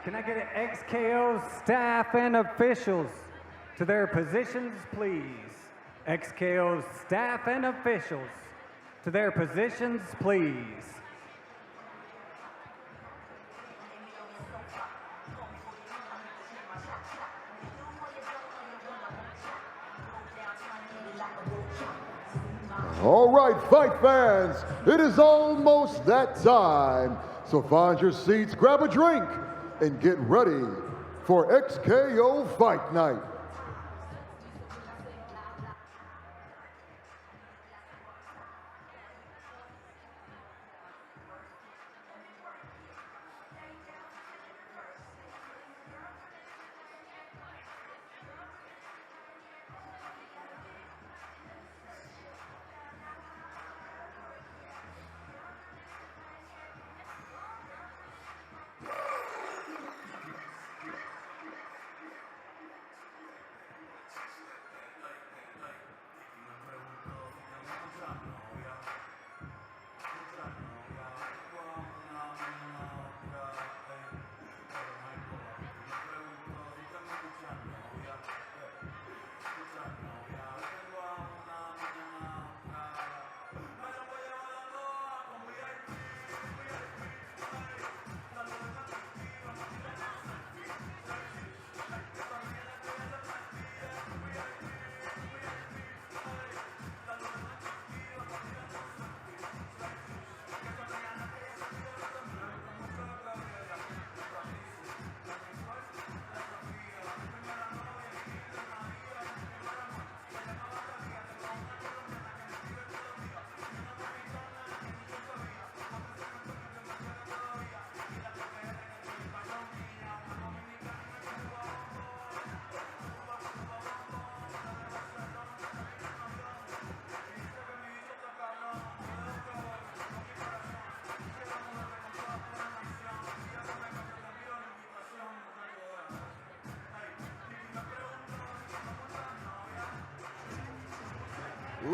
Can I get an XKO staff and officials to their positions, please? XKO staff and officials to their positions, please. All right, fight fans, it is almost that time. So find your seats, grab a drink, and get ready for XKO Fight Night.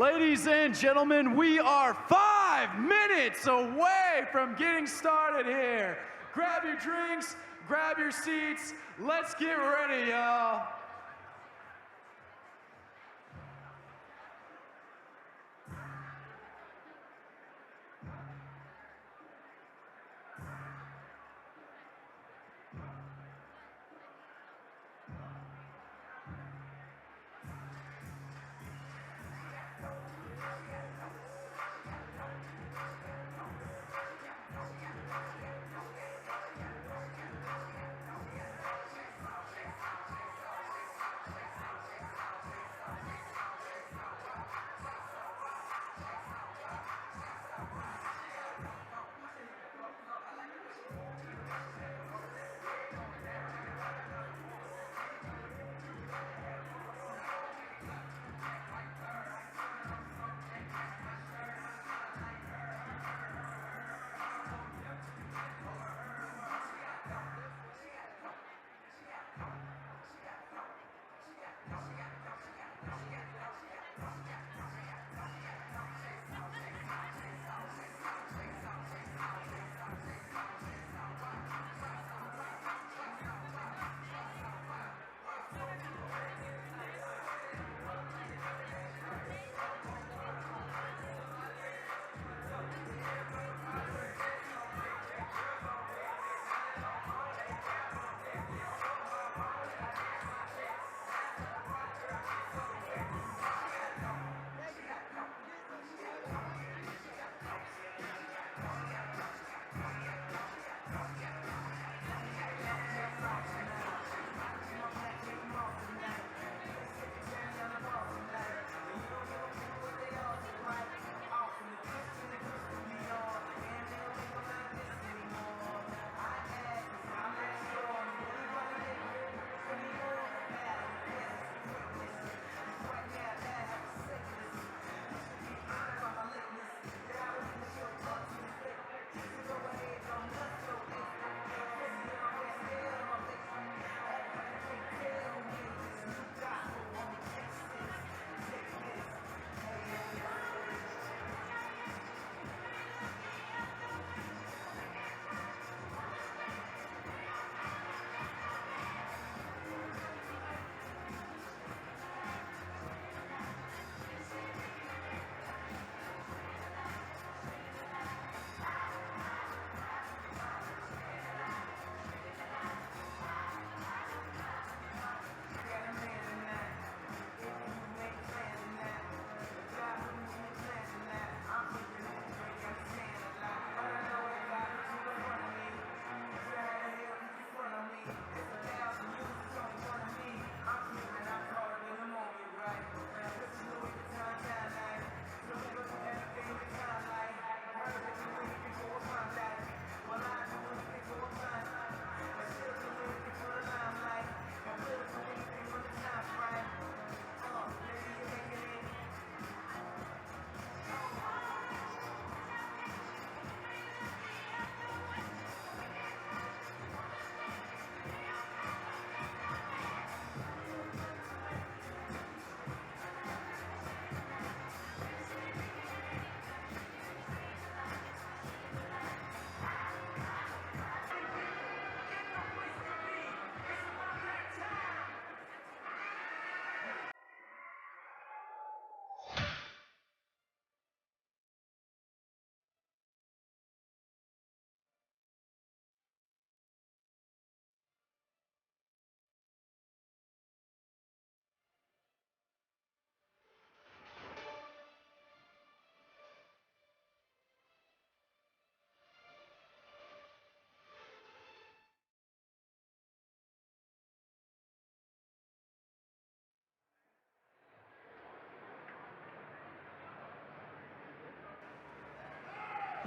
Ladies and gentlemen, we are 5 minutes away from getting started here. Grab your drinks, grab your seats. Let's get ready, y'all.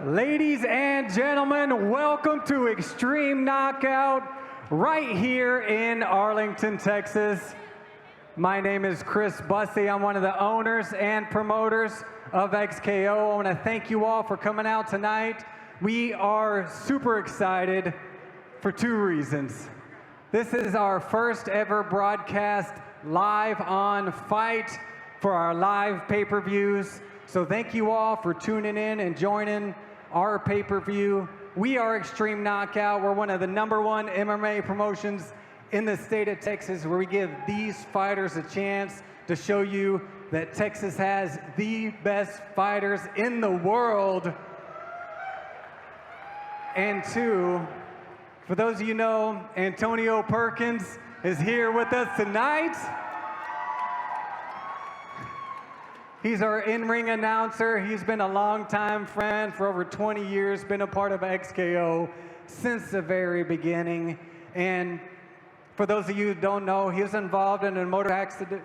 Ladies and gentlemen, welcome to Extreme Knockout right here in Arlington, Texas. My name is Chris Bussey. I'm one of the owners and promoters of XKO. I want to thank you all for coming out tonight. We are super excited for two reasons. This is our first ever broadcast live on Fight for our live pay-per-views. So thank you all for tuning in and joining our pay-per-view. We are Extreme Knockout. We're one of the #1 MMA promotions in the state of Texas, where we give these fighters a chance to show you that Texas has the best fighters in the world. And two, for those of you who know, Antonio Perkins is here with us tonight. He's our in-ring announcer. He's been a longtime friend for over 20 years, been a part of XKO since the very beginning. And for those of you who don't know, he was involved in a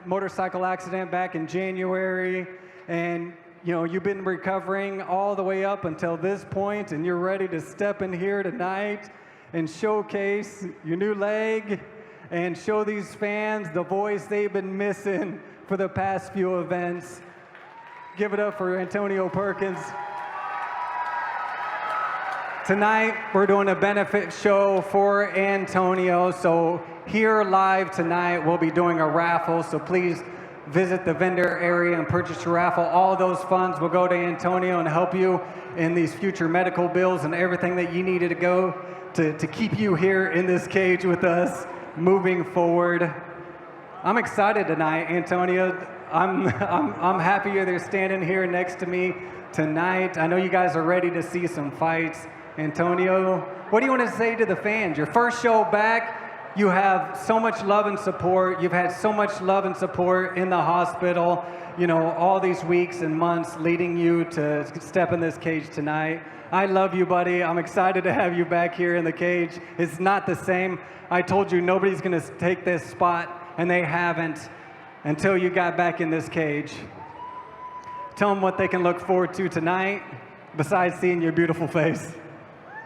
motorcycle accident back in January. And you know, you've been recovering all the way up until this point, and you're ready to step in here tonight and showcase your new leg and show these fans the voice they've been missing for the past few events. Give it up for Antonio Perkins. Tonight, we're doing a benefit show for Antonio. So here live tonight, we'll be doing a raffle. So please visit the vendor area and purchase your raffle. All those funds will go to Antonio and help you in these future medical bills and everything that you needed to go to keep you here in this cage with us moving forward. I'm excited tonight, Antonio. I'm happy you're there standing here next to me tonight. I know you guys are ready to see some fights. Antonio, what do you want to say to the fans? Your first show back, you have so much love and support. You've had so much love and support in the hospital, you know, all these weeks and months leading you to step in this cage tonight. I love you, buddy. I'm excited to have you back here in the cage. It's not the same. I told you nobody's going to take this spot, and they haven't until you got back in this cage. Tell them what they can look forward to tonight, besides seeing your beautiful face.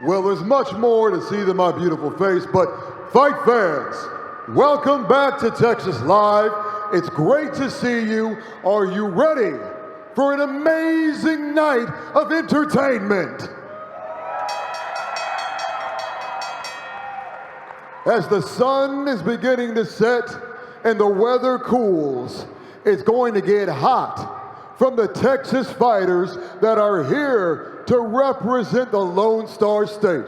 Well, there's much more to see than my beautiful face, but fight fans, welcome back to Texas Live. It's great to see you. Are you ready for an amazing night of entertainment? As the sun is beginning to set and the weather cools, it's going to get hot from the Texas fighters that are here to represent the Lone Star State.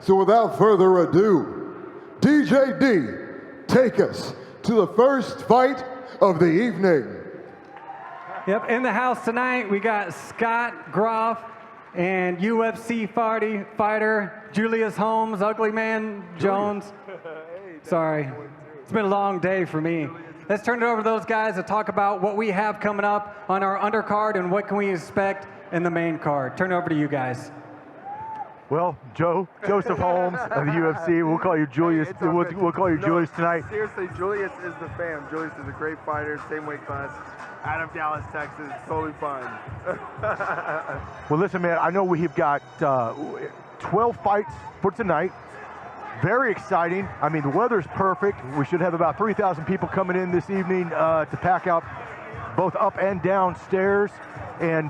So without further ado, DJ D, take us to the first fight of the evening. Yep, in the house tonight, we got Scott Groff and UFC fighter Julius Holmes, Ugly Man Jones. Sorry, it's been a long day for me. Let's turn it over to those guys to talk about what we have coming up on our undercard and what can we expect in the main card. Turn it over to you guys. Well, Joseph Holmes of the UFC. We'll call you Julius. We'll call you Julius tonight. Seriously, Julius is the fam. Julius is a great fighter, same weight class, out of Dallas, Texas. Totally fine. Well, listen, man. I know we've got 12 fights for tonight. Very exciting. I mean, the weather's perfect. We should have about 3,000 people coming in this evening to pack out both up and down stairs. And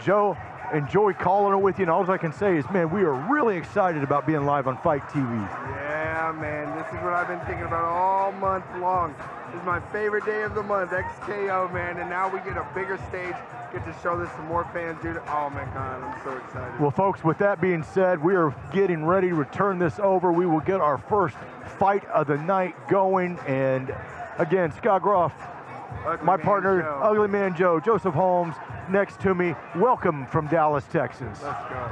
Joe, enjoy calling it with you. And all I can say is, man, we are really excited about being live on Fight TV. Yeah, man. This is what I've been thinking about all month long. This is my favorite day of the month, XKO, man. And now we get a bigger stage, get to show this to more fans, dude. Oh, my God, I'm so excited. Well, folks, with that being said, we are getting ready to turn this over. We will get our first fight of the night going. And, again, Scott Groff, my partner, Ugly Man Joe, Joseph Holmes, next to me. Welcome from Dallas, Texas. Let's go.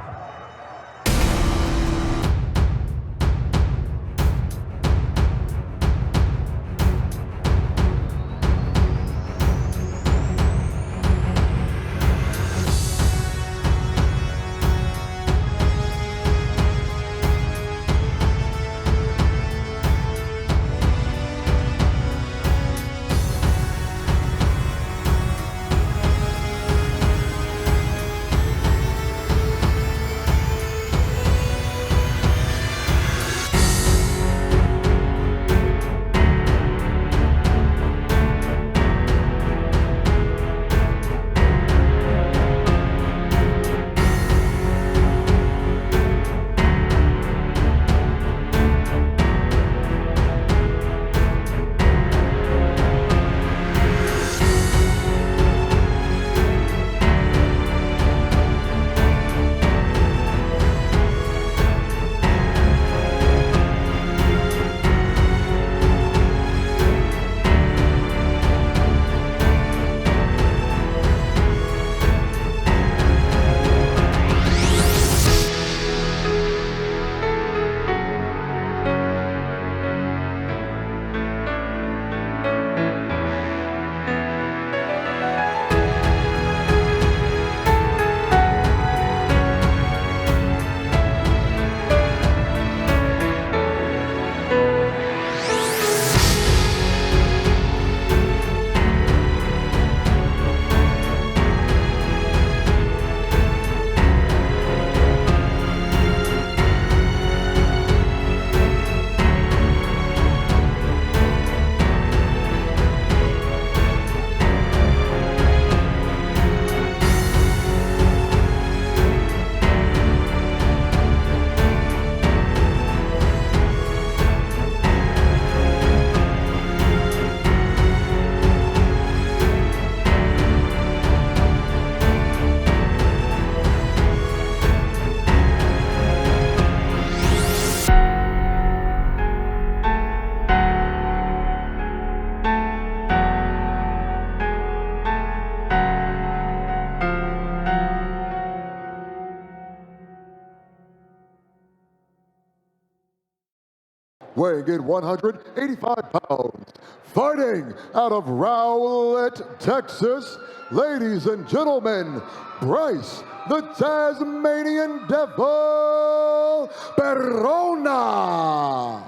weighing in 185 pounds, fighting out of Rowlett, Texas, ladies and gentlemen, Bryce, the Tasmanian Devil, Perona.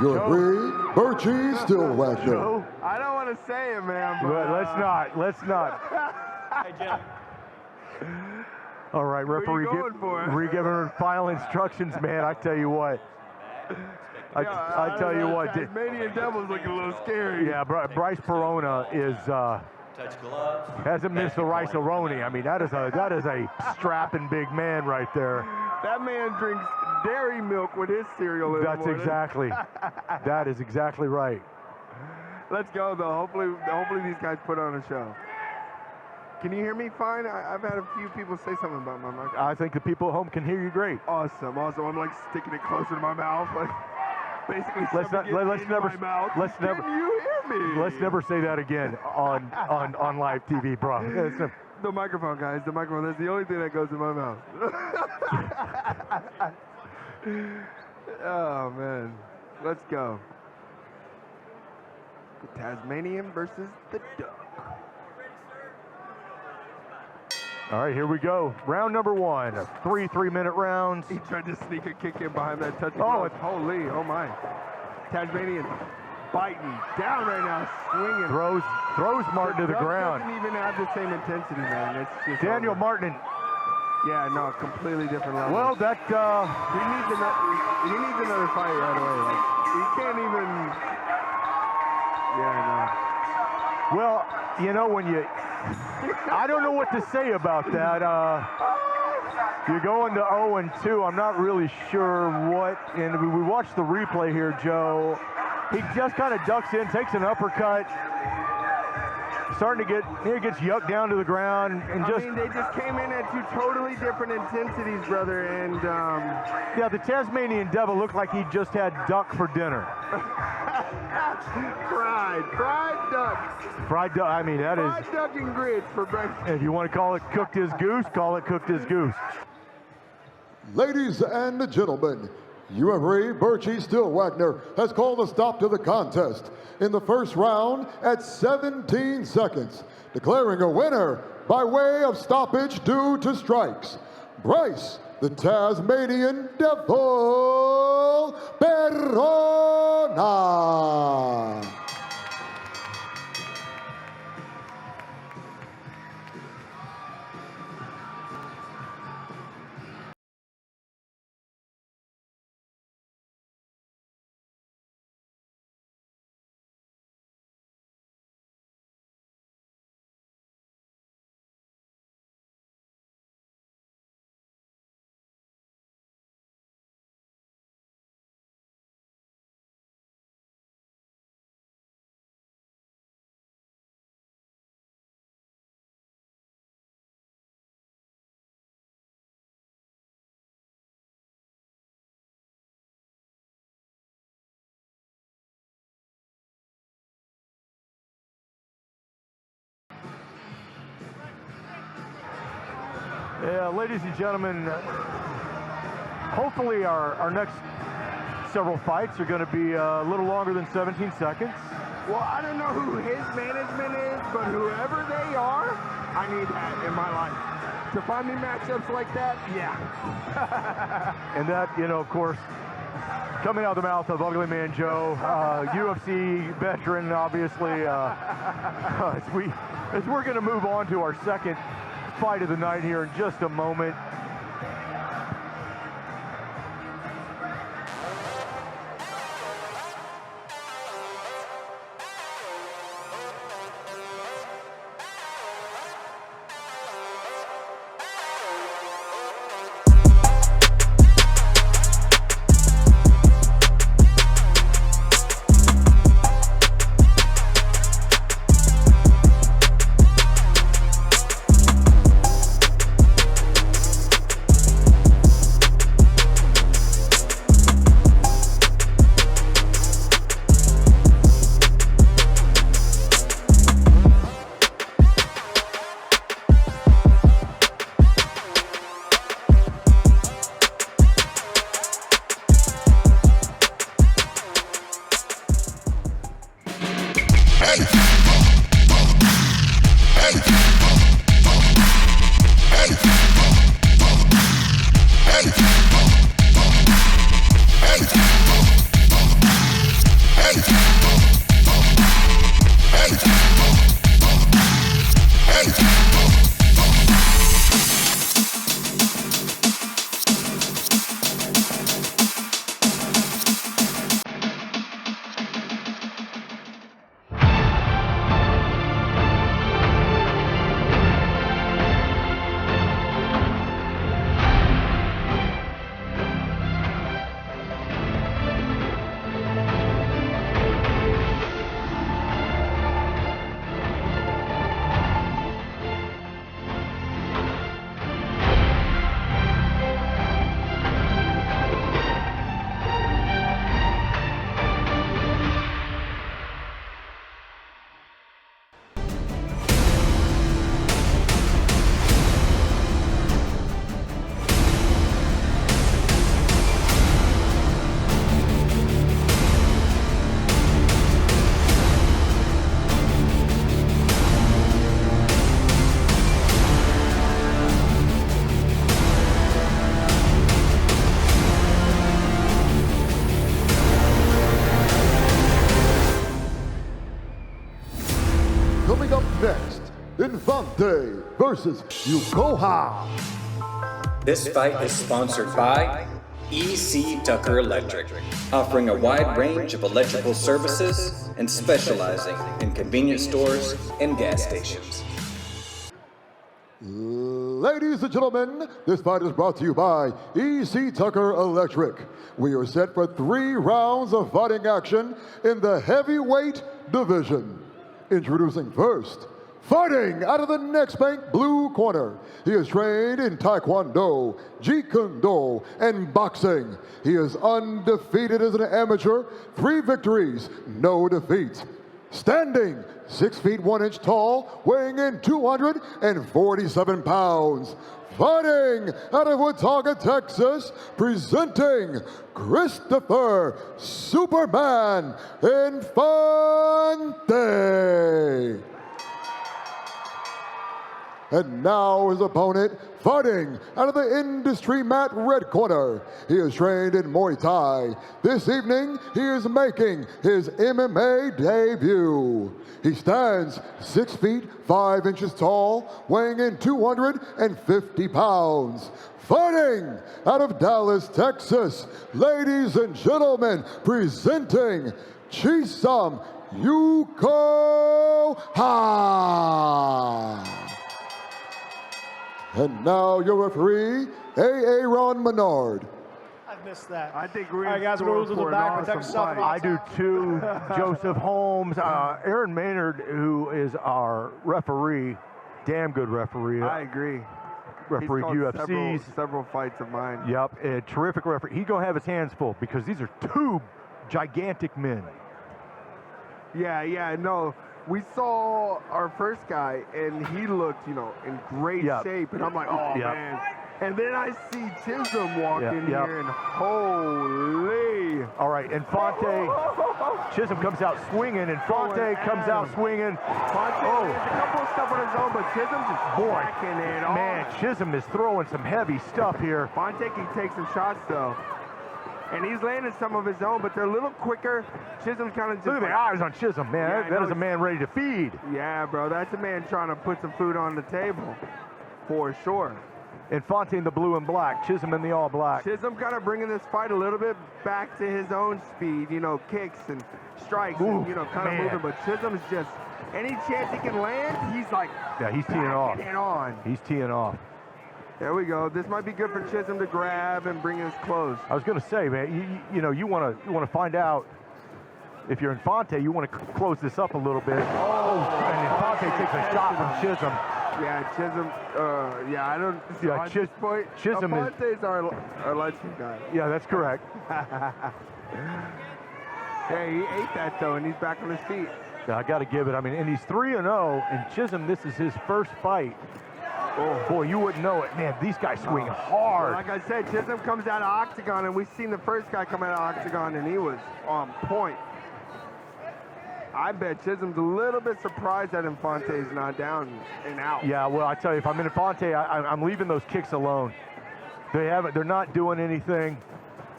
Your three, Birchie Stillwater. Joe, I don't want to say it, man, but let's not. Hey, Jim. All right, referee, giving her final instructions, man. I tell you what. I tell you what. Tasmanian Devil's looking a little scary. Yeah, Bryce Perona is hasn't missed the rice-a-roni. I mean, that is a strapping big man right there. That man drinks dairy milk with his cereal in the morning. That is exactly right. Let's go, though. Hopefully these guys put on a show. Can you hear me fine? I've had a few people say something about my mic. I think the people at home can hear you great. Awesome. I'm like sticking it closer to my mouth, like basically let's my mouth. Can you hear me? Let's never say that again on live TV, bro. The microphone, guys. The microphone. That's the only thing that goes in my mouth. Oh man. Let's go. The Tasmanian versus the Duck. All right, here we go. Round number one. 3 3-minute rounds. He tried to sneak a kick in behind that touch. Oh, holy, oh my. Tasmanian biting down right now, swinging. Throws Martin to the ground. Doesn't even have the same intensity, man. It's just Daniel Martin. Yeah, no, completely different level. Well, that he needs another fight right away. Like, he can't even. Yeah, no. Well, you know when you. I don't know what to say about that. You're going to 0-2. I'm not really sure what. And we watched the replay here, Joe. He just kind of ducks in, takes an uppercut. Starting to get, he gets yucked down to the ground and just. I mean, they just came in at two totally different intensities, brother, and. Yeah, the Tasmanian Devil looked like he just had duck for dinner. fried duck. Fried duck. I mean, that fried duck and grits for breakfast. If you want to call it cooked as goose, call it cooked as goose. Ladies and gentlemen, referee Birchie Stillwater has called a stop to the contest in the first round at 17 seconds, declaring a winner by way of stoppage due to strikes. Bryce, the Tasmanian Devil, Perona. Yeah, ladies and gentlemen, hopefully our next several fights are going to be a little longer than 17 seconds. Well, I don't know who his management is, but whoever they are, I need that in my life. To find me matchups like that, yeah. And that, you know, of course, coming out of the mouth of Ugly Man Joe, UFC veteran, obviously, as we're going to move on to our second fight of the night here in just a moment. versus Yukoha. This fight is sponsored by EC Tucker Electric, offering a wide range of electrical services and specializing in convenience stores and gas stations. Ladies and gentlemen, this fight is brought to you by EC Tucker Electric. We are set for 3 rounds of fighting action in the heavyweight division. Introducing first, fighting out of the next bank blue corner. He is trained in Taekwondo, Jeet Kune Do, and boxing. He is undefeated as an amateur, 3 victories, no defeats. Standing 6 feet 1 inch tall, weighing in 247 pounds. Fighting out of Watauga, Texas, presenting Christopher Superman Infante. And now his opponent, fighting out of the industry mat red corner. He is trained in Muay Thai. This evening, he is making his MMA debut. He stands 6 feet 5 inches tall, weighing in 250 pounds. Fighting out of Dallas, Texas, ladies and gentlemen, presenting Chisum Yukoha. And now your referee, Aaron Menard. I missed that. I think we're all right, guys. Rules of the back. Protect yourself. I do too. Joseph Holmes, Aaron Maynard, who is our referee, damn good referee. I agree. Referee UFCs. Several fights of mine. Yep, a terrific referee. He's gonna have his hands full because these are 2 gigantic men. Yeah, no. We saw our first guy, and he looked, in great shape. And I'm like, oh, man. And then I see Chisholm walk in here, and holy. All right, Infante, Chisholm comes out swinging, Infante comes out swinging. Infante a couple of stuff on his own, but Chisholm just whacking it on. Man, Chisholm is throwing some heavy stuff here. Infante can take some shots, though. And he's landed some of his own, but they're a little quicker. Chisholm's kind of just... Look at the eyes on Chisholm, man. Yeah, that is a man ready to feed. Yeah, bro. That's a man trying to put some food on the table, for sure. Infante in the blue and black, Chisholm in the all black. Chisholm kind of bringing this fight a little bit back to his own speed, kicks and strikes, and, kind of moving. But Chisholm's just, any chance he can land, he's like... Yeah, he's teeing off. He's teeing off. There we go. This might be good for Chisholm to grab and bring us close. I was going to say, man, you want to find out if you're Infante, you want to close this up a little bit. Oh, and Infante takes a shot from Chisholm. Yeah, Chisholm. I don't. Yeah, Chisholm Infante's our light skin guy. Yeah, that's correct. Yeah, he ate that though, and he's back on his feet. Yeah, I got to give it. I mean, and he's 3-0, and Chisholm, this is his first fight. Oh, boy, you wouldn't know it. Man, these guys swing hard. Well, like I said, Chisholm comes out of octagon, and we've seen the first guy come out of octagon, and he was on point. I bet Chisholm's a little bit surprised that Infante's not down and out. Yeah, well, I tell you, if I'm in Infante, I'm leaving those kicks alone. They're not doing anything.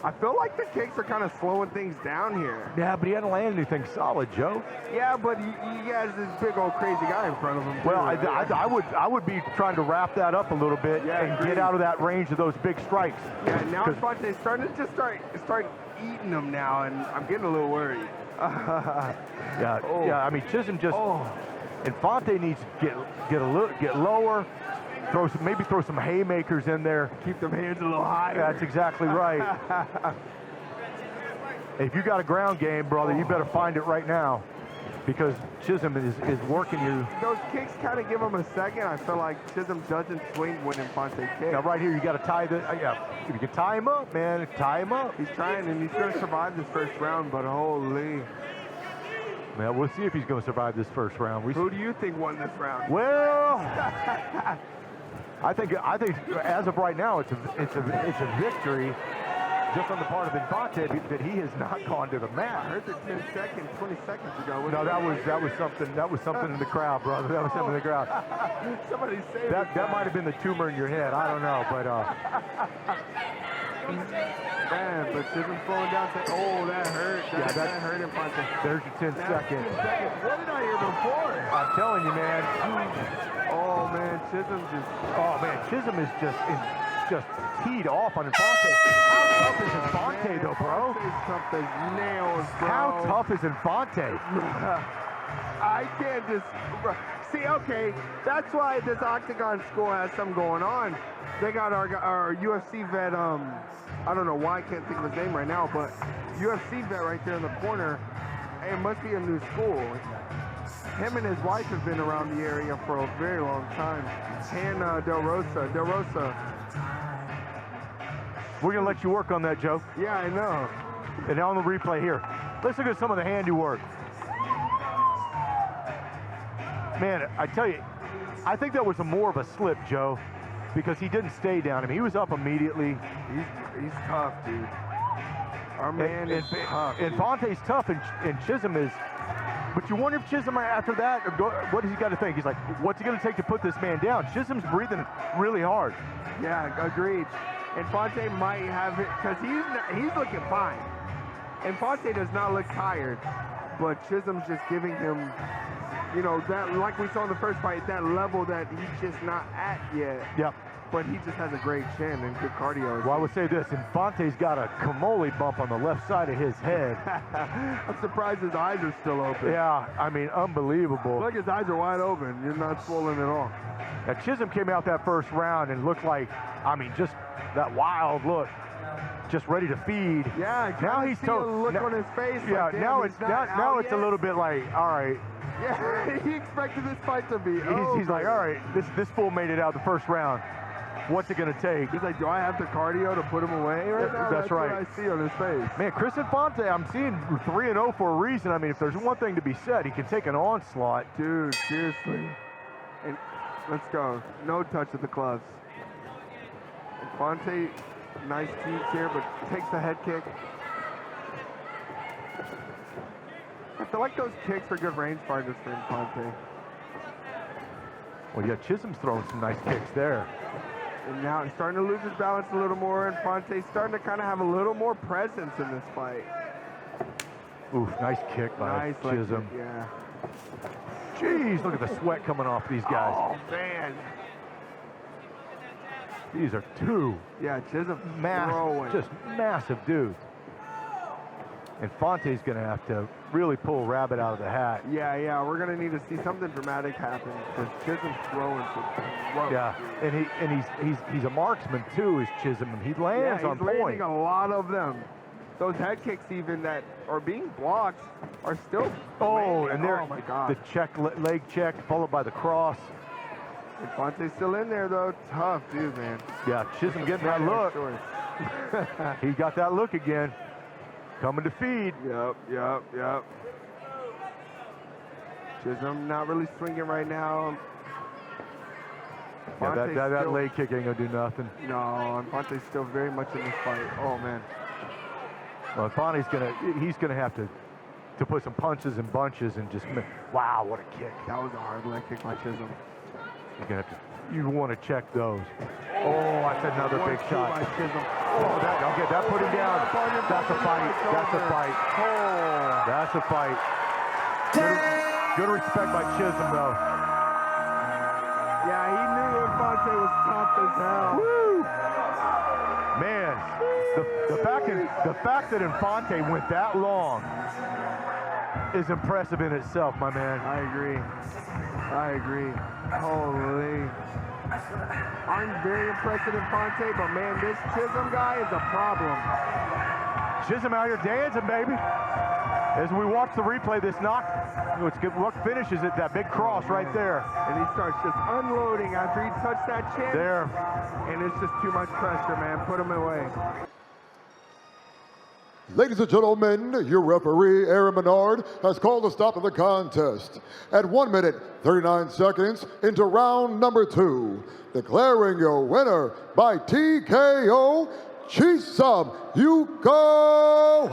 I feel like the kicks are kind of slowing things down here. Yeah, but he hasn't landed anything solid, Joe. Yeah, but he has this big old crazy guy in front of him. Well, I would be trying to wrap that up a little bit and get out of that range of those big strikes. Yeah, now Infante's starting to start eating them now, and I'm getting a little worried. Yeah, I mean, Chisholm just Infante needs to get lower. Maybe throw some haymakers in there. Keep them hands a little higher. That's exactly right. If you got a ground game, brother, you better find it right now, because Chisholm is working you. Those kicks kind of give him a second. I feel like Chisholm doesn't swing when Infante kicks. Now right here, you got to tie the. If you can tie him up, man, tie him up. He's trying, and he's going to survive this first round. But holy. Man, we'll see if he's going to survive this first round. Who do you think won this round? Well. I think as of right now, it's a victory just on the part of Infante that he has not gone to the mat. I heard that 20 seconds ago. No, that was something in the crowd, brother. That was something in the crowd. Somebody say that might have been the tumor in your head. I don't know, but Man, but Chisholm's slowing down. Oh, that hurt. That hurt him, Fonte. There's your 10 seconds. What did I hear before? I'm telling you, man. Oh, man, Chisholm just... Oh, man, Chisholm is just teed off on Infante. How tough is Infante, though, bro? Infante's tough as nails, bro. How tough is Infante? I can't just... See, okay, that's why this Octagon school has something going on. They got our UFC vet, I don't know why I can't think of his name right now, but UFC vet right there in the corner. It must be a new school. Him and his wife have been around the area for a very long time. And Del Rosa. We're going to let you work on that, Joe. Yeah, I know. And now on the replay here. Let's look at some of the handiwork. Man, I tell you, I think that was more of a slip, Joe, because he didn't stay down. I mean, he was up immediately. He's tough, dude. Our man is tough. Infante's tough, and Chisholm is. But you wonder if Chisholm, after that, what has he got to think? He's like, what's it going to take to put this man down? Chisholm's breathing really hard. Yeah, agreed. Infante might have it, because he's looking fine. Infante does not look tired, but Chisholm's just giving him, you know, that, like we saw in the first fight, that level that he's just not at yet. Yep. But he just has a great chin and good cardio. Well, I would say this, Infante's got a camole bump on the left side of his head. I'm surprised his eyes are still open. Yeah, I mean, unbelievable. Look, his eyes are wide open. You're not swollen at all. Now, Chisholm came out that first round and looked like, I mean, just that wild look, just ready to feed. Yeah, now he's a look on his face. Yeah, like, now it's a little bit like, all right. Yeah, he expected this fight to be. He's like, all right, this fool made it out the first round. What's it going to take? He's like, do I have the cardio to put him away right now? That's right. What I see on his face. Man, Chris Infante, I'm seeing 3-0 for a reason. I mean, if there's one thing to be said, he can take an onslaught. Dude, seriously. And let's go. No touch of the gloves. Infante, nice teams here, but takes the head kick. I feel like those kicks are good range fighters for Infante. Well, yeah, Chisholm's throwing some nice kicks there. And now he's starting to lose his balance a little more. Infante's starting to kind of have a little more presence in this fight. Oof, nice kick by Chisholm. Kick, yeah. Jeez, look at the sweat coming off these guys. Oh, man. These are two. Yeah, Chisholm just massive dudes. Infante's going to have to really pull a rabbit out of the hat. Yeah, we're going to need to see something dramatic happen because Chisholm's throwing some throat. Yeah, and he's a marksman too, is Chisholm, and he lands on point. He's landing a lot of them. Those head kicks even that are being blocked are still landing. And they're my God. the leg check followed by the cross. Infante's still in there though. Tough dude, man. Yeah, Chisholm getting that look. He got that look again. Coming to feed. Yep. Chisholm not really swinging right now. Yeah, that leg kick ain't gonna do nothing. No, Infante's still very much in this fight. Oh man. Well, Infante's he's gonna have to put some punches and bunches and just, wow, what a kick. That was a hard leg kick by Chisholm. You're gonna have to, you want to check those. Oh, that's another big shot. By Chisholm. Oh, that put him down. That's a fight. That's a fight. Oh, that's a fight. Good respect by Chisholm, though. Yeah, he knew Infante was tough as hell. Woo! Man, the fact that Infante went that long is impressive in itself, my man. I agree. Holy. I'm very impressed with Infante, but man, this Chisholm guy is a problem. Chisholm out here dancing, baby. As we watch the replay, this knock, what finishes it, that big cross right there. And he starts just unloading after he touched that chin. There. And it's just too much pressure, man. Put him away. Ladies and gentlemen, your referee, Aaron Menard, has called a stop of the contest at 1 minute, 39 seconds into round number 2, declaring your winner by TKO, Chisholm Yukoha.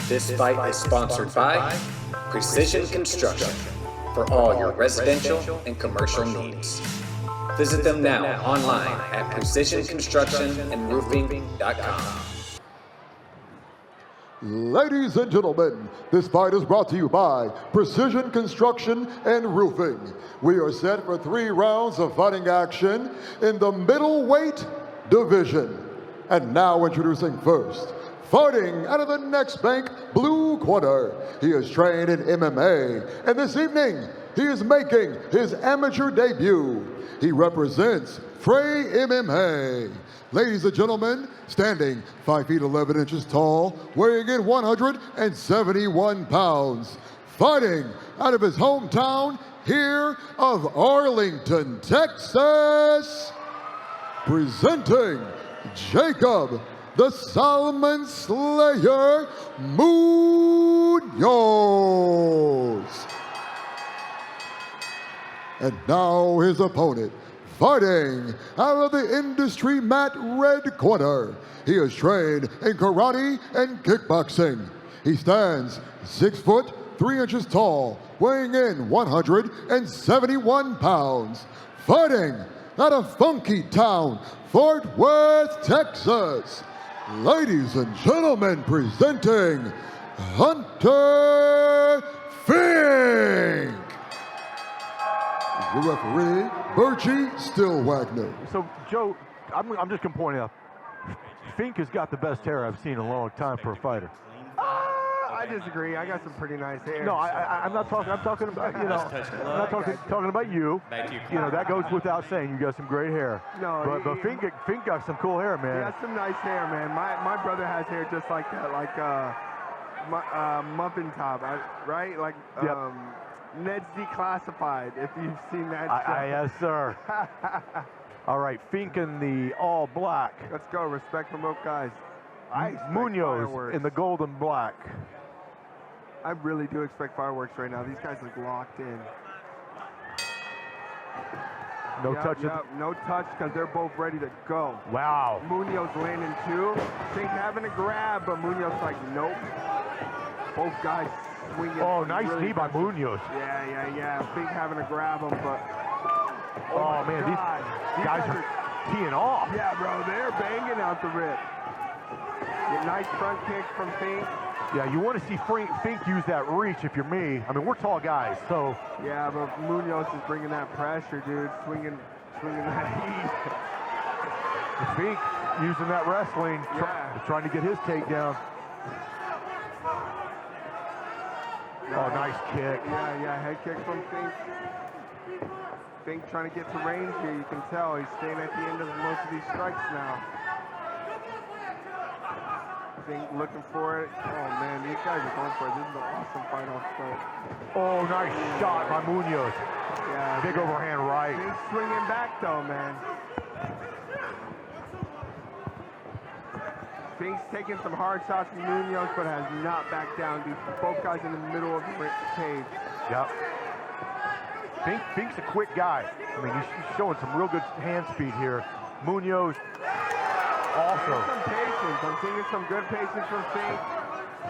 This fight is sponsored by Precision Construction for all your residential and commercial needs. Visit them now online at precisionconstructionandroofing.com. Ladies and gentlemen, this fight is brought to you by Precision Construction and Roofing. We are set for 3 rounds of fighting action in the middleweight division. And now introducing first, fighting out of the next bank blue corner. He is trained in MMA, and this evening he is making his amateur debut. He represents Frey MMA. Ladies and gentlemen, standing 5 feet 11 inches tall, weighing in 171 pounds, fighting out of his hometown here of Arlington, Texas, presenting Jacob the Salmon Slayer Munoz. And now his opponent, fighting out of the industry mat red corner. He is trained in karate and kickboxing. He stands 6 foot 3 inches tall, weighing in 171 pounds, fighting out of funky town, Fort Worth, Texas. Ladies and gentlemen, presenting Hunter Fink. The referee, Bergie Stillwagner. So, Joe, I'm just going to point out, Fink has got the best hair I've seen in a long time for a fighter. I disagree. I got some pretty nice hair. No, I'm not talking. I'm talking about I'm not talking about you. You know that goes without saying. You got some great hair. No, but Fink got some cool hair, man. He got some nice hair, man. My brother has hair just like that, like muffin top, right? Like Ned's Declassified. If you've seen that show. Yes, sir. All right, Fink in the all black. Let's go. Respect from both guys. Munoz fireworks. in the golden black. I really do expect fireworks right now. These guys look locked in. No touch. No touch because they're both ready to go. Wow. Munoz landing 2. Fink having a grab, but Munoz like, nope. Both guys swinging. Oh, nice really knee by Munoz. Yeah. Fink having to grab him, but. Oh man, these guys are teeing off. Yeah, bro, they're banging out the rip. Nice front kick from Fink. Yeah, you want to see Fink use that reach if you're me. I mean, we're tall guys, so. Yeah, but Munoz is bringing that pressure, dude. Swinging that heat. Fink using that wrestling, trying to get his takedown. Oh, nice kick. Yeah, head kick from Fink. Fink trying to get to range here. You can tell he's staying at the end of most of these strikes now. Fink looking for it. Oh man, these guys are going for it. This is an awesome fight off start. Oh, nice shot by Munoz. Yeah. Big overhand right. Fink swinging back though, man. Fink's taking some hard shots from Munoz, but has not backed down. Both guys in the middle of the cage. Yep. Fink's a quick guy. I mean, he's showing some real good hand speed here. Munoz also. Some patience. I'm seeing some good patience from Fink.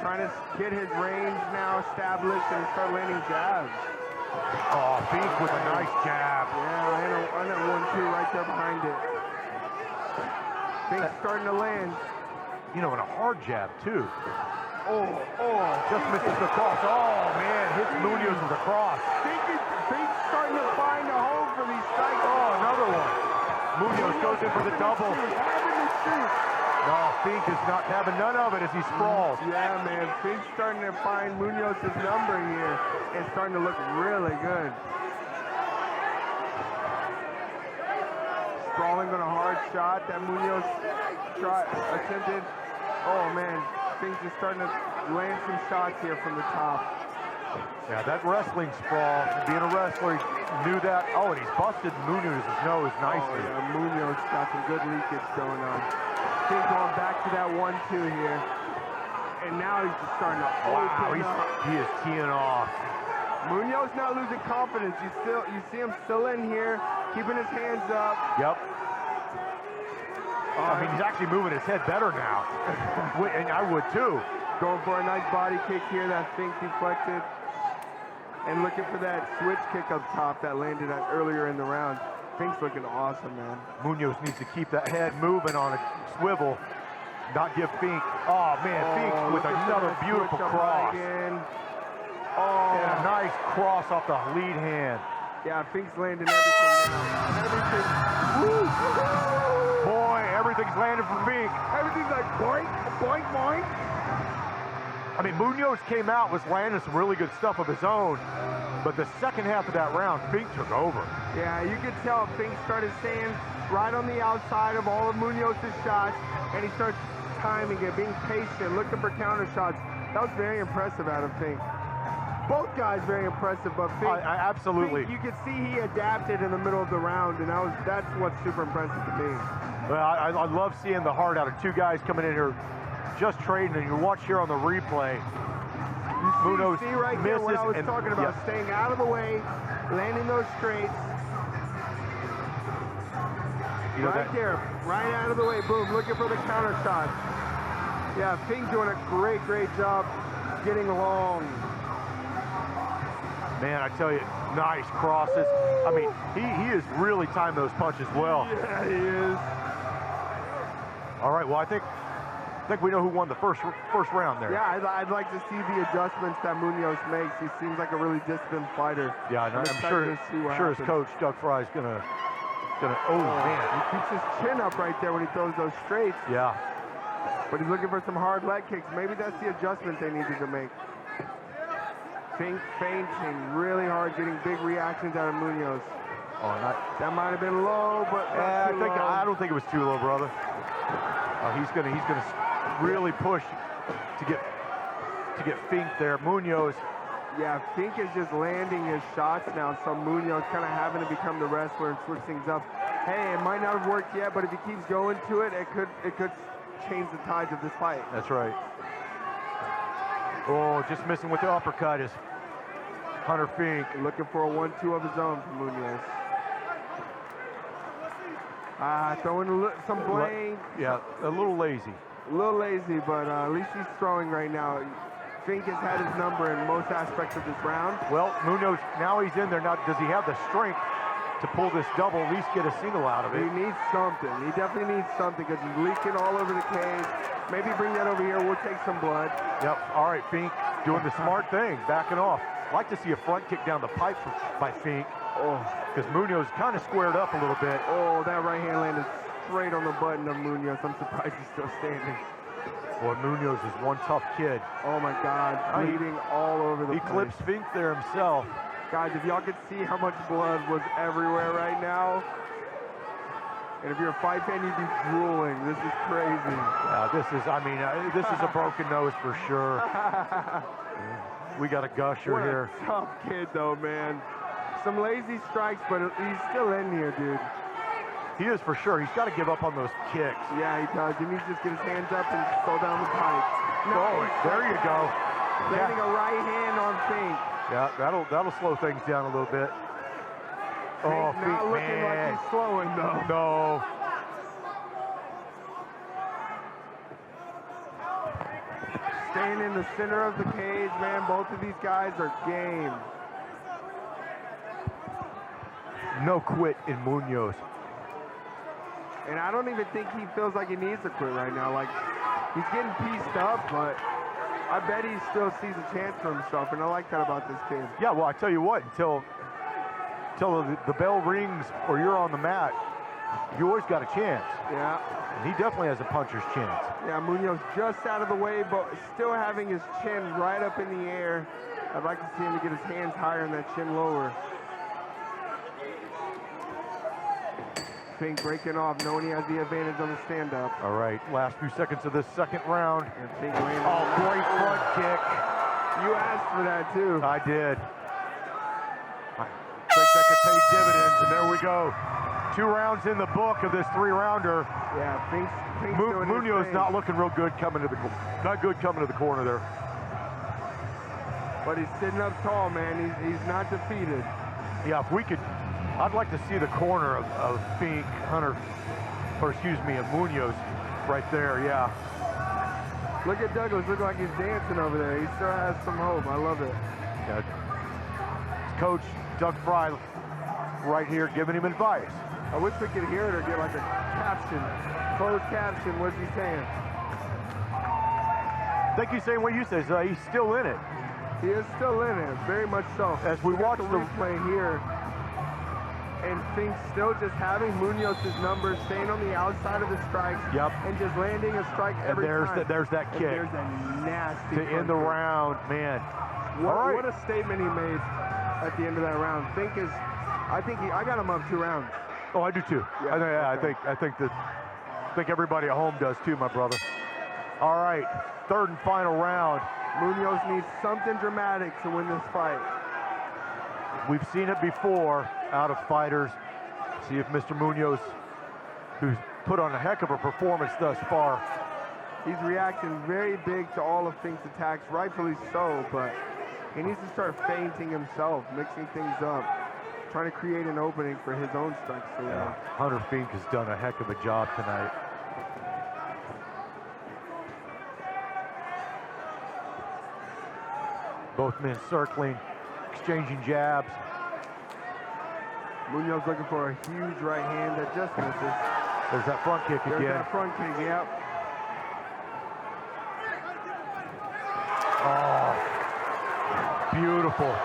Trying to get his range now established and start landing jabs. Oh, Fink with a nice jab. Yeah, and a 1-2 right there behind it. Fink's starting to land. You know, and a hard jab, too. Oh. Just misses the cross. Oh, man, hits Munoz with a cross. Fink's starting to find a home for these strikes. Oh, another one. Munoz goes in for the double. No, Fink is not having none of it as he sprawls. Yeah, man, Fink's starting to find Munoz's number here. It's starting to look really good. Sprawling on a hard shot that Munoz attempted. Oh man, Fink's just starting to land some shots here from the top. Yeah, that wrestling sprawl, being a wrestler, he knew that. Oh, and he's busted Munoz's nose nicely. Oh, yeah, Munoz got some good leakage going on. Fink going back to that 1-2 here. And now he's just starting to open up. He is teeing off. Munoz not losing confidence. You see him still in here, keeping his hands up. Yep. I mean, he's actually moving his head better now. And I would too. Going for a nice body kick here that Fink deflected. And looking for that switch kick up top that landed earlier in the round. Fink's looking awesome, man. Munoz needs to keep that head moving on a swivel, not give Fink. Oh, man, Fink with another beautiful cross. Oh, and a nice cross off the lead hand. Yeah, Fink's landing everything now. Everything. Woo! Boy, everything's landing for Fink. Everything's like boink, boink, boink. I mean, Munoz came out, was landing some really good stuff of his own, but the second half of that round, Fink took over. Yeah, you could tell Fink started staying right on the outside of all of Munoz's shots, and he starts timing it, being patient, looking for counter shots. That was very impressive out of Fink. Both guys very impressive, but Fink, absolutely. Fink, you could see he adapted in the middle of the round, and that's what's super impressive to me. Well, I love seeing the heart out of two guys coming in here just trading, and you watch here on the replay. You see right there what I was talking about, yeah. staying out of the way, landing those straights. You know right there, right out of the way, boom, looking for the counter shot. Yeah, Fink doing a great, great job getting long. Man, I tell you, nice crosses. I mean, he is really timed those punches well. Yeah, he is. All right, well, I think we know who won the first round there. Yeah, I'd like to see the adjustments that Munoz makes. He seems like a really disciplined fighter. Yeah, I'm sure his coach, Doug Fry, is gonna. Oh man, he keeps his chin up right there when he throws those straights. Yeah. But he's looking for some hard leg kicks. Maybe that's the adjustment they needed to make. Fink feinting really hard, getting big reactions out of Munoz. Oh, that might have been low, but I don't think it was too low, brother. He's gonna really push to get Fink there. Munoz. Yeah, Fink is just landing his shots now, so Munoz kind of having to become the wrestler and switch things up. Hey, it might not have worked yet, but if he keeps going to it, it could change the tides of this fight. That's right. Oh, just missing with the uppercut is Hunter Fink. Looking for a 1-2 of his own from Munoz. Throwing some blame. Yeah, a little lazy. A little lazy, but at least he's throwing right now. Fink has had his number in most aspects of this round. Well, Munoz, now he's in there. Now, does he have the strength to pull this double, at least get a single out of it? He needs something. He definitely needs something because he's leaking all over the cage. Maybe bring that over here. We'll take some blood. Yep. All right, Fink doing the smart thing, backing off. Like to see a front kick down the pipe by Fink. Oh, because Munoz kind of squared up a little bit. Oh, that right hand landed straight on the button of Munoz. I'm surprised he's still standing. Boy, Munoz is one tough kid. Oh my God, bleeding all over the place. He clips Fink there himself. Guys, if y'all could see how much blood was everywhere right now, and if you're a fight fan, you'd be drooling. This is crazy. This is a broken nose for sure. We got a gusher what here. A tough kid though, man. Some lazy strikes, but he's still in here, dude. He is for sure. He's got to give up on those kicks. Yeah, he does. He needs to just get his hands up and slow down the pipe. Nice. There you go. Landing a right hand on Fink. Yeah, that'll slow things down a little bit. Oh, Fink not looking like he's slowing though. No. Staying in the center of the cage, man. Both of these guys are game. No quit in Munoz. And I don't even think he feels like he needs to quit right now. Like, he's getting pieced up, but I bet he still sees a chance for himself, and I like that about this kid. Yeah, well, I tell you what, until the bell rings or you're on the mat, you always got a chance. Yeah. And he definitely has a puncher's chance. Yeah, Munoz just out of the way, but still having his chin right up in the air. I'd like to see him to get his hands higher and that chin lower. Fink breaking off, knowing he has the advantage on the stand-up. All right, last few seconds of this second round. Great front kick. You asked for that, too. I did. I think that could pay dividends, and there we go. 2 rounds in the book of this 3-rounder. Yeah, Fink's Munoz not looking real good coming to the corner there. But he's sitting up tall, man. He's not defeated. Yeah, if we could, I'd like to see the corner of Fink, Hunter, or excuse me, of Munoz right there, yeah. Look at Douglas, look like he's dancing over there. He still has some hope. I love it. Yeah. Coach Doug Fry right here giving him advice. I wish we could hear it or get like a caption, closed caption. What's he saying? I think he's saying what you say. He's still in it. He is still in it, very much so. As we watch the replay here, and Fink still just having Munoz's numbers, staying on the outside of the strikes, and just landing a strike every time. There's that kick. And there's a nasty to end the round, man. What a statement he made at the end of that round. Fink is, I got him up 2 rounds. Oh, I do too. Yeah, I think everybody at home does too, my brother. All right, 3rd and final round. Munoz needs something dramatic to win this fight. We've seen it before out of fighters. See if Mr. Munoz, who's put on a heck of a performance thus far. He's reacting very big to all of Fink's attacks, rightfully so, but he needs to start feinting himself, mixing things up, trying to create an opening for his own strikes. Yeah. Hunter Fink has done a heck of a job tonight. Both men circling, exchanging jabs. Munoz looking for a huge right hand that just misses. There's that front kick again. There's that front kick, yep. Oh, beautiful.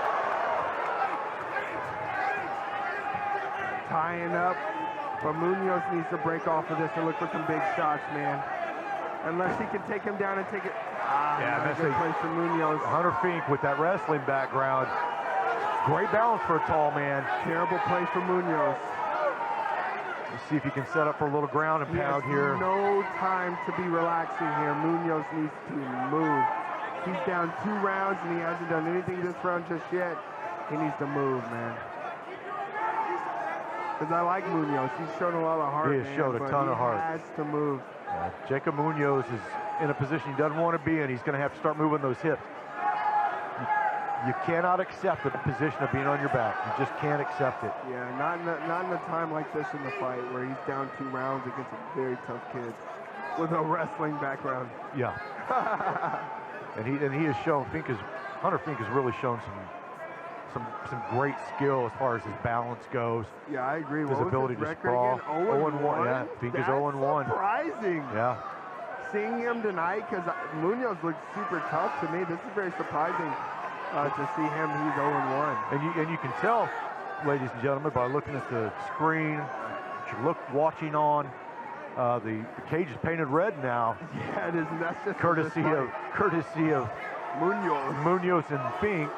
Tying up, but Munoz needs to break off of this and look for some big shots, man. Unless he can take him down and take it. That's a good place for Munoz. Hunter Fink with that wrestling background. Great balance for a tall man. Terrible place for Munoz. Let's see if he can set up for a little ground and pound here. No time to be relaxing here. Munoz needs to move. He's down 2 rounds and he hasn't done anything this round just yet. He needs to move, man. Because I like Munoz. He's shown a lot of heart. He has showed a ton of heart. He has to move. Jacob Munoz is in a position he doesn't want to be in. He's going to have to start moving those hips. You cannot accept the position of being on your back. You just can't accept it. Yeah, not in a time like this in the fight where he's down 2 rounds against a very tough kid with a wrestling background. Yeah. and he has shown, Hunter Fink has really shown some great skill as far as his balance goes. Yeah, I agree. His ability to sprawl. 0-1. Yeah, Fink is 0-1. Surprising. Yeah. Seeing him tonight, because Munoz looks super tough to me. This is very surprising to see him. He's 0-1. And you can tell, ladies and gentlemen, by looking at the screen, watching on. The cage is painted red now. Yeah, it is. And that's just courtesy of Munoz and Fink.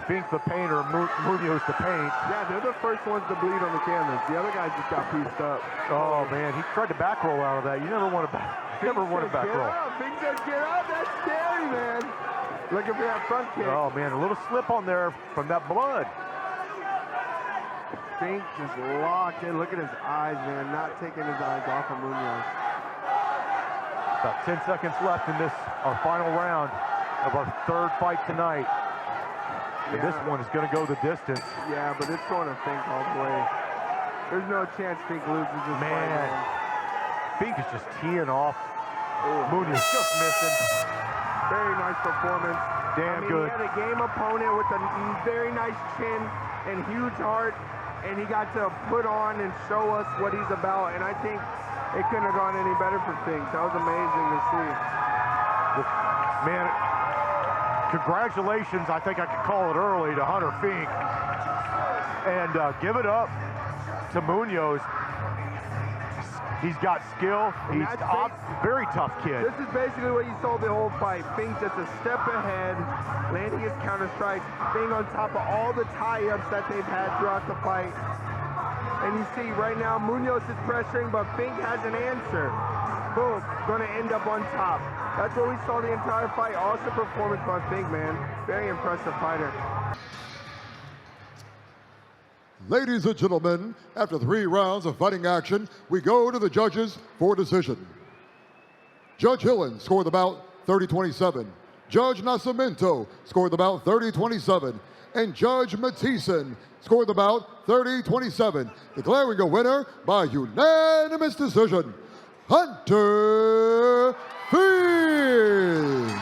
Fink the painter, Munoz the paint. Yeah, they're the first ones to bleed on the canvas. The other guys just got pieced up. Oh man, he tried to back roll out of that. You never want to back roll. Fink says get up. That's scary, man. Looking for that front kick. Oh man, a little slip on there from that blood. Fink just locked in. Look at his eyes, man. Not taking his eyes off of Munoz. About 10 seconds left in this, our final round of our 3rd fight tonight. And this one is going to go the distance. Yeah, but it's going to Fink all the way. There's no chance Fink loses this fight, man. Fink is just teeing off. Munoz just missing. Very nice performance. Damn good. He had a game opponent with a very nice chin and huge heart, and he got to put on and show us what he's about, and I think it couldn't have gone any better for Fink. That was amazing to see. Man, congratulations, I think I could call it early, to Hunter Fink. And give it up to Munoz. He's got skill. He's a very tough kid. This is basically what you saw the whole fight. Fink just a step ahead, landing his counter strikes, being on top of all the tie-ups that they've had throughout the fight. And you see right now Munoz is pressuring, but Fink has an answer. Boom, gonna end up on top. That's what we saw the entire fight. Awesome performance by Fink, man. Very impressive fighter. Ladies and gentlemen, after 3 rounds of fighting action, we go to the judges for decision. Judge Hillen scored the bout 30-27. Judge Nascimento scored the bout 30-27. And Judge Mathisen scored the bout 30-27, declaring a winner by unanimous decision. Hunter Fields.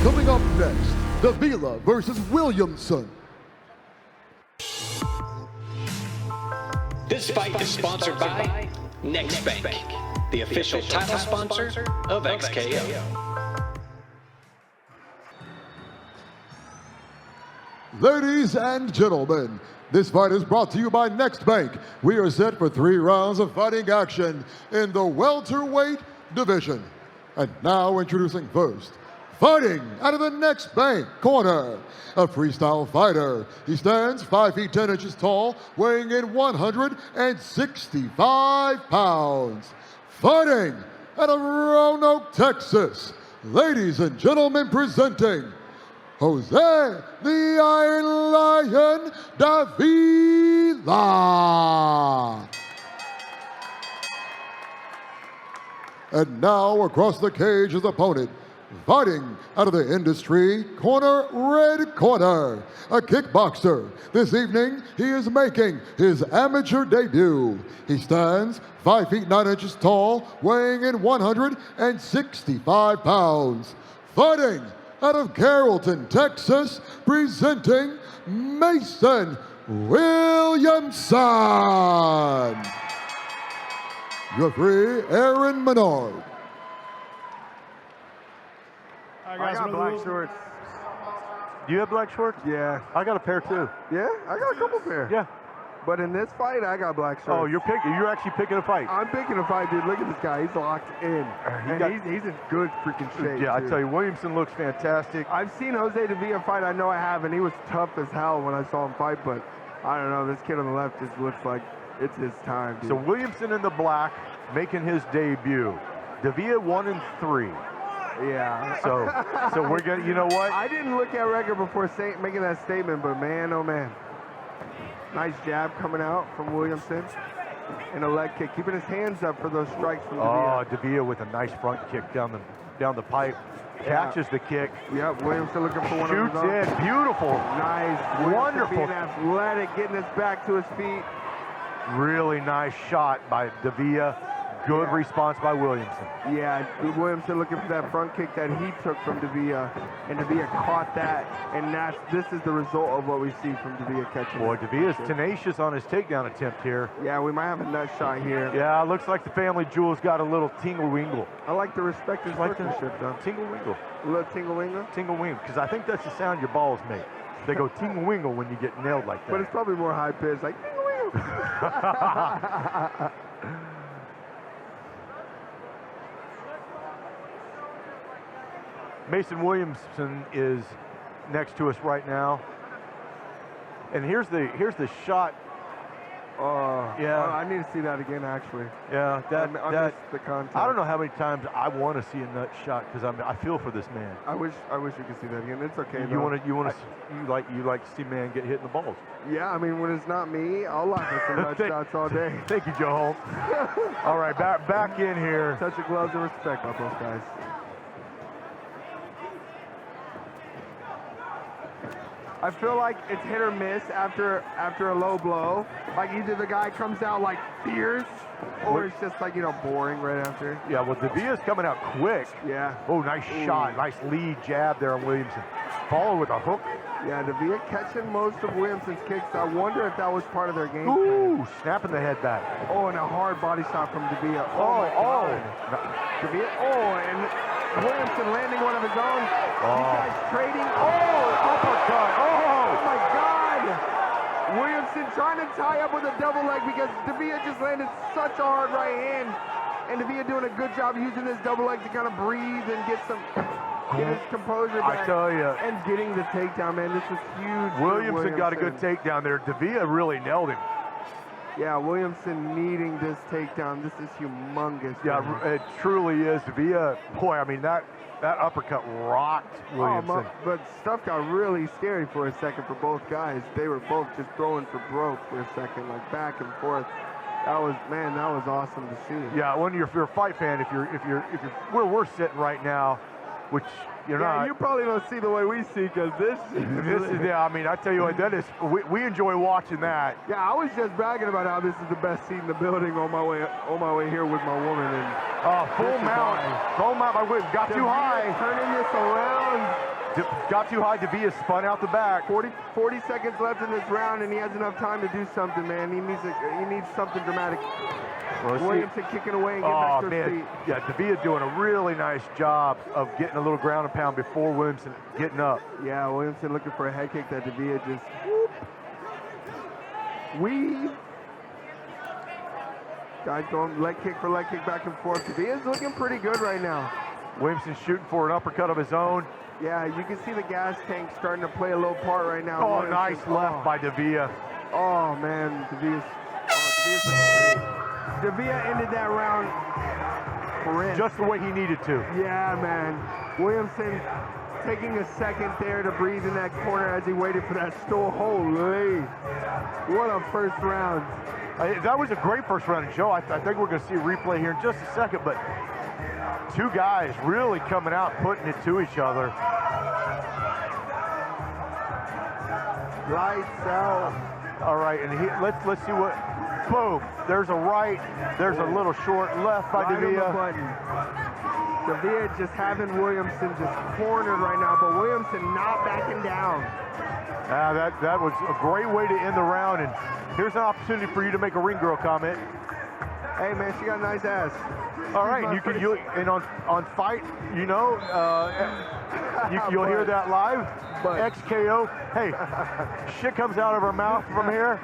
Coming up next, Davila versus Williamson. This fight is sponsored by Next Bank, the official title sponsor of XKO. Ladies and gentlemen, this fight is brought to you by Next Bank. We are set for 3 rounds of fighting action in the welterweight division. And now introducing first, fighting out of the Next Bank corner, a freestyle fighter. He stands 5 feet 10 inches tall, weighing in 165 pounds. Fighting out of Roanoke, Texas. Ladies and gentlemen, presenting Jose the Iron Lion Davila. And now across the cage his opponent, fighting out of the industry corner, red corner, a kickboxer. This evening he is making his amateur debut. He stands 5 feet 9 inches tall, weighing in 165 pounds. Fighting out of Carrollton, Texas, presenting Mason Williamson. Referee Aaron Menard. I got black shorts. Do you have black shorts? Yeah. I got a pair too. Yeah? I got a couple pair. Yeah. But in this fight, I got black shorts. Oh, you're actually picking a fight. I'm picking a fight, dude. Look at this guy. He's locked in. He's in good freaking shape. Yeah, too. I tell you, Williamson looks fantastic. I've seen Jose Davila fight. I know I have, and he was tough as hell when I saw him fight. But I don't know. This kid on the left just looks like it's his time, dude. So Williamson in the black, making his debut. Davila 1-3. Yeah. So we're gonna. You know what? I didn't look at record before making that statement, but man, oh man. Nice jab coming out from Williamson. And a leg kick, keeping his hands up for those strikes from Davila. Oh, Davila with a nice front kick down the pipe. Catches the kick. Yep, Williamson looking for one Shoots of those. in. Beautiful. Nice. Wonderful. Being athletic, getting his back to his feet. Really nice shot by Davila. Good response by Williamson. Yeah, Williamson looking for that front kick that he took from Davila, and Davila caught that, and this is the result of what we see from Davila catching. Boy, Davila's tenacious on his takedown attempt here. Yeah, we might have a nut shot here. Yeah, looks like the family jewel's got a little tingle-wingle. I like to respect his workmanship, though. Tingle-wingle. A little tingle-wingle? Tingle-wingle, because I think that's the sound your balls make. They go tingle-wingle when you get nailed like that. But it's probably more high-pitched, like tingle-wingle. Mason Williamson is next to us right now, and here's the shot. Yeah. I need to see that again, actually. Yeah, I missed the contact. I don't know how many times I want to see a nut shot because I feel for this man. I wish you could see that again. It's okay. You like to see man get hit in the balls. Yeah, I mean when it's not me, I'll laugh at some nut shots all day. Thank you, Joe. All right, back in here. Touch of gloves and respect by both guys. I feel like it's hit or miss after a low blow. Like either the guy comes out like fierce, or it's just like, boring right after. Yeah, well, Davila's coming out quick. Yeah. Oh, nice shot. Nice lead jab there on Williamson. Followed with a hook. Yeah, Davila catching most of Williamson's kicks. I wonder if that was part of their game plan. Ooh, snapping the head back. Oh, and a hard body shot from Davila. Oh. Davila. Oh, and Williamson landing one of his own. Oh. These guys trading. Oh, uppercut. Oh my God. Williamson trying to tie up with a double leg because Davila just landed such a hard right hand. And Davila doing a good job using this double leg to kind of breathe and get his composure back. I tell you. And getting the takedown, man. This was huge. Williamson got a good takedown there. Davila really nailed him. Yeah, Williamson needing this takedown. This is humongous. Yeah, man. it truly is. Davila, boy, I mean, that uppercut rocked Williamson. But stuff got really scary for a second for both guys. They were both just throwing for broke for a second, like back and forth. That was awesome to see. Yeah, when you're a fight fan, if you're where we're sitting right now, which you're not. You probably don't see the way we see because this is yeah. I mean, I tell you what, that is. We enjoy watching that. Yeah, I was just bragging about how this is the best seat in the building on my way here with my woman and full mount. Full mount. Got too high. Turning this around. got too high. Davia spun out the back. 40 seconds left in this round, and he has enough time to do something, man. He needs something dramatic. Well, Williamson kicking away and getting back to his feet. Yeah, Davia doing a really nice job of getting a little ground and pound before Williamson getting up. Yeah, Williamson looking for a head kick that Davia just whoop. Weave. Guys going leg kick for leg kick back and forth. Davia's looking pretty good right now. Williamson shooting for an uppercut of his own. Yeah, you can see the gas tank starting to play a little part right now. Oh, nice left by Davia. Oh, man, Davia's Davia ended that round just the way he needed to. Yeah, man. Williamson taking a second there to breathe in that corner as he waited for that stool. Holy, what a first round. That was a great first round, Joe. I think we're going to see a replay here in just a second, but two guys really coming out, putting it to each other. Lights out. All right, and let's see what. Boom. There's a right. There's a little short left by Davia. Davia just having Williamson just cornered right now, but Williamson not backing down. That was a great way to end the round, and here's an opportunity for you to make a ring girl comment. Hey man, she got a nice ass. All right, and on Fight, you know, you'll hear that live. XKO. Hey, shit comes out of our mouth from here,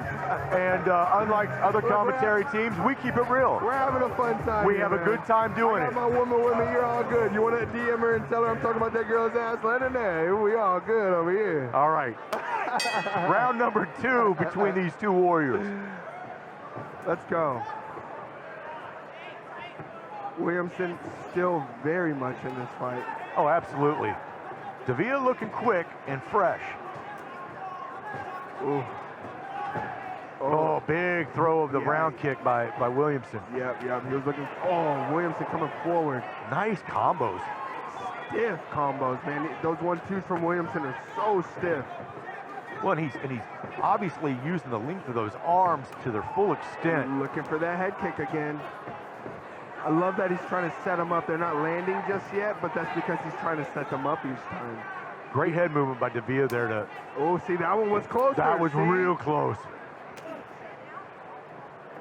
and unlike other commentary teams, we keep it real. We're having a fun time. We have a good time doing it. My woman with me, you're all good. You want to DM her and tell her I'm talking about that girl's ass? Let her know. We all good over here. All right. Round number 2 between these two warriors. Let's go. Williamson still very much in this fight. Oh, absolutely. Davia looking quick and fresh. Ooh. Oh, big throw of the round kick by Williamson. Yep. He was looking. Oh, Williamson coming forward. Nice combos. Stiff combos, man. Those 1-2s from Williamson are so stiff. Well, and he's obviously using the length of those arms to their full extent. Looking for that head kick again. I love that he's trying to set them up. They're not landing just yet, but that's because he's trying to set them up each time. Great head movement by Davia there to. Oh, see, that one was close. That was real close.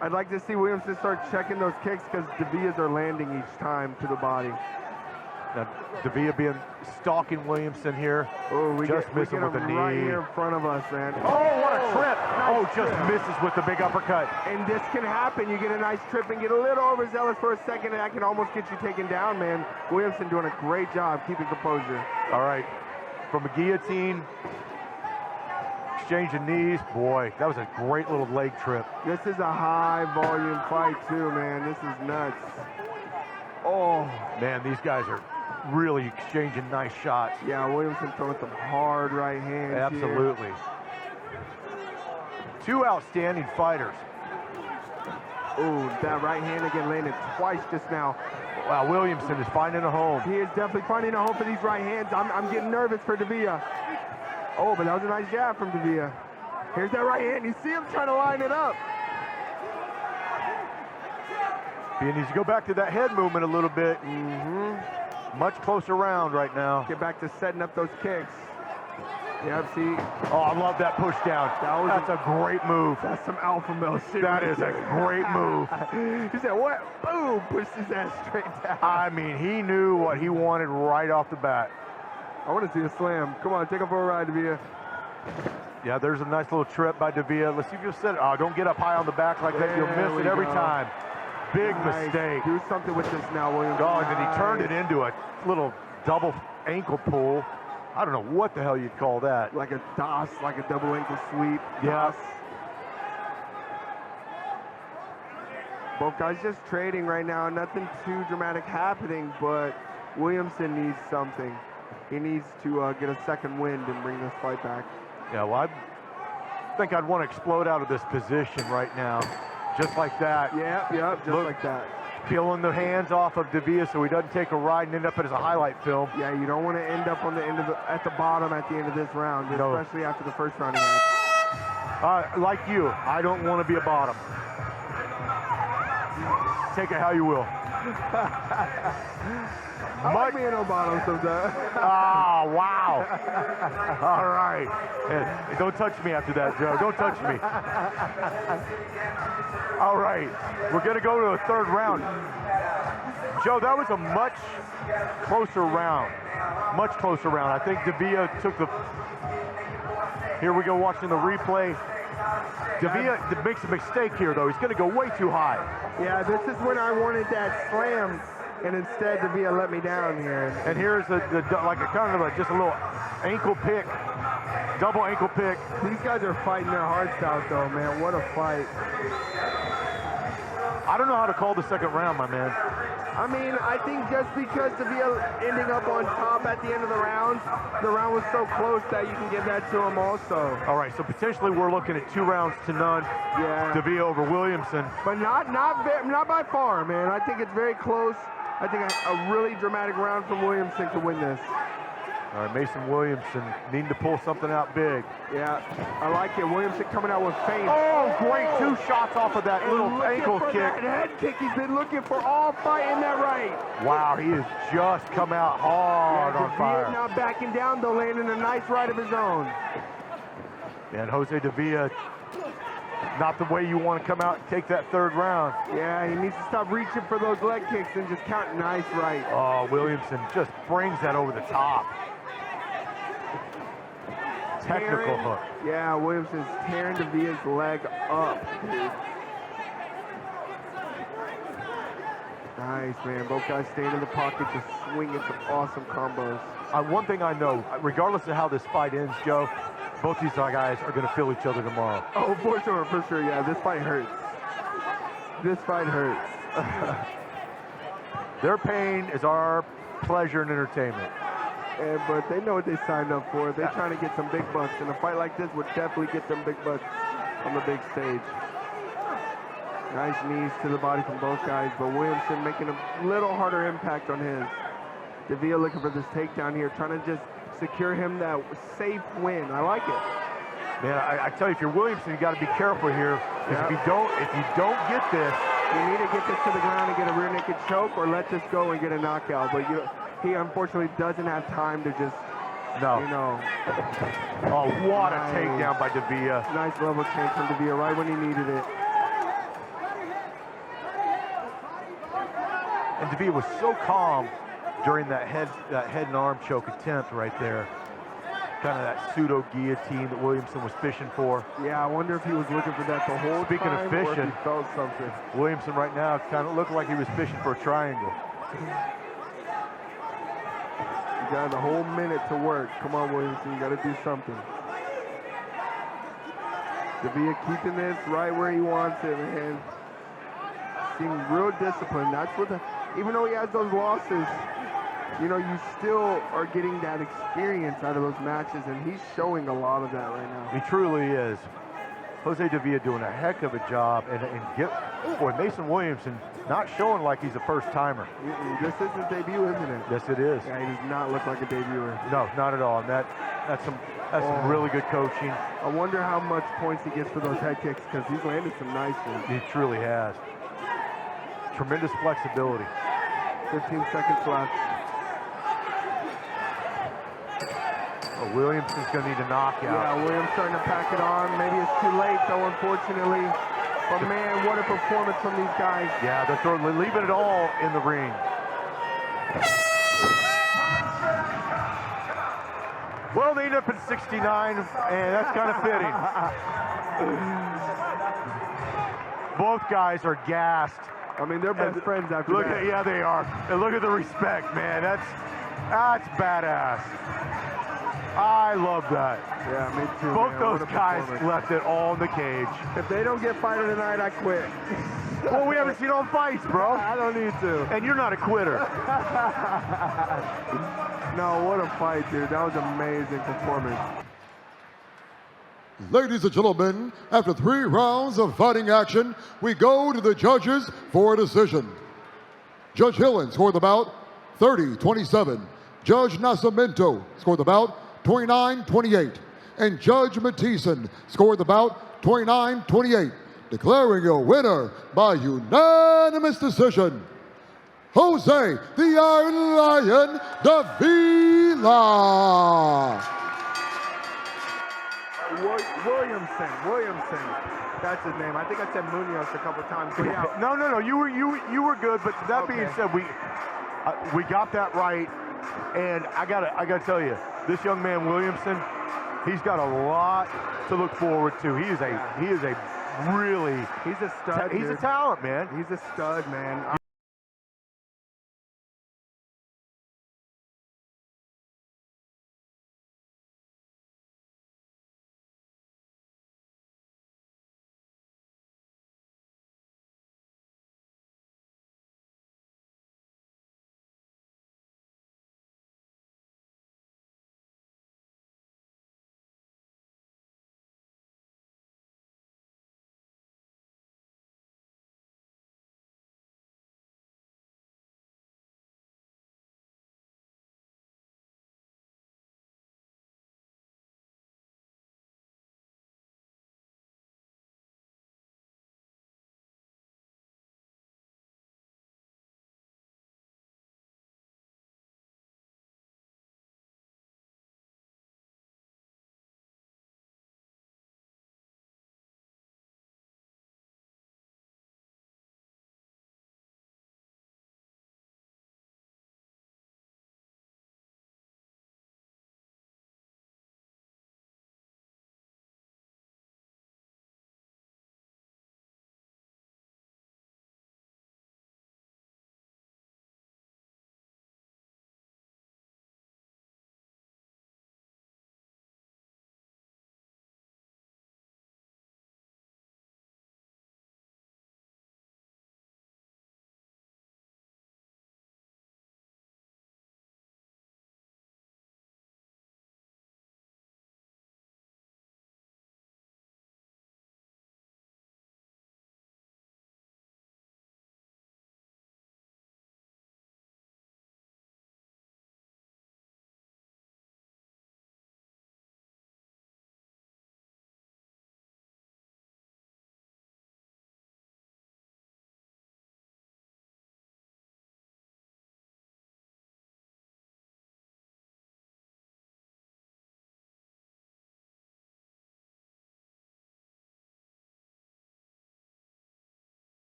I'd like to see Williamson start checking those kicks because Davia's are landing each time to the body. Now, Davia stalking Williamson here. Oh, we just get missing with the knee. Right here in front of us, man. Oh, what a trip. Nice just misses with the big uppercut. And this can happen. You get a nice trip and get a little overzealous for a second, and that can almost get you taken down, man. Williamson doing a great job keeping composure. All right. From a guillotine, exchanging knees. Boy, that was a great little leg trip. This is a high-volume fight, too, man. This is nuts. Oh. Man, these guys are really exchanging nice shots. Yeah, Williamson throwing some hard right hands. Absolutely. Here. Two outstanding fighters. Oh, that right hand again landed twice just now. Wow, Williamson is finding a home. He is definitely finding a home for these right hands. I'm getting nervous for Davia. Oh, but that was a nice jab from Davia. Here's that right hand. You see him trying to line it up. He needs to go back to that head movement a little bit. Much closer round right now. Get back to setting up those kicks. Yeah, see. Oh, I love that push down. That's a great move. That's some alpha male shit. That is a great move. He said, what? Boom, pushed his ass straight down. I mean, he knew what he wanted right off the bat. I want to see a slam. Come on, take him for a ride, Davia. Yeah, there's a nice little trip by Davia. Let's see if you'll set it. Oh, don't get up high on the back like that. You'll miss it every time. Big mistake. Do something with this now, Williams. Oh, and then he turned it into a little double ankle pull. I don't know what the hell you'd call that. Like a DOS, like a double ankle sweep. Yeah. DOS. Both guys just trading right now. Nothing too dramatic happening, but Williamson needs something. He needs to get a second wind and bring this fight back. Yeah, well, I think I'd want to explode out of this position right now. Just like that. Yep, just like that. Peeling the hands off of Davia so he doesn't take a ride and end up as a highlight film. Yeah, you don't want to end up on the end of at the bottom at the end of this round, especially after the first round he had. Like you, I don't want to be a bottom. Take it how you will. I like being on bottom sometimes. Oh, wow. All right. Hey, don't touch me after that, Joe. Don't touch me. All right. We're going to go to a third round. Joe, that was a much closer round. Much closer round. I think Davia took the... Here we go watching the replay. Davia makes a mistake here, though. He's going to go way too high. Yeah, this is when I wanted that slam, and instead Davia let me down here. And here's like a kind of just a little ankle pick, double ankle pick. These guys are fighting their hearts out, though, man. What a fight. I don't know how to call the second round, my man. I mean, I think just because Davia ending up on top at the end of the round was so close that you can give that to him also. All right, so potentially we're looking at 2 rounds to none. Yeah. Davia over Williamson. But not by far, man. I think it's very close. I think a really dramatic round from Williamson could win this. All right, Mason Williamson needing to pull something out big. Yeah, I like it. Williamson coming out with feint. Oh, great. 2 shots off of that And little looking ankle for kick. That head kick. He's been looking for all fight in that right. Wow, he has just come out hard on fire. Not backing down, though, landing a nice right of his own. And Jose Davia, not the way you want to come out and take that third round. Yeah, he needs to stop reaching for those leg kicks and just count nice right. Oh, Williamson just brings that over the top. Technical hook. Yeah, Williamson's tearing Davia's leg up, dude. Nice, man. Both guys staying in the pocket, just swinging some awesome combos. One thing I know, regardless of how this fight ends, Joe, both these guys are going to feel each other tomorrow. Oh, for sure. Yeah, this fight hurts. This fight hurts. Their pain is our pleasure and entertainment. But they know what they signed up for. They're trying to get some big bucks, and a fight like this would definitely get them big bucks on the big stage. Nice knees to the body from both guys, but Williamson making a little harder impact on his. Davia looking for this takedown here, trying to just secure him that safe win. I like it. Man, I tell you, if you're Williamson, you got to be careful here. If you don't get this, you need to get this to the ground and get a rear naked choke, or let this go and get a knockout. But he unfortunately doesn't have time to just, you know. Oh, what a takedown by Davia. Nice level change from Davia right when he needed it. And Davia was so calm during that head and arm choke attempt right there. Kind of that pseudo guillotine that Williamson was fishing for. Yeah, I wonder if he was looking for that the whole Speaking time, of fishing, or if he felt something. Williamson right now kind of looked like he was fishing for a triangle. You got a whole minute to work. Come on, Williamson, you got to do something. Davia keeping this right where he wants it, man. Seeing real discipline. That's what even though he has those losses, you know, you still are getting that experience out of those matches, and he's showing a lot of that right now. He truly is. Jose Davia doing a heck of a job, and Mason Williamson not showing like he's a first-timer. This is his debut, isn't it? Yes, it is. Yeah, he does not look like a debuter. No, not at all. And that's some really good coaching. I wonder how much points he gets for those head kicks, because he's landed some nice ones. He truly has. Tremendous flexibility. 15 seconds left. Oh, Williamson's going to need a knockout. Yeah, Williams starting to pack it on. Maybe it's too late, though, unfortunately. But, man, what a performance from these guys. Yeah, they're leaving it all in the ring. Well, they end up at 69, and that's kind of fitting. Both guys are gassed. I mean, they're best friends after that. Yeah, they are. And look at the respect, man. That's badass. I love that. Yeah, me too. Both those guys left it all in the cage. If they don't get fighter tonight, I quit. Well, we haven't seen all fights, bro. I don't need to. And you're not a quitter. No, what a fight, dude. That was an amazing performance. Ladies and gentlemen, after 3 rounds of fighting action, we go to the judges for a decision. Judge Hillen scored the bout 30-27. Judge Nascimento scored the bout 29-28. And Judge Mathieson scored the bout 29-28, declaring your winner by unanimous decision, Jose, the Iron Lion Davila. Williamson. That's his name. I think I said Munoz a couple times. But yeah. No. You were good. But that being said, we got that right. And I gotta tell you, this young man Williamson, he's got a lot to look forward to. He's a really He's a stud. He's a talent, man. He's a stud, man.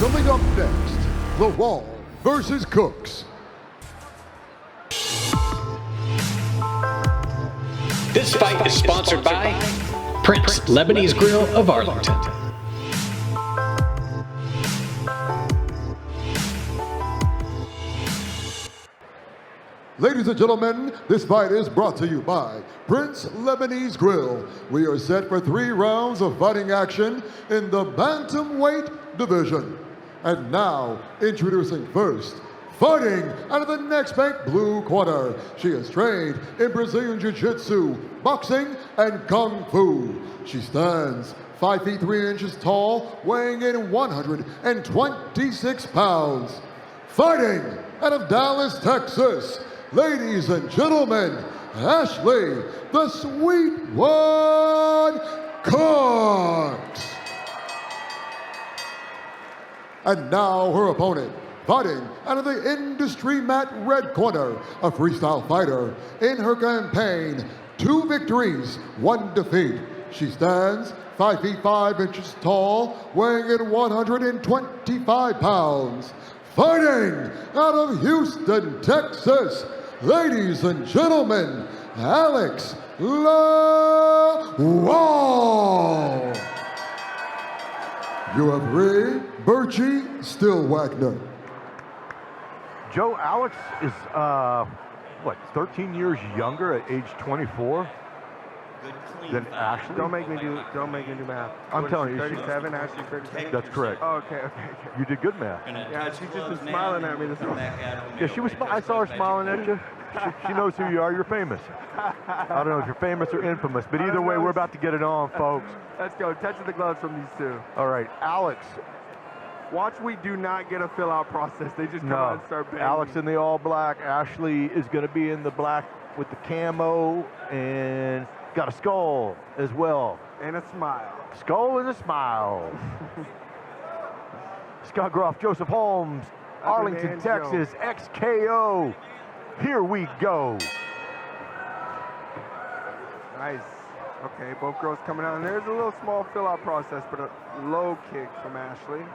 Coming up next, The Wall versus Cooks. This fight is sponsored by Prince Lebanese Grill of Arlington. Ladies and gentlemen, this fight is brought to you by Prince Lebanese Grill. We are set for 3 rounds of fighting action in the bantamweight division. And now, introducing first, fighting out of the next bank blue corner. She is trained in Brazilian Jiu-Jitsu, boxing, and Kung Fu. She stands 5 feet 3 inches tall, weighing in 126 pounds. Fighting out of Dallas, Texas, ladies and gentlemen, Ashley, the Sweet One Cox. And now her opponent, Fighting out of the industry mat red corner, a freestyle fighter. In her campaign, 2 victories, 1 defeat. She stands 5 feet 5 inches tall, weighing in 125 pounds. Fighting out of Houston, Texas, ladies and gentlemen, Alex Lawal. You have Ray Birchie Stillwagner. Joe, Alex is, 13 years younger at age 24 than Ashley? Don't make me do math. I'm telling you. 37, Ashley 37? That's correct. Oh, okay. You did good math. Yeah, she just was smiling at me this morning. Yeah, she was. I saw her smiling at you. She knows who you are. You're famous. I don't know if you're famous or infamous, but either way, we're about to get it on, folks. Let's go. Touching the gloves from these 2. All right, Alex. Watch, we do not get a fill-out process. They just come out and start banging. Alex in the all black. Ashley is going to be in the black with the camo and got a skull as well. And a smile. Skull and a smile. Scott Groff, Joseph Holmes, Arlington, Texas, XKO. Here we go. Nice. Okay, both girls coming out. And there's a little small fill-out process, but a low kick from Ashley.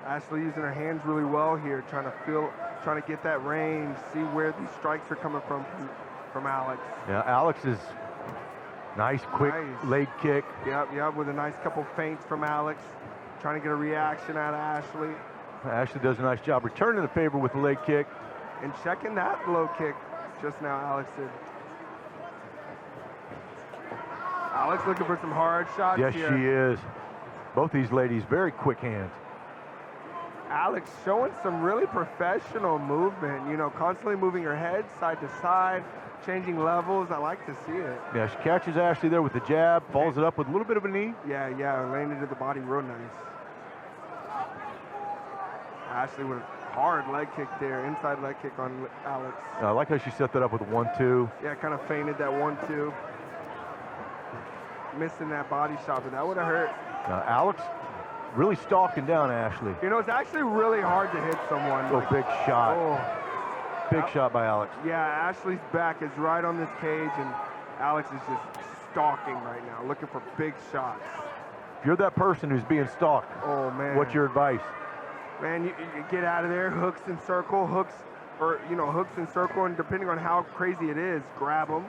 Ashley using her hands really well here, trying to get that range, see where these strikes are coming from Alex. Yeah, Alex is nice, quick leg kick. Yep, with a nice couple feints from Alex. Trying to get a reaction out of Ashley. Ashley does a nice job returning the favor with the leg kick. And checking that low kick just now, Alex did. Alex looking for some hard shots here. Yes, she is. Both these ladies, very quick hands. Alex showing some really professional movement, you know, constantly moving her head side to side, changing levels. I like to see it. Yeah, she catches Ashley there with the jab, follows it up with a little bit of a knee. Yeah, laying into the body real nice. Ashley with a hard leg kick there, inside leg kick on Alex. I like how she set that up with a 1-2. Yeah, kind of feinted that 1-2. Missing that body shot, but that would have hurt. Alex really stalking down Ashley. You know, it's actually really hard to hit someone. Oh, big shot. Oh. Big shot by Alex. Yeah, Ashley's back is right on this cage, and Alex is just stalking right now, looking for big shots. If you're that person who's being stalked, oh man, what's your advice? Man, you get out of there, hooks and circle, hooks and circle, and depending on how crazy it is, grab them.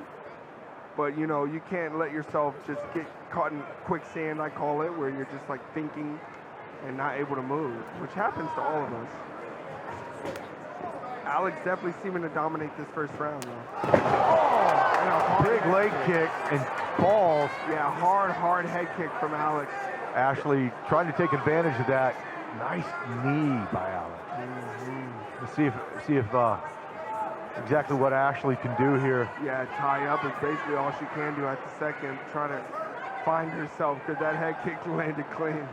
But, you know, you can't let yourself just get caught in quicksand, I call it, where you're just, like, thinking and not able to move, which happens to all of us. Alex definitely seeming to dominate this first round, though. Oh, big leg kick and balls. Yeah, hard head kick from Alex. Ashley trying to take advantage of that. Nice knee by Alex. Let's see if exactly what Ashley can do here. Yeah, tie up is basically all she can do at the second, trying to find herself, because that head kick landed clean.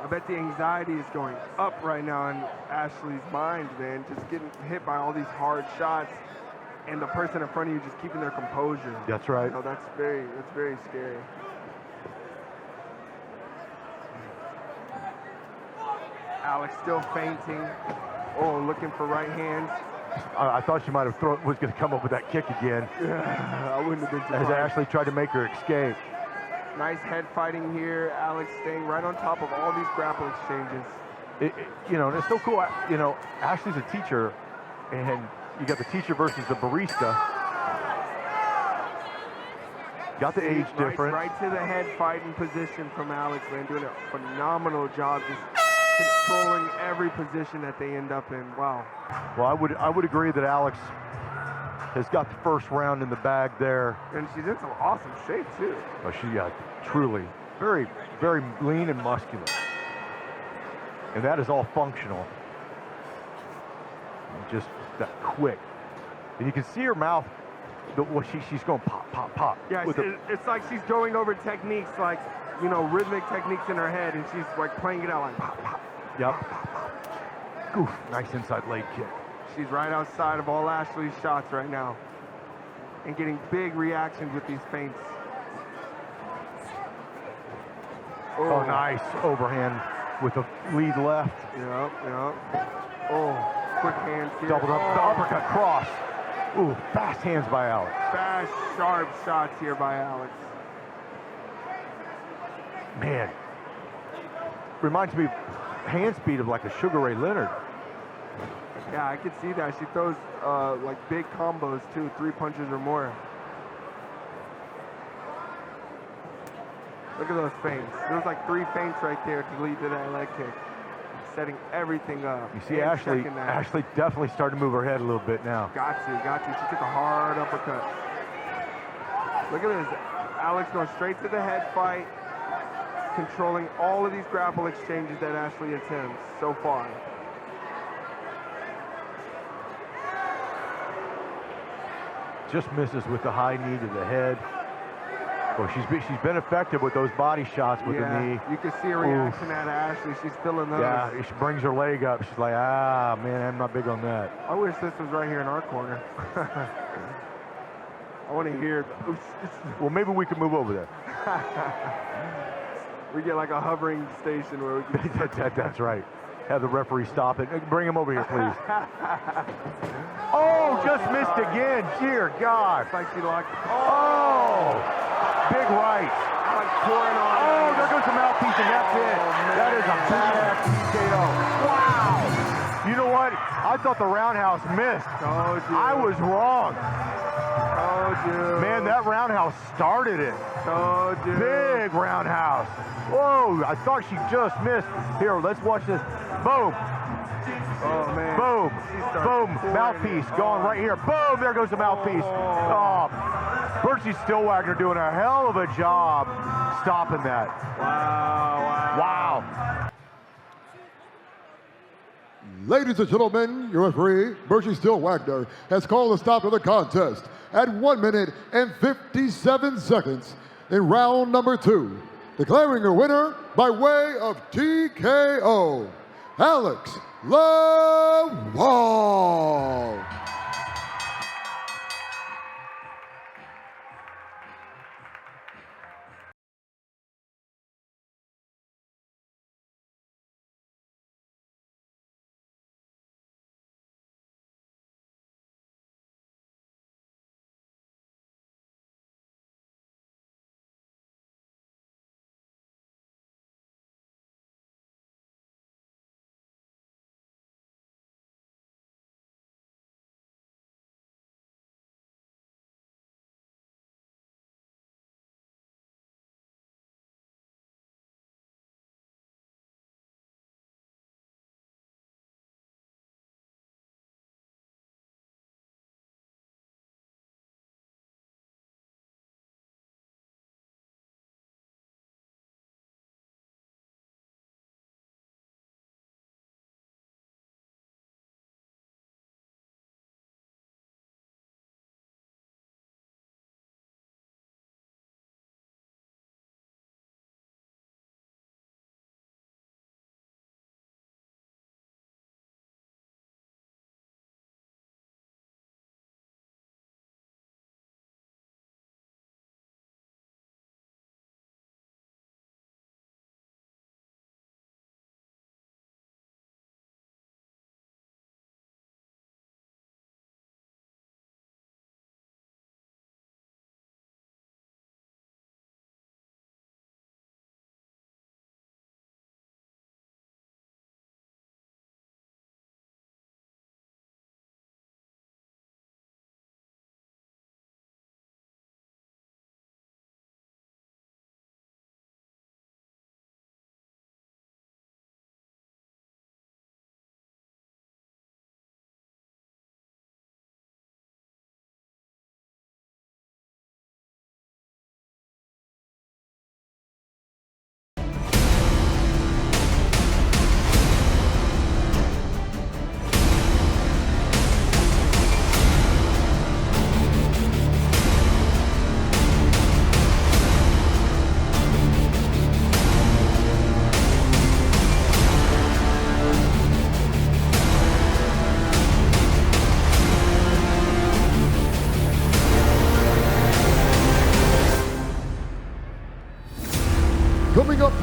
I bet the anxiety is going up right now in Ashley's mind, man. Just getting hit by all these hard shots, and the person in front of you just keeping their composure. That's right. So that's very scary. Alex still fainting. Oh, looking for right hands. I thought she might have was going to come up with that kick again. Yeah, I wouldn't have been surprised. As Ashley tried to make her escape. Nice head fighting here. Alex staying right on top of all these grapple exchanges. You know, and it's so cool. You know, Ashley's a teacher, and you got the teacher versus the barista. Got the age difference. Right to the head fighting position from Alex, man. Doing a phenomenal job just controlling every position that they end up in. Wow. Well, I would agree that Alex has got the first round in the bag there. And she's in some awesome shape, too. Oh, she truly very, very lean and muscular. And that is all functional. And just that quick. And you can see her mouth, she's going pop, pop, pop. Yeah, it's like she's going over techniques, like, you know, rhythmic techniques in her head, and she's like playing it out like pop, pop. Yep. Pop, pop, pop. Oof, nice inside leg kick. She's right outside of all Ashley's shots right now and getting big reactions with these feints. Oh, nice overhand with the lead left. Yep, yep. Oh, quick hands here. Doubled up, the uppercut cross. Ooh, fast hands by Alex. Fast, sharp shots here by Alex. Man, reminds me of hand speed of like a Sugar Ray Leonard. Yeah, I could see that. She throws like big combos too, 3 punches or more. Look at those feints. There's like 3 feints right there to lead to that leg kick. Setting everything up. You see Ashley definitely starting to move her head a little bit now. Got to. She took a hard uppercut. Look at this. Alex going straight to the head fight, controlling all of these grapple exchanges that Ashley attempts so far. Just misses with the high knee to the head. Well, she's been effective with those body shots with the knee. You can see a reaction out of Ashley. She's feeling those. Yeah, she brings her leg up. She's like, ah, man, I'm not big on that. I wish this was right here in our corner. I want to hear. Well, maybe we could move over there. We get like a hovering station where we can. That's right. Have the referee stop it. Bring him over here, please. Oh, just missed again. Dear God. It's like she locked. Oh, big right. Like pouring on. Oh, there goes the mouthpiece, and that's it. That is a badass TKO. Wow. You know what? I thought the roundhouse missed. Told you. I was wrong. Told you. Man, that roundhouse started it. Told you. Big roundhouse. Whoa, I thought she just missed. Here, let's watch this. Boom. Oh, man. Boom. Boom. Mouthpiece going right here. Boom. There goes the mouthpiece. Oh, Bertie Stillwagner doing a hell of a job stopping that. Wow. Ladies and gentlemen, your referee, Bertie Stillwagner, has called a stop to the contest at 1 minute and 57 seconds in round number 2. Declaring your winner by way of TKO, Alex Lawal.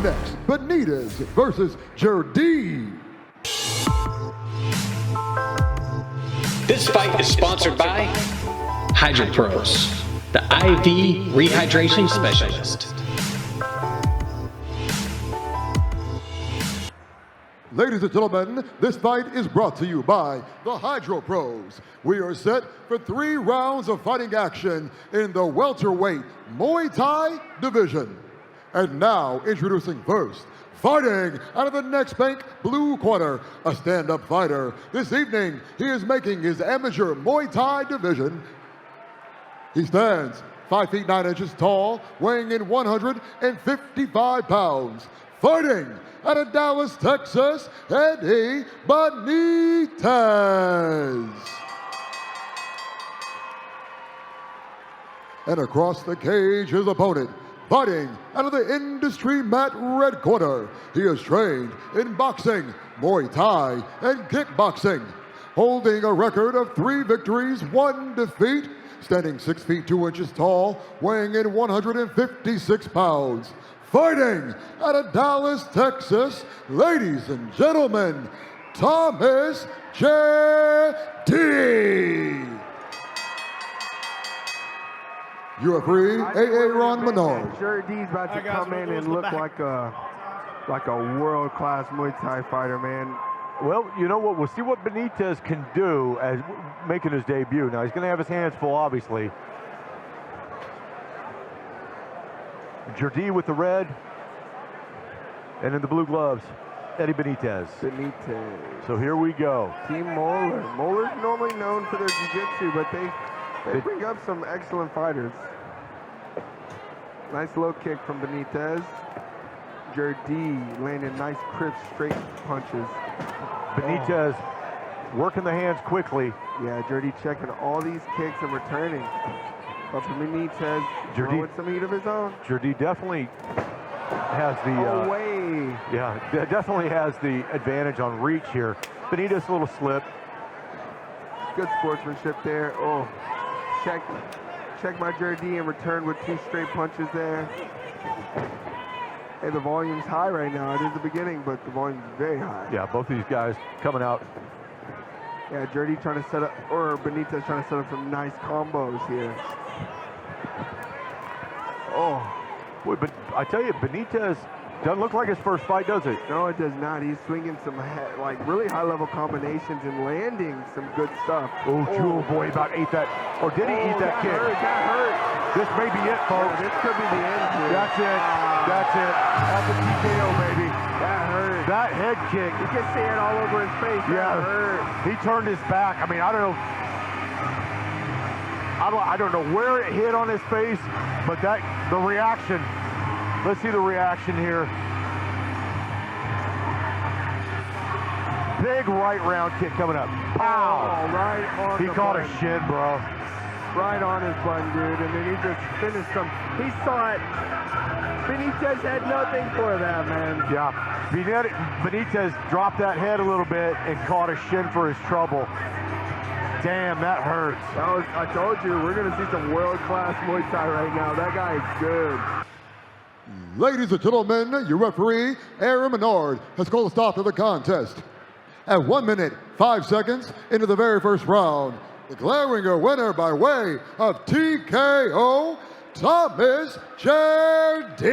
next, Benitez versus Jardee. This fight is sponsored by Hydro Pros, the IV rehydration specialist. Ladies and gentlemen, this fight is brought to you by the Hydro Pros. We are set for 3 rounds of fighting action in the welterweight Muay Thai division. And now, introducing first, fighting out of the next bank blue corner, a stand-up fighter. This evening, he is making his amateur Muay Thai division. He stands 5 feet 9 inches tall, weighing in 155 pounds. Fighting out of Dallas, Texas, Eddie Benitez. And across the cage, his opponent, fighting out of the industry mat red corner. He is trained in boxing, Muay Thai, and kickboxing, holding a record of 3 victories, 1 defeat, standing 6 feet 2 inches tall, weighing in 156 pounds. Fighting out of Dallas, Texas, ladies and gentlemen, Thomas J.D. Your referee, A.A. Ron Menard. Jardí's about to come in and look like a world-class Muay Thai fighter, man. Well, you know what? We'll see what Benitez can do as making his debut. Now, he's going to have his hands full, obviously. Jardí with the red, and in the blue gloves, Eddie Benitez. So here we go. Team Moeller. Moeller's normally known for their jiu-jitsu, but they bring up some excellent fighters. Nice low kick from Benitez. Jardí landing nice, crisp, straight punches. Benitez working the hands quickly. Yeah, Jardí checking all these kicks and returning. But for Benitez, with some heat of his own. Jardí definitely has the definitely has the advantage on reach here. Benitez a little slip. Good sportsmanship there. Oh, check my Jardí and return with 2 straight punches there. Hey, the volume's high right now. It is the beginning, but the volume's very high. Yeah, both of these guys coming out. Yeah, Jardí trying to set up, or Benitez trying to set up some nice combos here. Oh. Boy, but I tell you, Benitez doesn't look like his first fight, does it? No, it does not. He's swinging some really high-level combinations and landing some good stuff. Oh, Jewel boy about ate that. Or did he eat that kick? That hurt. This may be it, folks. Yeah, this could be the end here. That's it. That's it. That's a TKO, baby. That hurt. That head kick. You can see it all over his face. Yeah. That hurt. He turned his back. I mean, I don't know. I don't know where it hit on his face, but the reaction. Let's see the reaction here. Big right round kick coming up. Pow! Oh, right on He the caught button. a shin, bro. Right on his button, dude, and then he just finished him. He saw it. Benitez had nothing for that, man. Yeah, Benitez dropped that head a little bit and caught a shin for his trouble. Damn, that hurts. I told you, we're going to see some world-class Muay Thai right now. That guy is good. Ladies and gentlemen, your referee, Aaron Menard, has called a stop to the contest. At 1 minute, 5 seconds into the very first round, declaring a winner by way of TKO, Thomas J.D.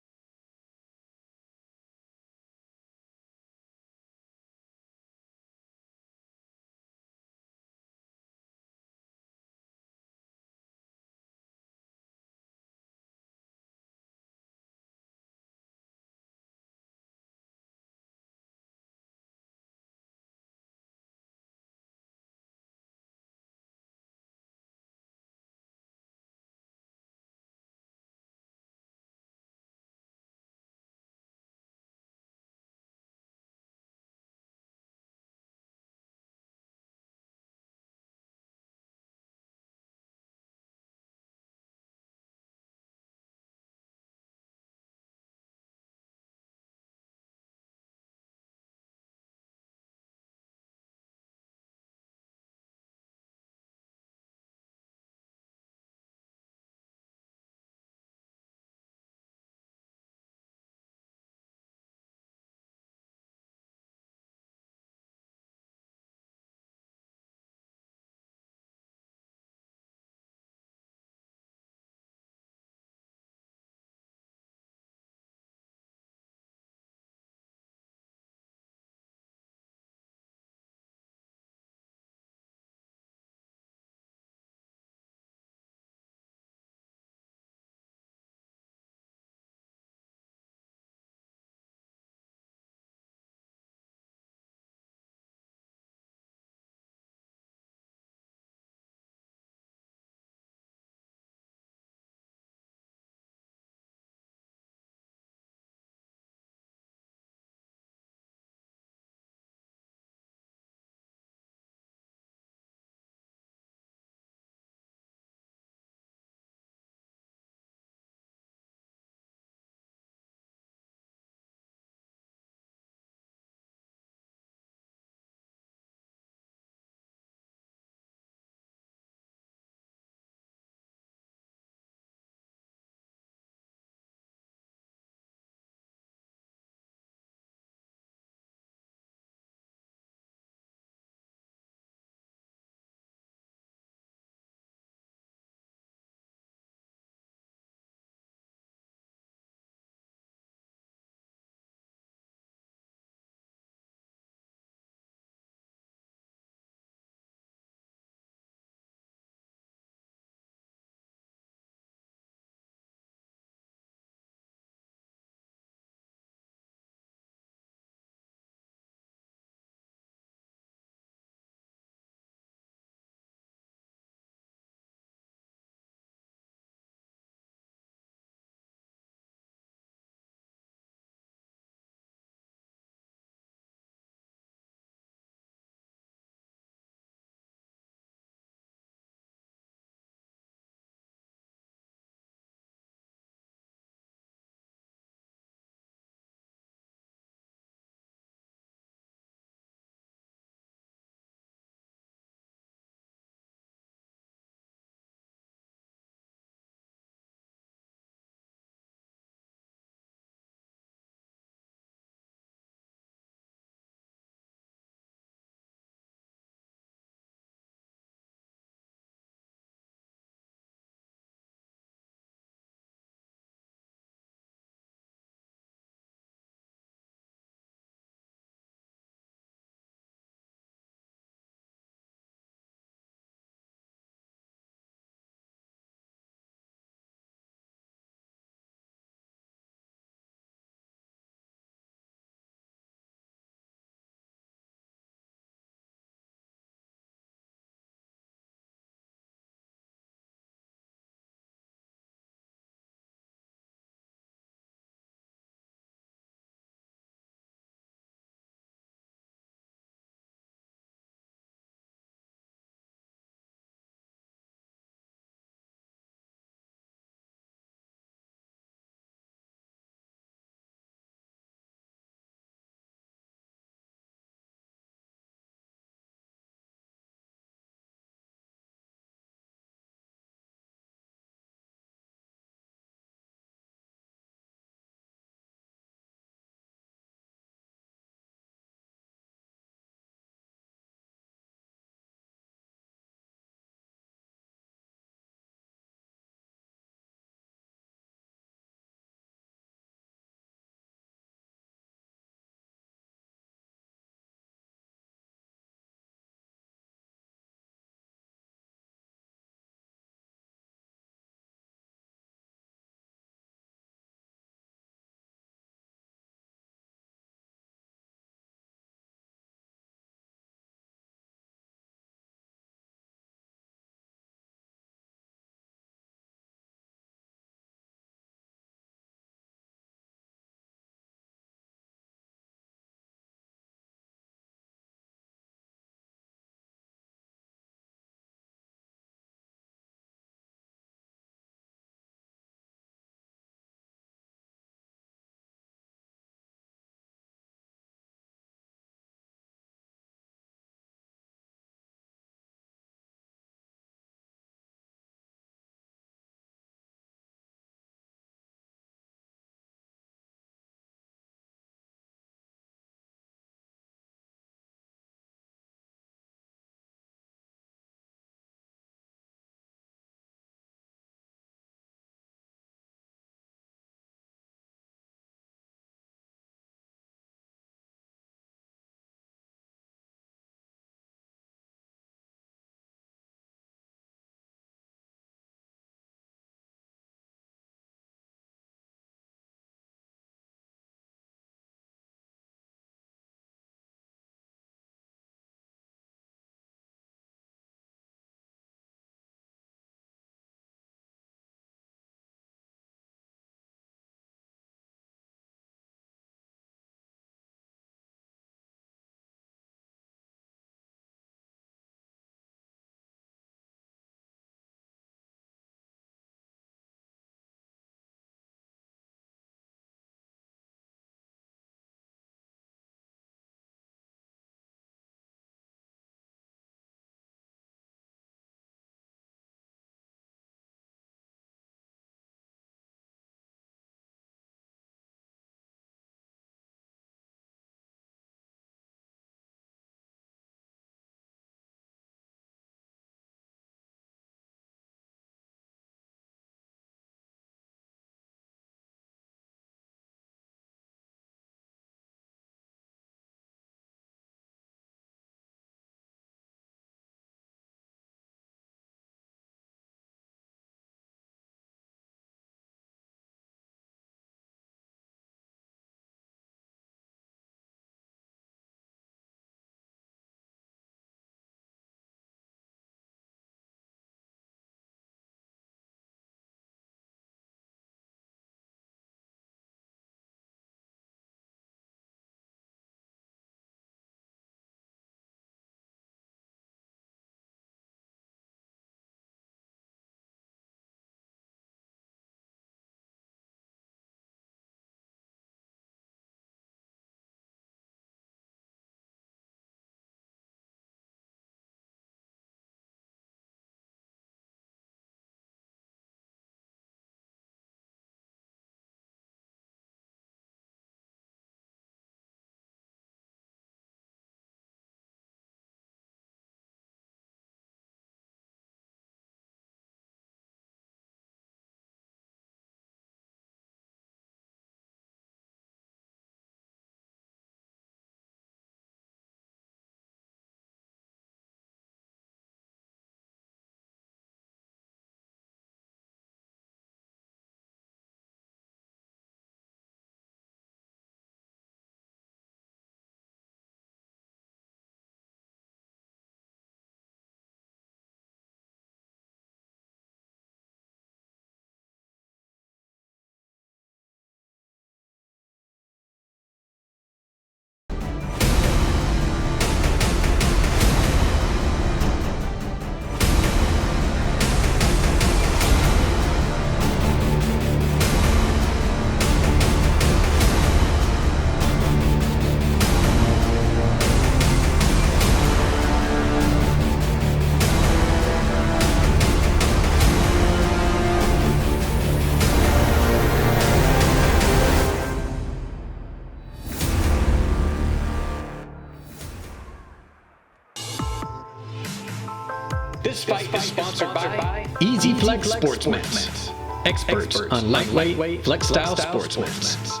sponsored by Easy Flex Sports Mats, experts on lightweight, flex style sports mats.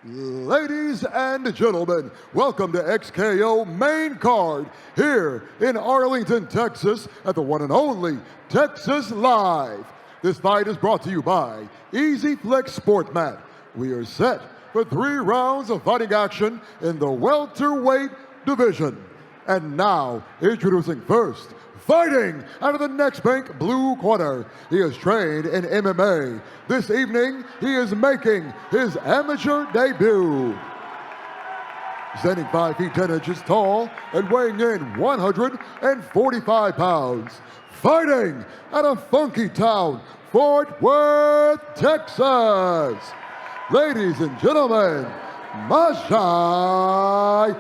Ladies and gentlemen, welcome to XKO main card here in Arlington, Texas at the one and only Texas Live. This fight is brought to you by Easy Flex Sport Mat. We are set for 3 rounds of fighting action in the welterweight division. And now, introducing first, fighting out of the next bank blue corner. He is trained in MMA. This evening, he is making his amateur debut. Standing 5 feet 10 inches tall and weighing in 145 pounds. Fighting out of funky town, Fort Worth, Texas. Ladies and gentlemen, Martialarts.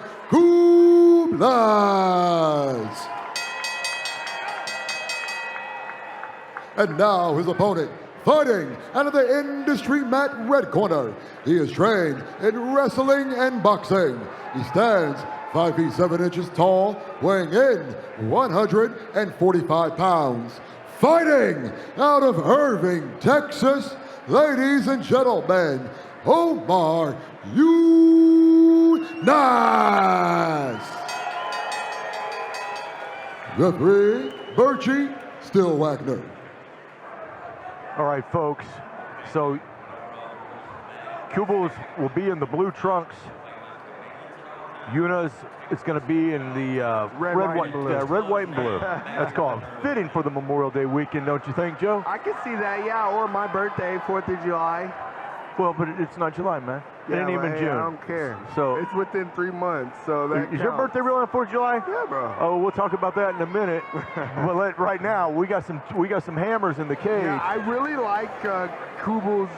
And now his opponent, fighting out of the industry mat red corner. He is trained in wrestling and boxing. He stands 5 feet 7 inches tall, weighing in 145 pounds. Fighting out of Irving, Texas, ladies and gentlemen, Omar Younas. Referee, Berchie Stillwagner. All right, folks. So, Kubels will be in the blue trunks. Younas is going to be in the red, white, and blue. That's called fitting for the Memorial Day weekend, don't you think, Joe? I can see that, yeah, or my birthday, 4th of July. Well, but it's not July, man. It ain't even June. I don't care. So it's within 3 months, so that is your birthday really on 4th of July? Yeah, bro. Oh, we'll talk about that in a minute. But right now, we got some hammers in the cage. Yeah, I really like Kubel's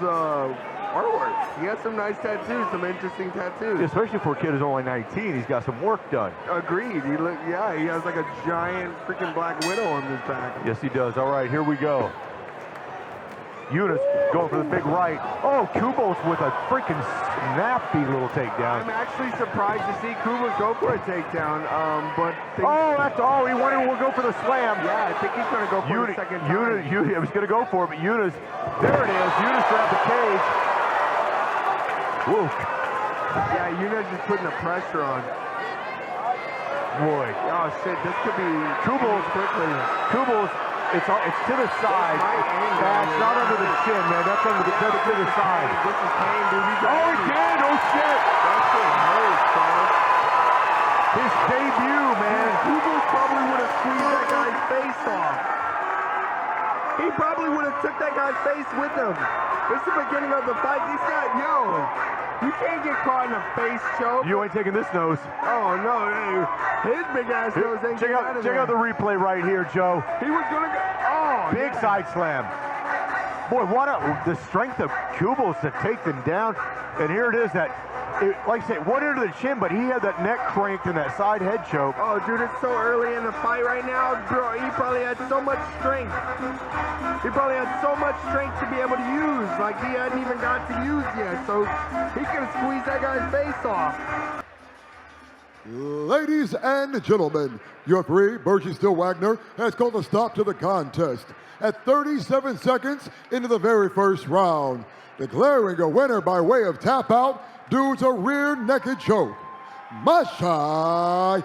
artwork. He has some nice tattoos, some interesting tattoos. Especially for a kid who's only 19, he's got some work done. Agreed. He has like a giant freaking black widow on his back. Yes, he does. All right, here we go. Younas going for the big right. Oh, Kubels with a freaking snappy little takedown. I'm actually surprised to see Kubels go for a takedown, but... that's all. He wanted to go for the slam. Yeah, I think he's going to go for the second time. He was going to go for it, but Younas, there it is. Younas grabbed the cage. Woo. Yeah, Younas is putting the pressure on. Boy. Oh, shit, this could be... Kubels, it's to the side. That's not under the chin, man. That's to the side. This is pain, dude. He did. Oh, shit. That shit hurts, man. His debut, man. Kubels probably would have squeezed that guy's face off. He probably would have took that guy's face with him. This is the beginning of the fight. These guys, you can't get caught in a face choke. You ain't taking this nose. Oh, no. His big ass nose ain't Check out the replay right here, Joe. He was going to go. Oh, big side slam. Boy, the strength of Kubels to take them down. And here it is like I said, one into the chin, but he had that neck cranked and that side head choke. Oh, dude, it's so early in the fight right now, bro. He probably had so much strength. He probably had so much strength to be able to use, like he hadn't even got to use yet. So he could have squeezed that guy's face off. Ladies and gentlemen, your referee, Berchie Stillwagner, has called a stop to the contest at 37 seconds into the very first round, declaring a winner by way of tap out due to rear naked choke, Martialarts.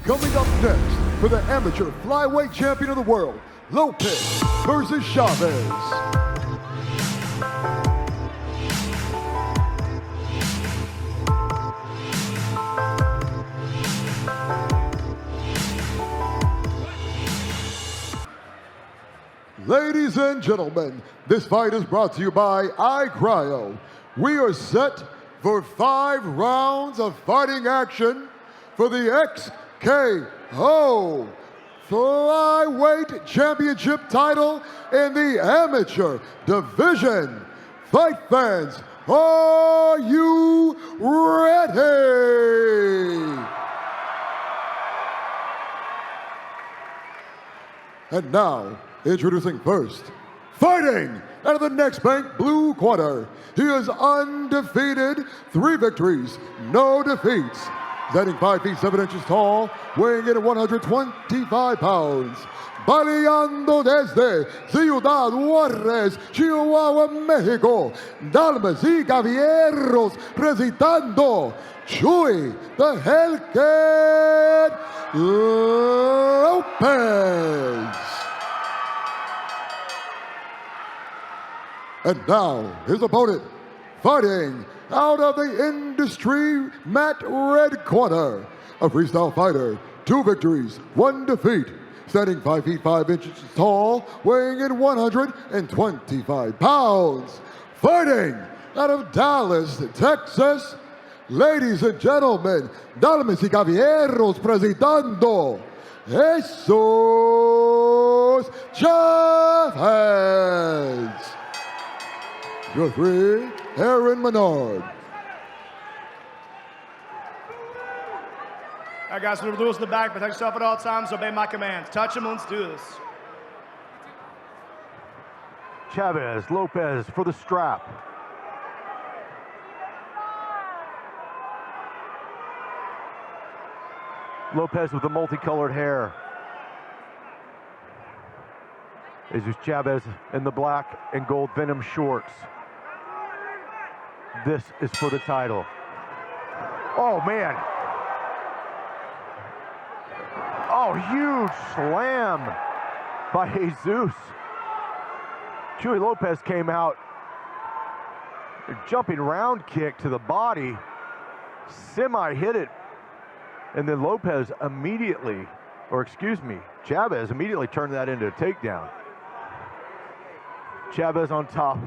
Coming up next for the amateur flyweight champion of the world, Lopez versus Chavez. Ladies and gentlemen, this fight is brought to you by XKO. We are set for 5 rounds of fighting action for the XKO Flyweight Championship title in the amateur division. Fight fans, are you ready? And now, introducing first, fighting out of the next bank blue corner. He is undefeated, 3 victories, no defeats. Standing 5 feet 7 inches tall, weighing in at 125 pounds. Baleando desde Ciudad Juárez, Chihuahua, México. Damas y caballeros, presentando Chuy, the Hellcat Lopez. And now, his opponent, fighting out of the industry mat red corner, a freestyle fighter, 2 victories, 1 defeat, standing 5 feet 5 inches tall, weighing in 125 pounds, fighting out of Dallas, Texas. Ladies and gentlemen, damas y caballeros, presentando Jesus Chavez. Referee, Aaron Menard. All right, guys, the rules in the back. Protect yourself at all times. Obey my commands. Touch him. Let's do this. Chavez, Lopez for the strap. Lopez with the multicolored hair. Jesus Chavez in the black and gold Venom shorts. This is for the title. Oh, man. Oh, huge slam by Jesus. Chuy Lopez came out. A jumping round kick to the body. Semi-hit it. And then Lopez immediately, Chavez immediately turned that into a takedown. Chavez on top.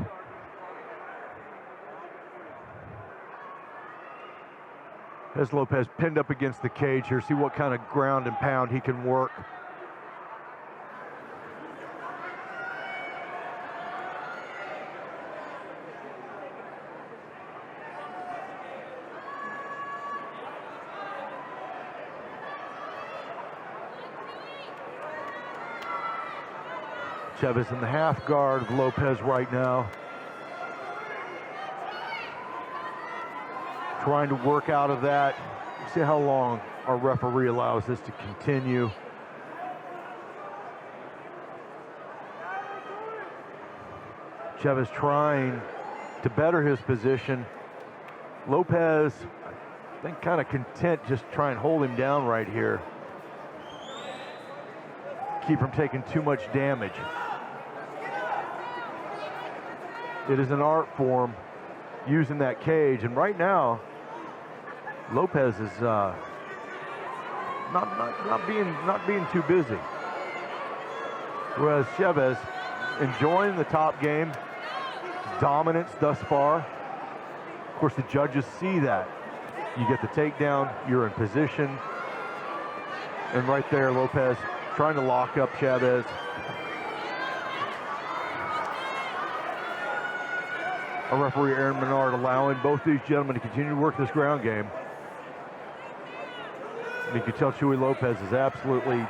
As Lopez pinned up against the cage here, see what kind of ground and pound he can work. Chavez in the half guard of Lopez right now. Trying to work out of that. See how long our referee allows this to continue. Chavez trying to better his position. Lopez, I think, kind of content just try and hold him down right here. Keep from taking too much damage. It is an art form using that cage, and right now Lopez is not being too busy, whereas Chavez enjoying the top game, dominance thus far. Of course, the judges see that. You get the takedown, you're in position, and right there Lopez trying to lock up Chavez. Our referee Aaron Menard allowing both these gentlemen to continue to work this ground game. And you can tell Chuy Lopez is absolutely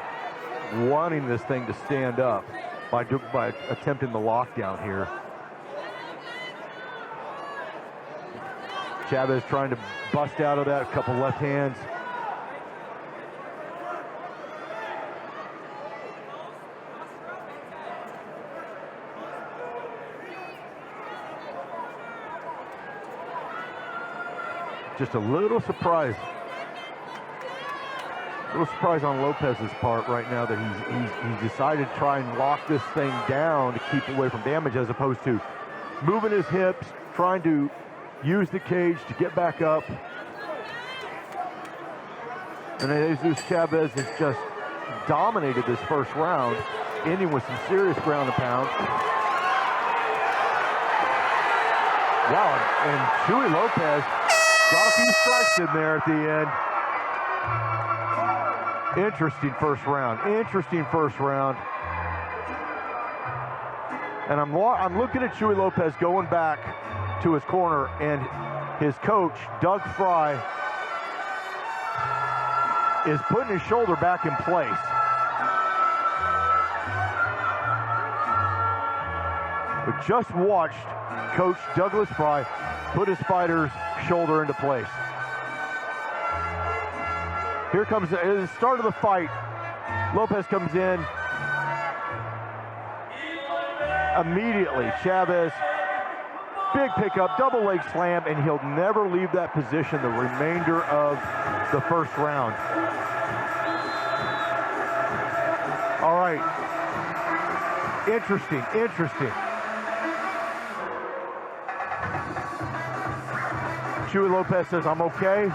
wanting this thing to stand up by attempting the lockdown here. Chavez trying to bust out of that, a couple left hands. Just a little surprise A little surprise on Lopez's part right now that he's decided to try and lock this thing down to keep away from damage, as opposed to moving his hips, trying to use the cage to get back up. And Jesus Chavez has just dominated this first round, ending with some serious ground and pound. Wow, and Chuy Lopez got a few strikes in there at the end. Interesting first round. And I'm looking at Chuy Lopez going back to his corner, and his coach, Doug Fry, is putting his shoulder back in place. We just watched Coach Douglas Fry put his fighter's shoulder into place. Here comes the start of the fight. Lopez comes in. Immediately, Chavez, big pickup, double leg slam, and he'll never leave that position the remainder of the first round. All right. Interesting. Chuy Lopez says, I'm okay.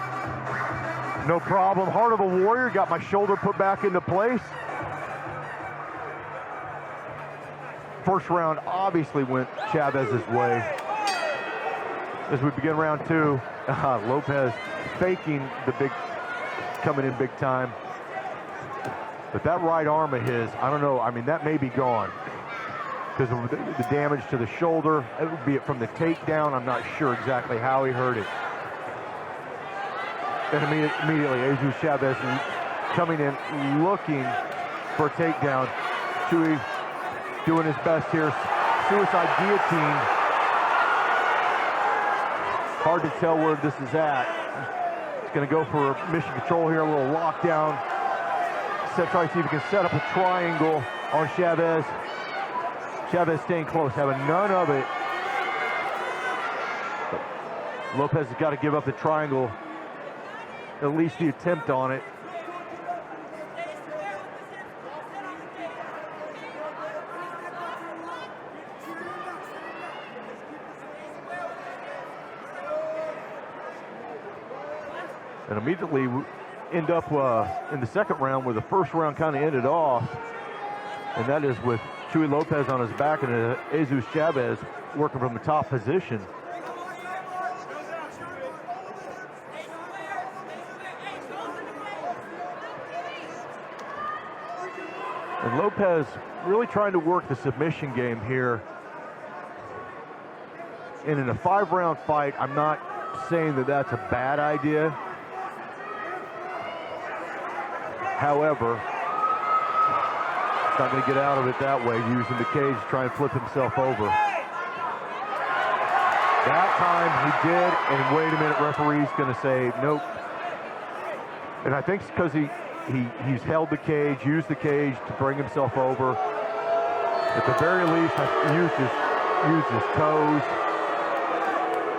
No problem. Heart of a warrior. Got my shoulder put back into place. First round obviously went Chavez's way. As we begin round two, Lopez faking the coming in big time. But that right arm of his, I don't know, I mean, that may be gone because of the damage to the shoulder. It would be from the takedown. I'm not sure exactly how he hurt it. And immediately, Jesus Chavez coming in, looking for a takedown. Chuy doing his best here. Suicide guillotine. Hard to tell where this is at. He's going to go for mission control here, a little lockdown. Try to see if he can set up a triangle on Chavez. Chavez staying close, having none of it. But Lopez has got to give up the triangle, at least the attempt on it. And immediately we end up in the second round where the first round kind of ended off. And that is with Chuy Lopez on his back and Jesus Chavez working from the top position. And Lopez really trying to work the submission game here. And in a 5-round fight, I'm not saying that that's a bad idea. However, he's not going to get out of it that way, using the cage to try and flip himself over. That time he did, and wait a minute, referee's going to say nope. And I think it's because he's held the cage, used the cage to bring himself over. At the very least, used his toes.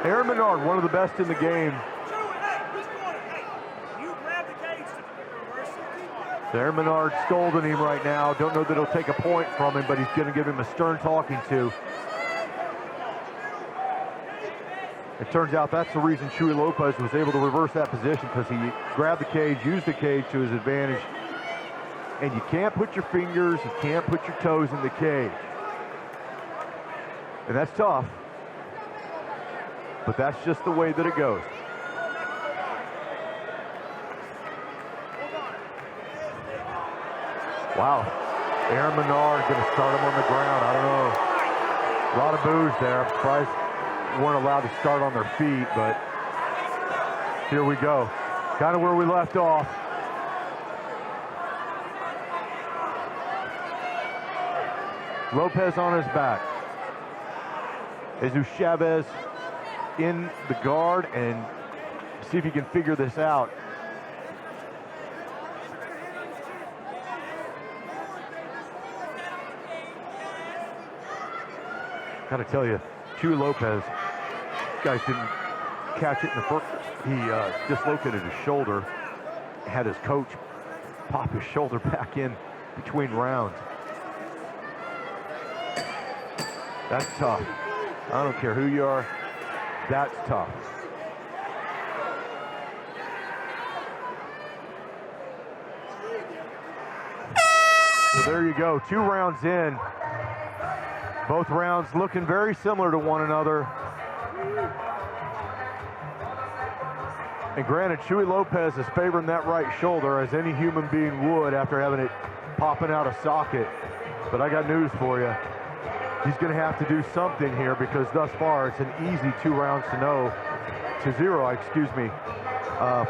Aaron Menard, one of the best in the game. Aaron Menard scolding him right now. Don't know that he'll take a point from him, but he's going to give him a stern talking to. It turns out that's the reason Chuy Lopez was able to reverse that position, because he grabbed the cage, used the cage to his advantage. And you can't put your fingers, you can't put your toes in the cage. And that's tough. But that's just the way that it goes. Wow. Aaron Menard going to start him on the ground. I don't know. A lot of boos there. I'm surprised weren't allowed to start on their feet, but here we go. Kind of where we left off. Lopez on his back. Jesus Chavez in the guard, and see if he can figure this out. Gotta tell you, Chuy Lopez, guys didn't catch it in the first. He dislocated his shoulder, had his coach pop his shoulder back in between rounds. That's tough. I don't care who you are, that's tough. So there you go, 2 rounds in. Both rounds looking very similar to one another. And granted, Chuy Lopez is favoring that right shoulder as any human being would after having it popping out of socket. But I got news for you. He's going to have to do something here because thus far it's an easy 2 rounds to 0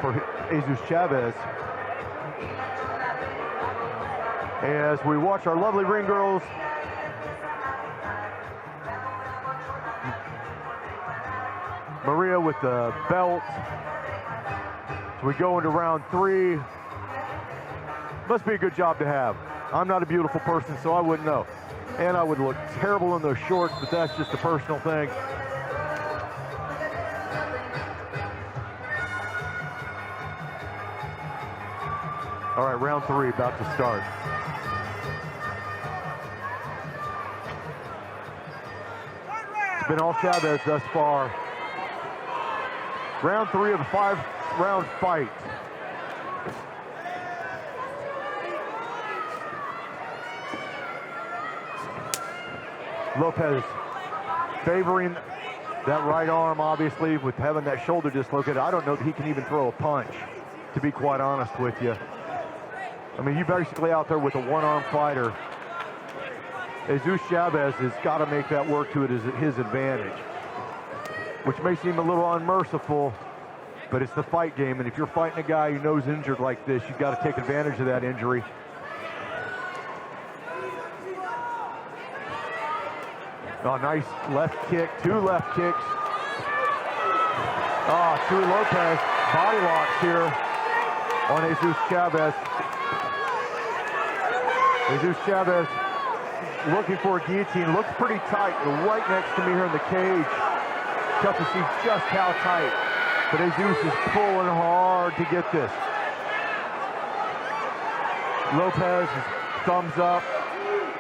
for Jesus Chavez. As we watch our lovely ring girls Maria with the belt. So we go into round 3. Must be a good job to have. I'm not a beautiful person, so I wouldn't know. And I would look terrible in those shorts, but that's just a personal thing. All right, round 3 about to start. It's been all Chavez thus far. Round 3 of a 5-round fight. Lopez favoring that right arm, obviously, with having that shoulder dislocated. I don't know that he can even throw a punch, to be quite honest with you. I mean, you're basically out there with a one-arm fighter. Jesus Chavez has got to make that work to his advantage, which may seem a little unmerciful, but it's the fight game, and if you're fighting a guy who knows injured like this, you've got to take advantage of that injury. Oh, nice left kick, 2 left kicks. Oh, Chuy Lopez, body locks here on Jesus Chavez. Jesus Chavez looking for a guillotine, looks pretty tight, right next to me here in the cage. Tough to see just how tight, but Jesus is pulling hard to get this. Lopez is thumbs up.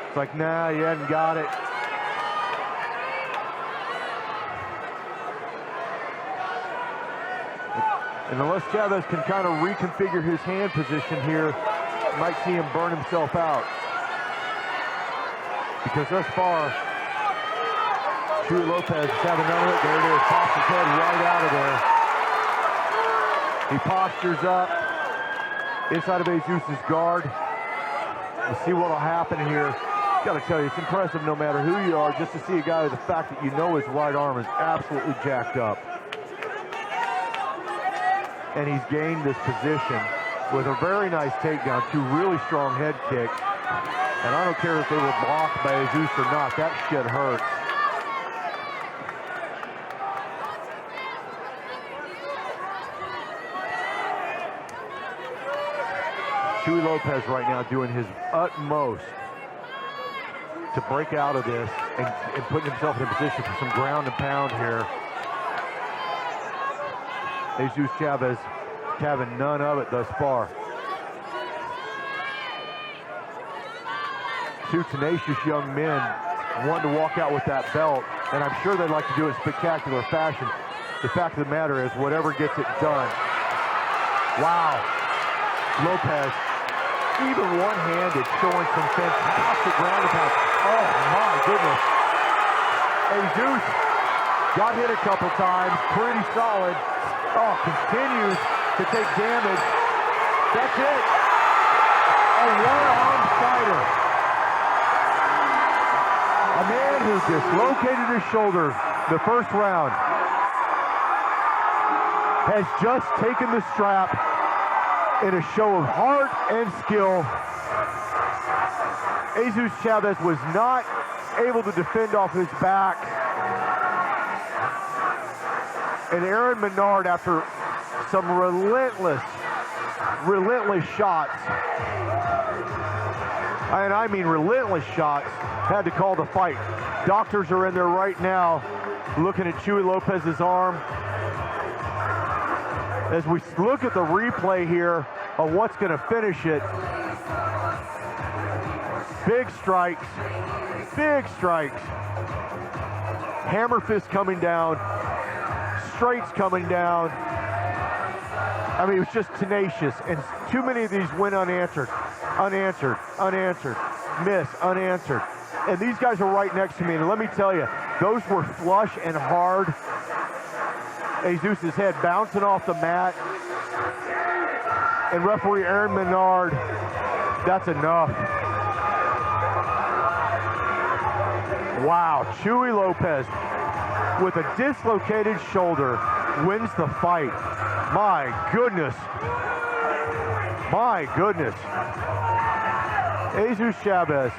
It's like, nah, you hadn't got it. And unless Chavez can kind of reconfigure his hand position here, might see him burn himself out. Because thus far, Chuy Lopez is having none of it. There it is, pops his head right out of there. He postures up inside of Jesus' guard. We'll see what will happen here. Got to tell you, it's impressive no matter who you are, just to see a guy with the fact that you know his right arm is absolutely jacked up. And he's gained this position with a very nice takedown, 2 really strong head kicks. And I don't care if they were blocked by Jesus or not, that shit hurts. Chuy Lopez right now doing his utmost to break out of this and putting himself in a position for some ground and pound here. Jesus Chavez having none of it thus far. 2 tenacious young men wanting to walk out with that belt, and I'm sure they'd like to do it in spectacular fashion. The fact of the matter is, whatever gets it done. Wow. Lopez, even one-handed, showing some fantastic ground and pound. Oh my goodness. Jesus got hit a couple times, pretty solid. Oh, continues to take damage. That's it. A one-armed fighter. A man who dislocated his shoulder the first round has just taken the strap in a show of heart and skill. Jesus Chavez was not able to defend off his back. And Aaron Menard, after some relentless shots, and I mean relentless shots, had to call the fight. Doctors are in there right now looking at Chuy Lopez's arm. As we look at the replay here, of what's going to finish it. Big strikes, big strikes. Hammer fist coming down, straights coming down. I mean, it was just tenacious, and too many of these went unanswered, miss, unanswered. And these guys are right next to me, and let me tell you, those were flush and hard. Jesus' head bouncing off the mat. And referee Aaron Menard, that's enough. Wow, Chuy Lopez with a dislocated shoulder wins the fight. My goodness. My goodness. Jesus Chavez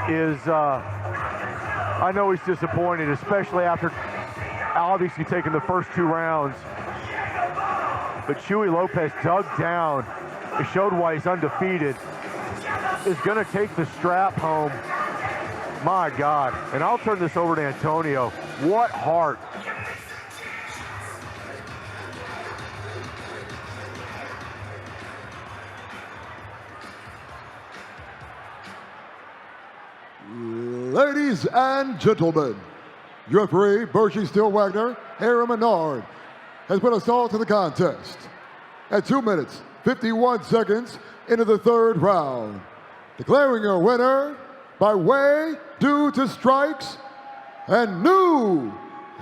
is, I know he's disappointed, especially after obviously taking the first 2 rounds. But Chuy Lopez dug down. It showed why he's undefeated. Is going to take the strap home. My God. And I'll turn this over to Antonio. What heart. Ladies and gentlemen, your referee, Bergie Steele-Wagner, Aaron Menard, has put us all to the contest. At 2 minutes, 51 seconds into the 3rd round, declaring your winner by way due to strikes and new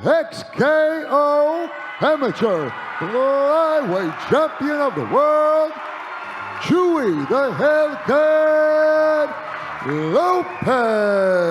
XKO amateur flyweight champion of the world, Chuy the Hellcat Lopez.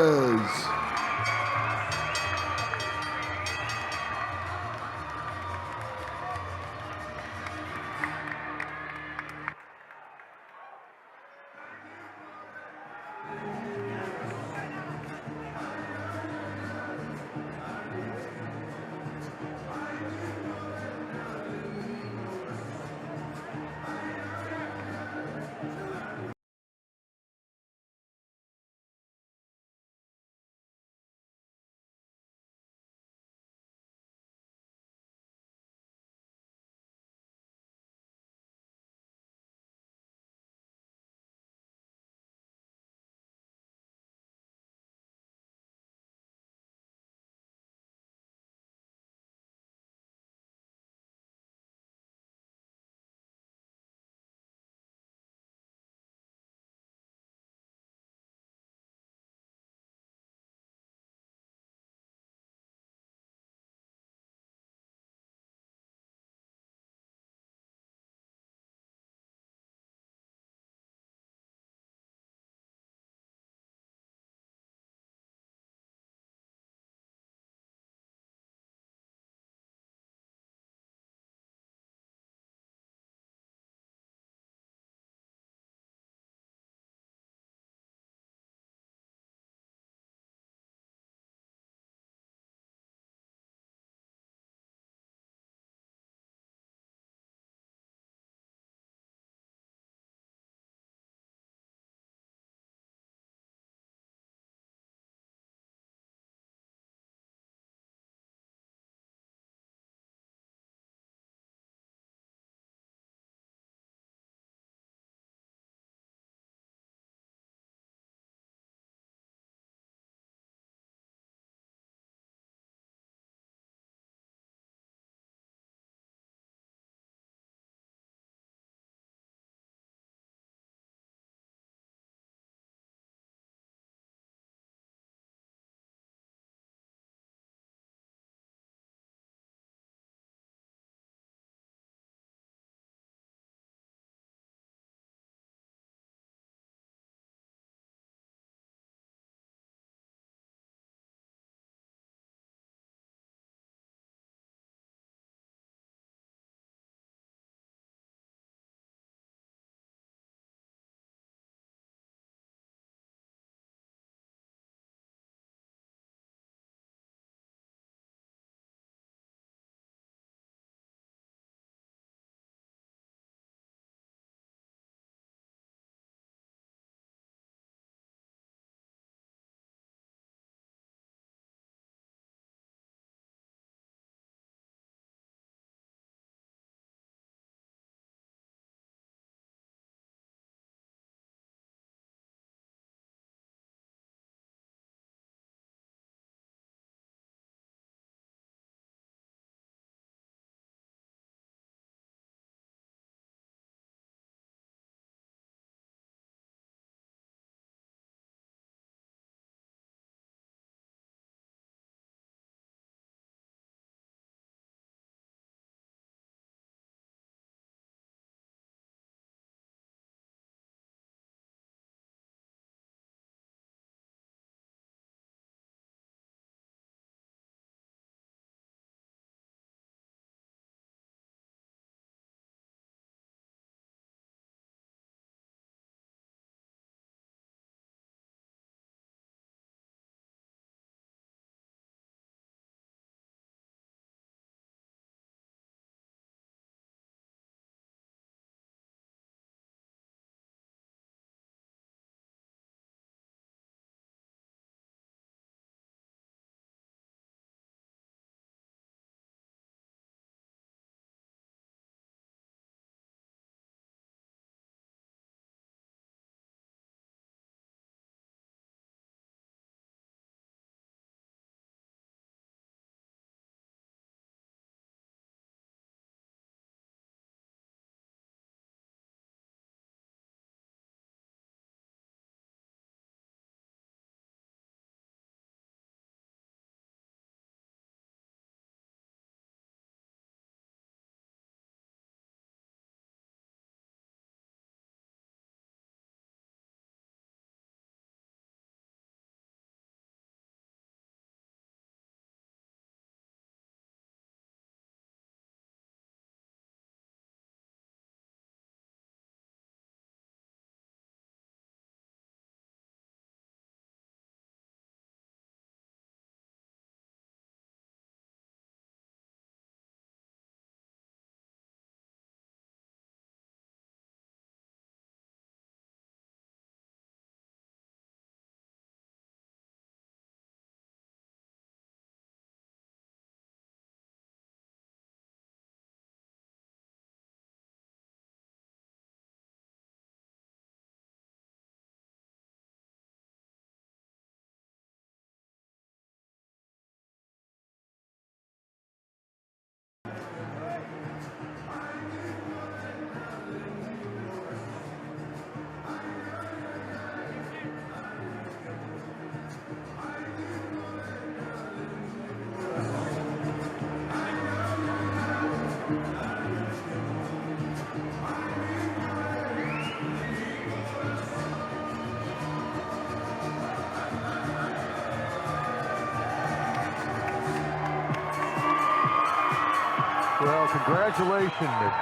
congratulations to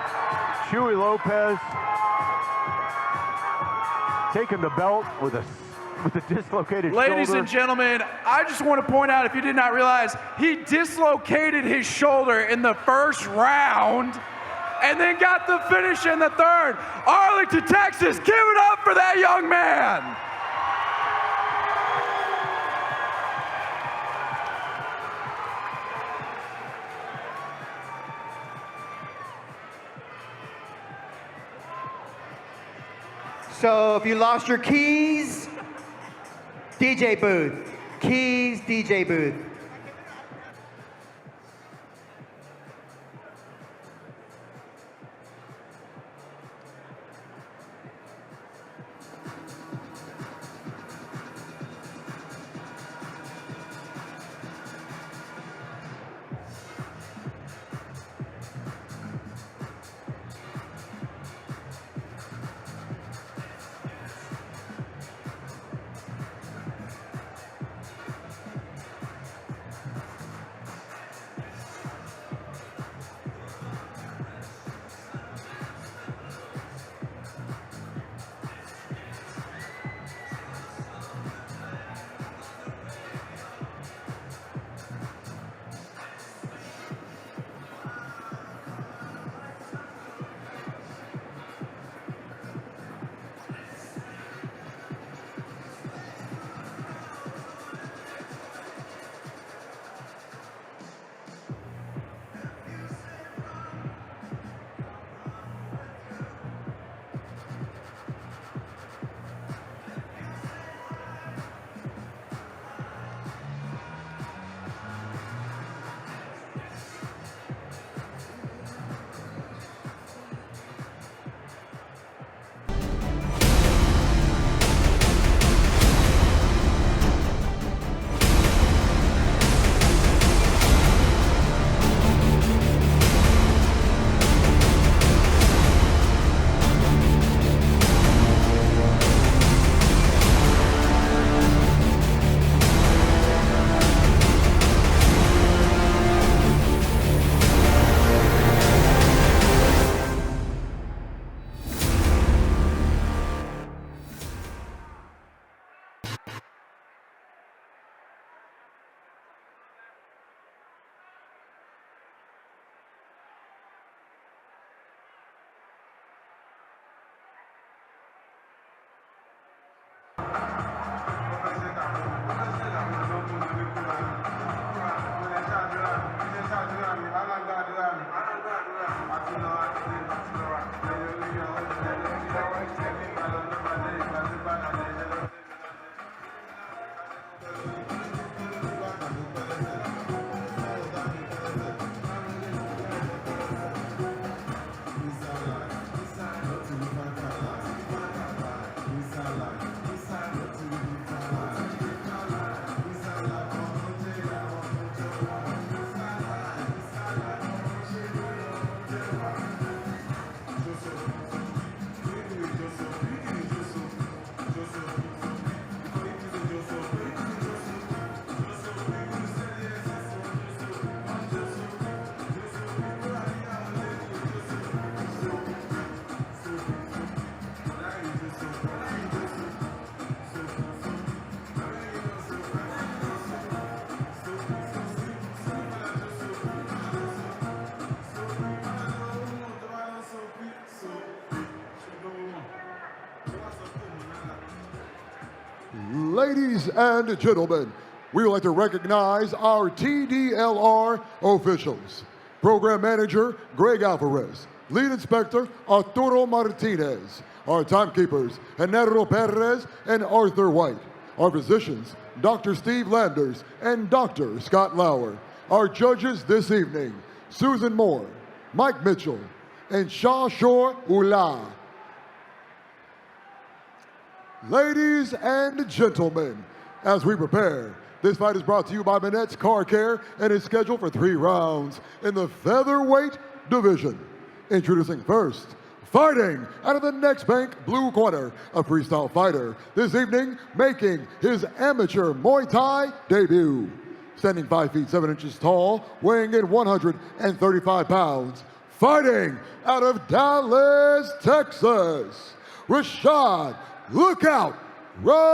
Chuy Lopez, taking the belt with a dislocated shoulder. Ladies and gentlemen, I just want to point out, if you did not realize, he dislocated his shoulder in the first round and then got the finish in the third. Arlington, Texas, give it up for that young man. So if you lost your keys, DJ booth. Keys, DJ booth. Ladies and gentlemen, we would like to recognize our TDLR officials. Program Manager, Greg Alvarez. Lead Inspector, Arturo Martinez. Our timekeepers, Enero Perez and Arthur White. Our physicians, Dr. Steve Landers and Dr. Scott Lauer. Our judges this evening, Susan Moore, Mike Mitchell, and Shashor Ula. Ladies and gentlemen, as we prepare, this fight is brought to you by Manette's Car Care and is scheduled for 3 rounds in the featherweight division. Introducing first, fighting out of the next bank blue corner, a freestyle fighter, this evening making his amateur Muay Thai debut. Standing 5 feet 7 inches tall, weighing in 135 pounds, fighting out of Dallas, Texas, Rashad Lookout Robinson.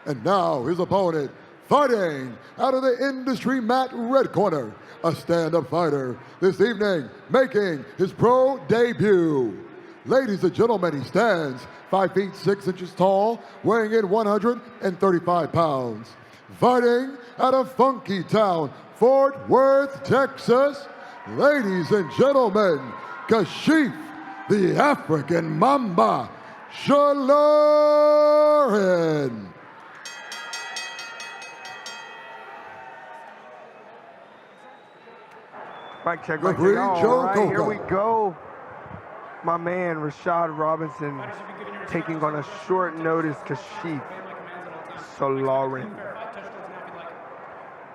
And now his opponent, fighting out of the industry mat red corner, a stand-up fighter, this evening making his pro debut. Ladies and gentlemen, he stands 5 feet 6 inches tall, weighing in 135 pounds. Fighting out of Funky Town, Fort Worth, Texas, ladies and gentlemen, Kashif, the African Mamba, Shalorin. Mic check, mic check. Referee All Joe right, Coca. here we go. My man, Rashad Robinson, taking on a short notice Kashif Shalorin.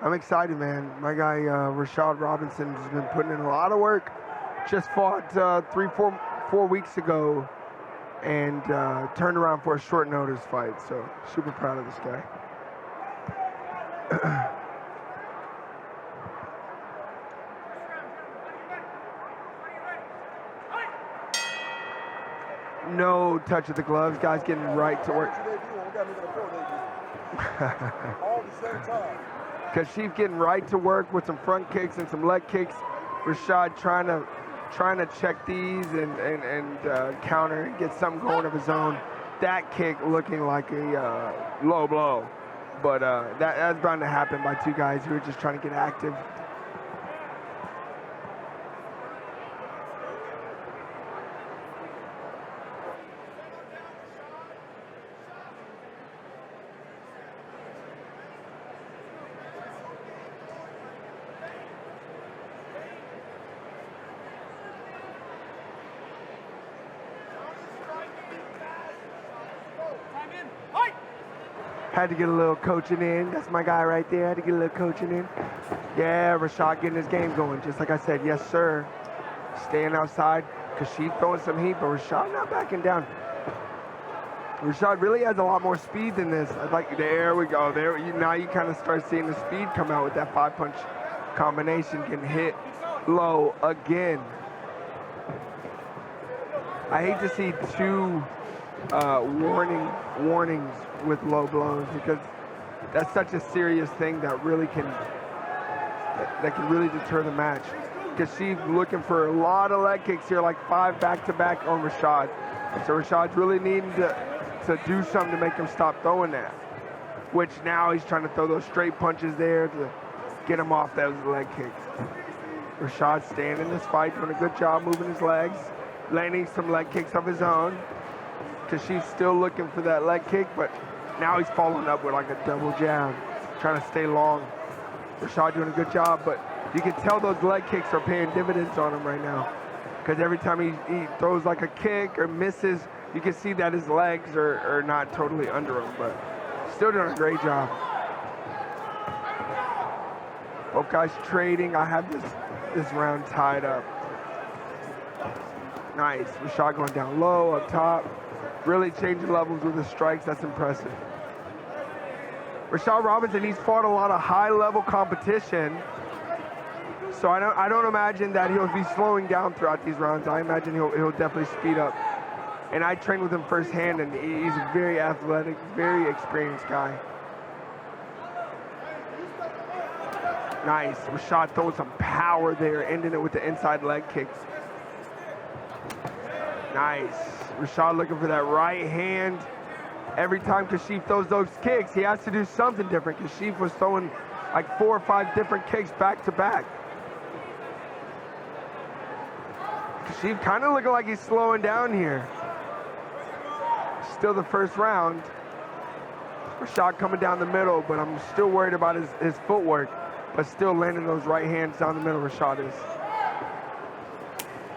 I'm excited, man. My guy, Rashad Robinson, has been putting in a lot of work. Just fought 4 weeks ago and turned around for a short notice fight. So super proud of this guy. No touch of the gloves. Guys getting right to work. Kashif getting right to work with some front kicks and some leg kicks. Rashad trying to check these and counter and get something going of his own. That kick looking like a low blow, but that's bound to happen by two guys who are just trying to get active. Had to get a little coaching in. That's my guy right there. Had to get a little coaching in. Yeah, Rashad getting his game going. Just like I said, yes, sir. Staying outside. Kashif throwing some heat, but Rashad not backing down. Rashad really has a lot more speed than this. There we go. Now you kind of start seeing the speed come out with that 5-punch combination, getting hit low again. I hate to see two warnings with low blows, because that's such a serious thing that really can deter the match. Kashif looking for a lot of leg kicks here, like 5 back-to-back on Rashad. So Rashad's really needing to do something to make him stop throwing that, which now he's trying to throw those straight punches there to get him off those leg kicks. Rashad staying in this fight, doing a good job moving his legs, landing some leg kicks of his own. Kashif's still looking for that leg kick, but now he's following up with like a double jab, trying to stay long. Rashad doing a good job, but you can tell those leg kicks are paying dividends on him right now, because every time he throws like a kick or misses, you can see that his legs are not totally under him, but still doing a great job. Both guys trading. I have this round tied up. Nice. Rashad going down low, up top. Really changing levels with his strikes. That's impressive. Rashad Robinson, he's fought a lot of high-level competition, so I don't imagine that he'll be slowing down throughout these rounds. I imagine he'll definitely speed up. And I trained with him firsthand, and he's a very athletic, very experienced guy. Nice. Rashad throwing some power there, ending it with the inside leg kicks. Nice. Rashad looking for that right hand. Every time Kashif throws those kicks, he has to do something different. Kashif was throwing like 4 or 5 different kicks back to back. Kashif kind of looking like he's slowing down here. Still the first round. Rashad coming down the middle, but I'm still worried about his footwork, but still landing those right hands down the middle, Rashad is.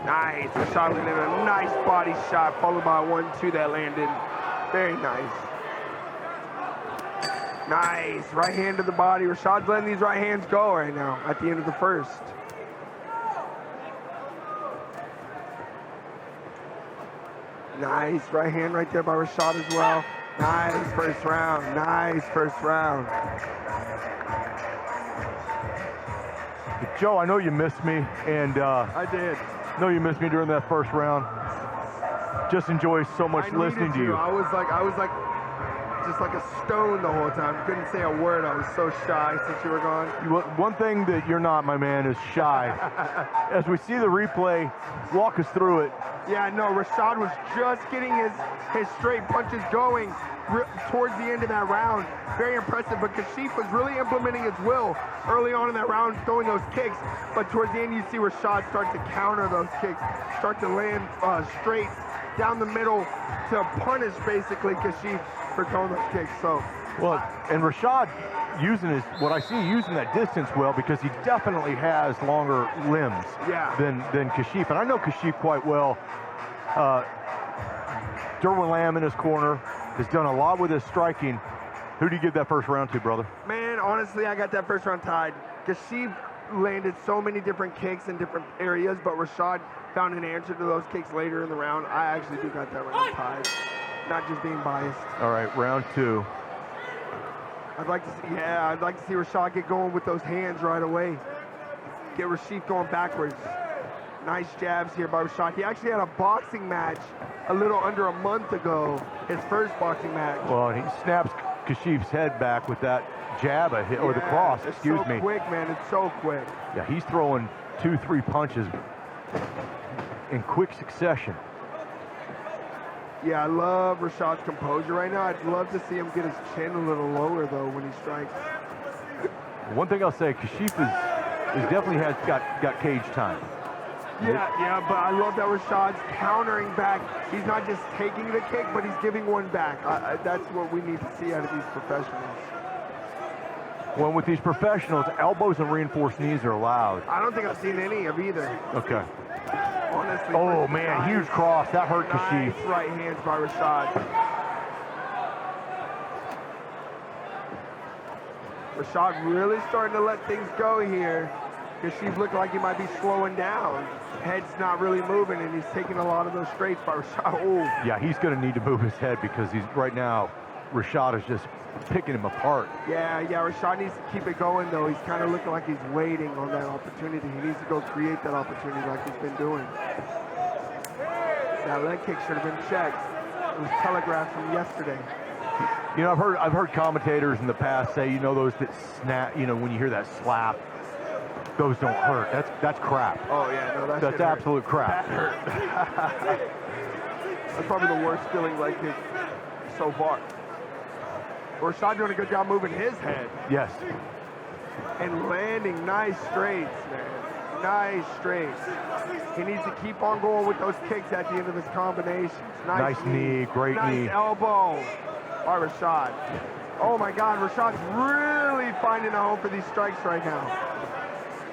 Nice. Rashad landed a nice body shot, followed by a 1-2 that landed. Very nice. Nice. Right hand to the body. Rashad's letting these right hands go right now at the end of the first. Nice. Right hand right there by Rashad as well. Nice first round. Nice first round. Joe, I know you missed me, and I did. know you missed me during that first round. Just enjoy so much listening to you. I was like just like a stone the whole time. Couldn't say a word. I was so shy since you were gone. One thing that you're not, my man, is shy. As we see the replay, walk us through it. Yeah, no, Rashad was just getting his straight punches going towards the end of that round. Very impressive, but Kashif was really implementing his will early on in that round, throwing those kicks. But towards the end, you see Rashad start to counter those kicks, start to land straight down the middle to punish basically Kashif for throwing those kicks. So, well, and Rashad using using that distance well, because he definitely has longer limbs than Kashif. And I know Kashif quite well. Derwin Lamb in his corner has done a lot with his striking. Who do you give that first round to, brother? Man, honestly, I got that first round tied. Kashif landed so many different kicks in different areas, but Rashad found an answer to those kicks later in the round. I actually do got that round tied, not just being biased. All right, round two. I'd like to see Rashad get going with those hands right away. Get Rashid going backwards. Nice jabs here by Rashad. He actually had a boxing match a little under a month ago, his first boxing match. Well, he snaps Kashif's head back with that jab, or the cross, excuse me. It's so quick, man, it's so quick. Yeah, he's throwing 2-3 punches in quick succession. Yeah, I love Rashad's composure right now. I'd love to see him get his chin a little lower, though, when he strikes. One thing I'll say, Kashif is definitely has got cage time. Yeah, but I love that Rashad's countering back. He's not just taking the kick, but he's giving one back. That's what we need to see out of these professionals. Well, with these professionals, elbows and reinforced knees are allowed. I don't think I've seen any of either. Okay. Honestly. Oh, man, huge cross. That hurt Kashif. Nice right hands by Rashad. Rashad really starting to let things go here. Kashif looking like he might be slowing down. Head's not really moving, and he's taking a lot of those straights by Rashad. Oh. Yeah, he's going to need to move his head, because he's right now, Rashad is just picking him apart. Yeah, Rashad needs to keep it going, though. He's kind of looking like he's waiting on that opportunity. He needs to go create that opportunity like he's been doing. That leg kick should have been checked. It was telegraphed from yesterday. You know, I've heard commentators in the past say, those that snap, when you hear that slap, those don't hurt. That's crap. Oh yeah, no, that's absolute crap. That hurt. That's probably the worst feeling leg kick so far. Rashad doing a good job moving his head. Yes. And landing nice straights, man. Nice straights. He needs to keep on going with those kicks at the end of his combinations. Nice knee, great knee. Nice elbow by Rashad. Oh my God, Rashad's really finding a home for these strikes right now.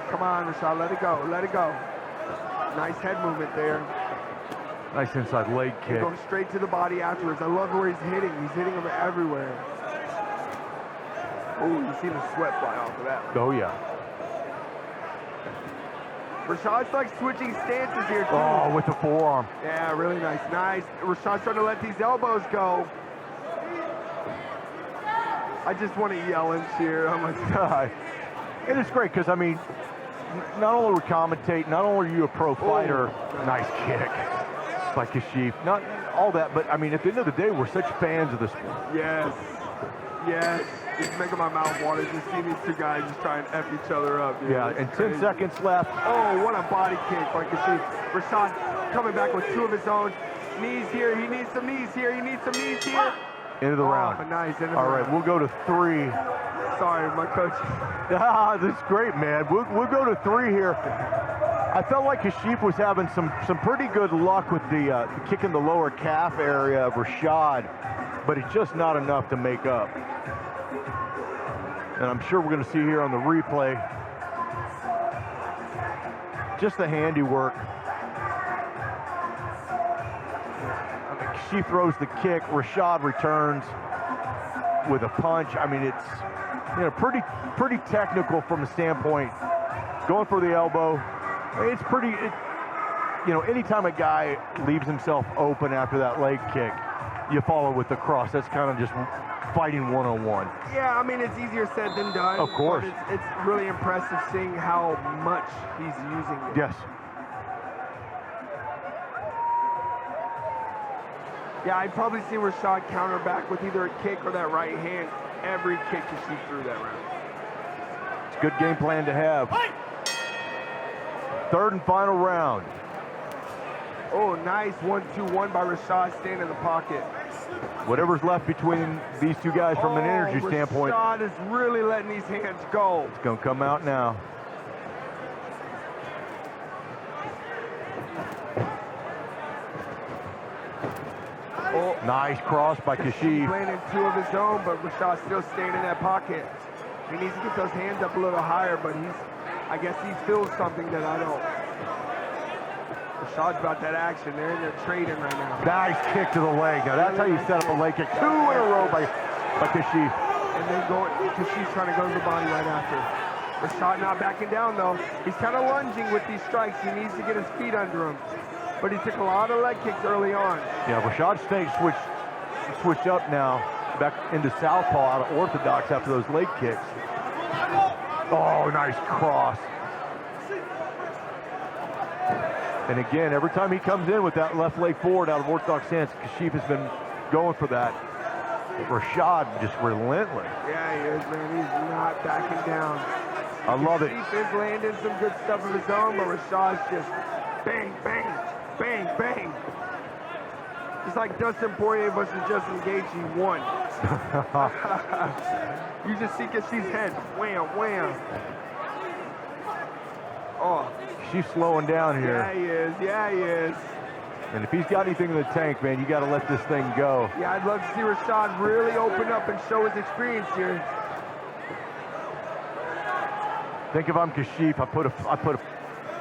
Come on, Rashad, let it go, let it go. Nice head movement there. Nice inside leg kick. Going straight to the body afterwards. I love where he's hitting. He's hitting them everywhere. Oh, you see the sweat fly off of that. Oh, yeah. Rashad's like switching stances here, too. Oh, with the forearm. Yeah, really nice. Nice. Rashad's trying to let these elbows go. I just want to yell and cheer. Oh, my God. It is great because, I mean, not only we commentate, not only are you a pro fighter, nice kick by Kashif, not all that, but, I mean, at the end of the day, we're such fans of the sport. Yes. Yes. It's making my mouth water just seeing these two guys just trying to F each other up. Yeah, and 10 seconds left. Oh, what a body kick by Kashif. Rashad coming back with two of his own. Knees here. He needs some knees here. He needs some knees here. End of the round. Nice. All right, we'll go to 3. Sorry, my coach. This is great, man. We'll go to 3 here. I felt like Kashif was having some pretty good luck with the kick in the lower calf area of Rashad, but it's just not enough to make up. And I'm sure we're going to see here on the replay just the handiwork. Kashif throws the kick. Rashad returns with a punch. I mean, it's pretty technical from a standpoint. Going for the elbow. It's anytime a guy leaves himself open after that leg kick, you follow with the cross. That's kind of just fighting one-on-one. Yeah, I mean, it's easier said than done. Of course. But it's really impressive seeing how much he's using it. Yes. Yeah, I'd probably see Rashad counter back with either a kick or that right hand. Every kick Kashif threw that round. It's a good game plan to have. Third and final round. Oh, nice 1-2-1 by Rashad, staying in the pocket. Whatever's left between these two guys from an energy standpoint. Rashad is really letting these hands go. It's going to come out now. Oh, nice cross by Kashif. Landing 2 of his own, but Rashad's still staying in that pocket. He needs to get those hands up a little higher, but I guess he feels something that I don't. Rashad's about that action. They're in there trading right now. Nice kick to the leg. Now that's how you set up a leg kick. 2 in a row by Kashif. And then Kashif's trying to go to the body right after. Rashad not backing down though. He's kind of lunging with these strikes. He needs to get his feet under him. But he took a lot of leg kicks early on. Yeah, Rashad Snake switched up now back into southpaw out of orthodox after those leg kicks. Oh, nice cross. And again, every time he comes in with that left leg forward out of orthodox stance, Kashif has been going for that. Rashad just relentless. Yeah, he is, man. He's not backing down. I love it. Kashif is landing some good stuff of his own, but Rashad's just bang, bang, bang, bang. It's like Dustin Poirier versus Justin Gaethje won. You just see Kashif's head. Wham, wham. Oh. She's slowing down here. Yeah, he is. Yeah, he is. And if he's got anything in the tank, man, you got to let this thing go. Yeah, I'd love to see Rashad really open up and show his experience here. Think if I'm Kashif, I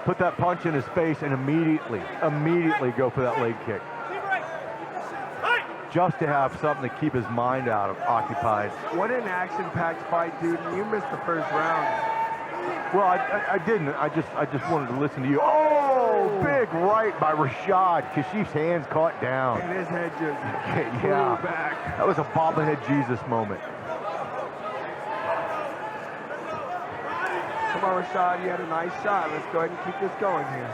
put that punch in his face and immediately go for that leg kick. Just to have something to keep his mind occupied. What an action-packed fight, dude. You missed the first round. Well, I didn't. I just wanted to listen to you. Oh, big right by Rashad. Kashif's hands caught down. And his head just flew back. That was a bobblehead Jesus moment. Come on, Rashad. You had a nice shot. Let's go ahead and keep this going here.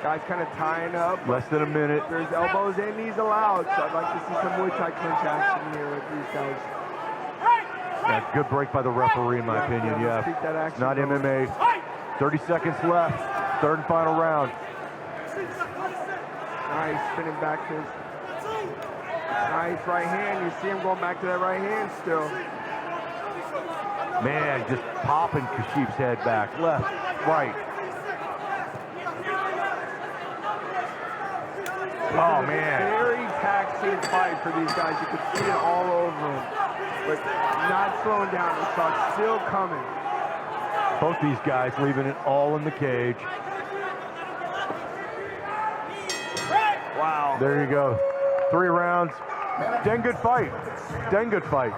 Guy's kind of tying up. Less than a minute. There's elbows and knees allowed, so I'd like to see some Muay Thai clinch action here with these guys. Yeah, good break by the referee, in my opinion. Yeah, it's not MMA. 30 seconds left. Third and final round. Nice spinning back fist. Nice right hand. You see him going back to that right hand still. Man, just popping Kashif's head back. Left, right. Oh, man. Very taxing fight for these guys. You can see it all over them. But not slowing down. The shot's still coming. Both these guys leaving it all in the cage. Wow. There you go. 3 rounds. Dang good fight. Dang good fight.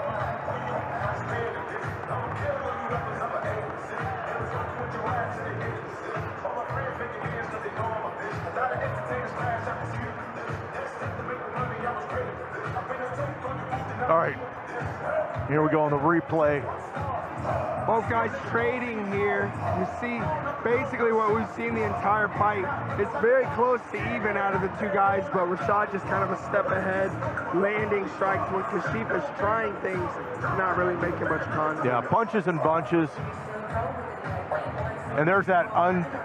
All right, here we go on the replay. Both guys trading here. You see basically what we've seen the entire fight. It's very close to even out of the two guys, but Rashad just kind of a step ahead, landing strikes when Kashif is trying things, not really making much contact. Yeah, punches and bunches. And there's that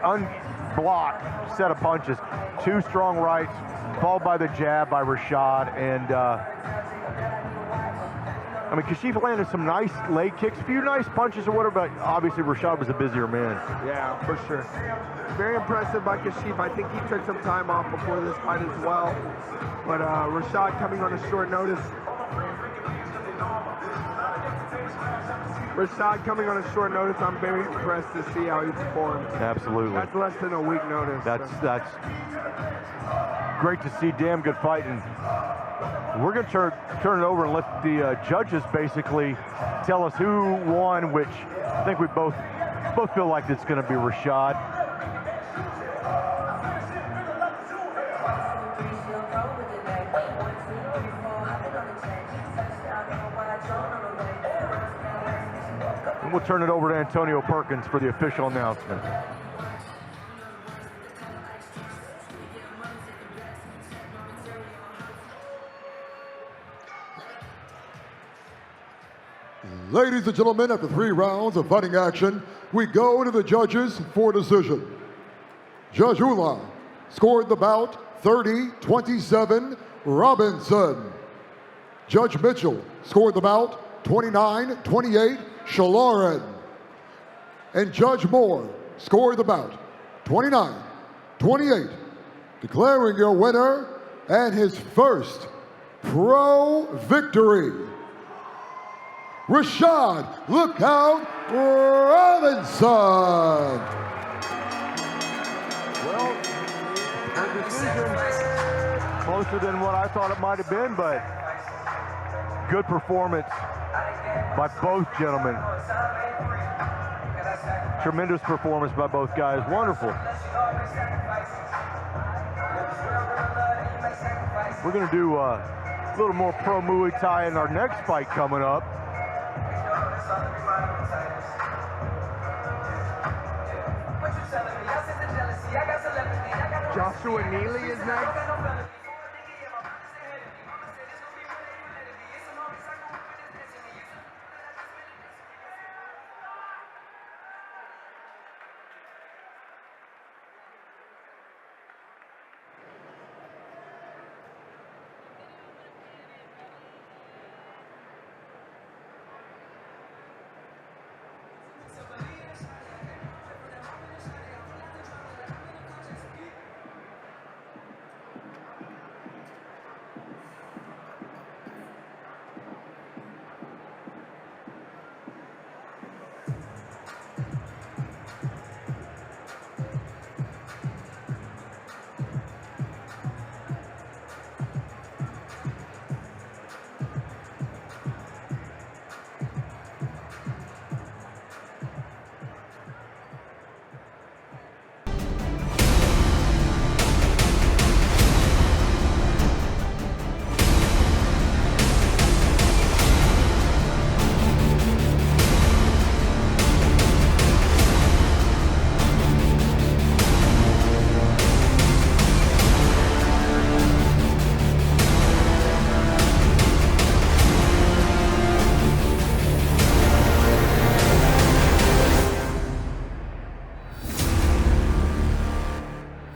unblocked set of punches. 2 strong rights, followed by the jab by Rashad, and I mean, Kashif landed some nice leg kicks, a few nice punches or whatever, but obviously Rashad was a busier man. Yeah, for sure. Very impressive by Kashif. I think he took some time off before this fight as well. But Rashad coming on a short notice. Rashad coming on a short notice, I'm very impressed to see how he performed. Absolutely. That's less than a week notice. That's great to see. Damn good fight. And we're going to turn it over and let the judges basically tell us who won, which I think we both feel like it's going to be Rashad. and we'll turn it over to Antonio Perkins for the official announcement. Ladies and gentlemen, after 3 rounds of fighting action, we go to the judges for decision. Judge Ula scored the bout 30-27 Robinson. Judge Mitchell scored the bout 29-28 Shaloran. And Judge Moore scored the bout 29-28, declaring your winner and his first pro victory, Rashad Lookout Robinson. Well, a decision closer than what I thought it might have been, but good performance by both gentlemen. Tremendous performance by both guys. Wonderful. We're going to do a little more pro Muay Thai in our next fight coming up. Joshua Neely is next.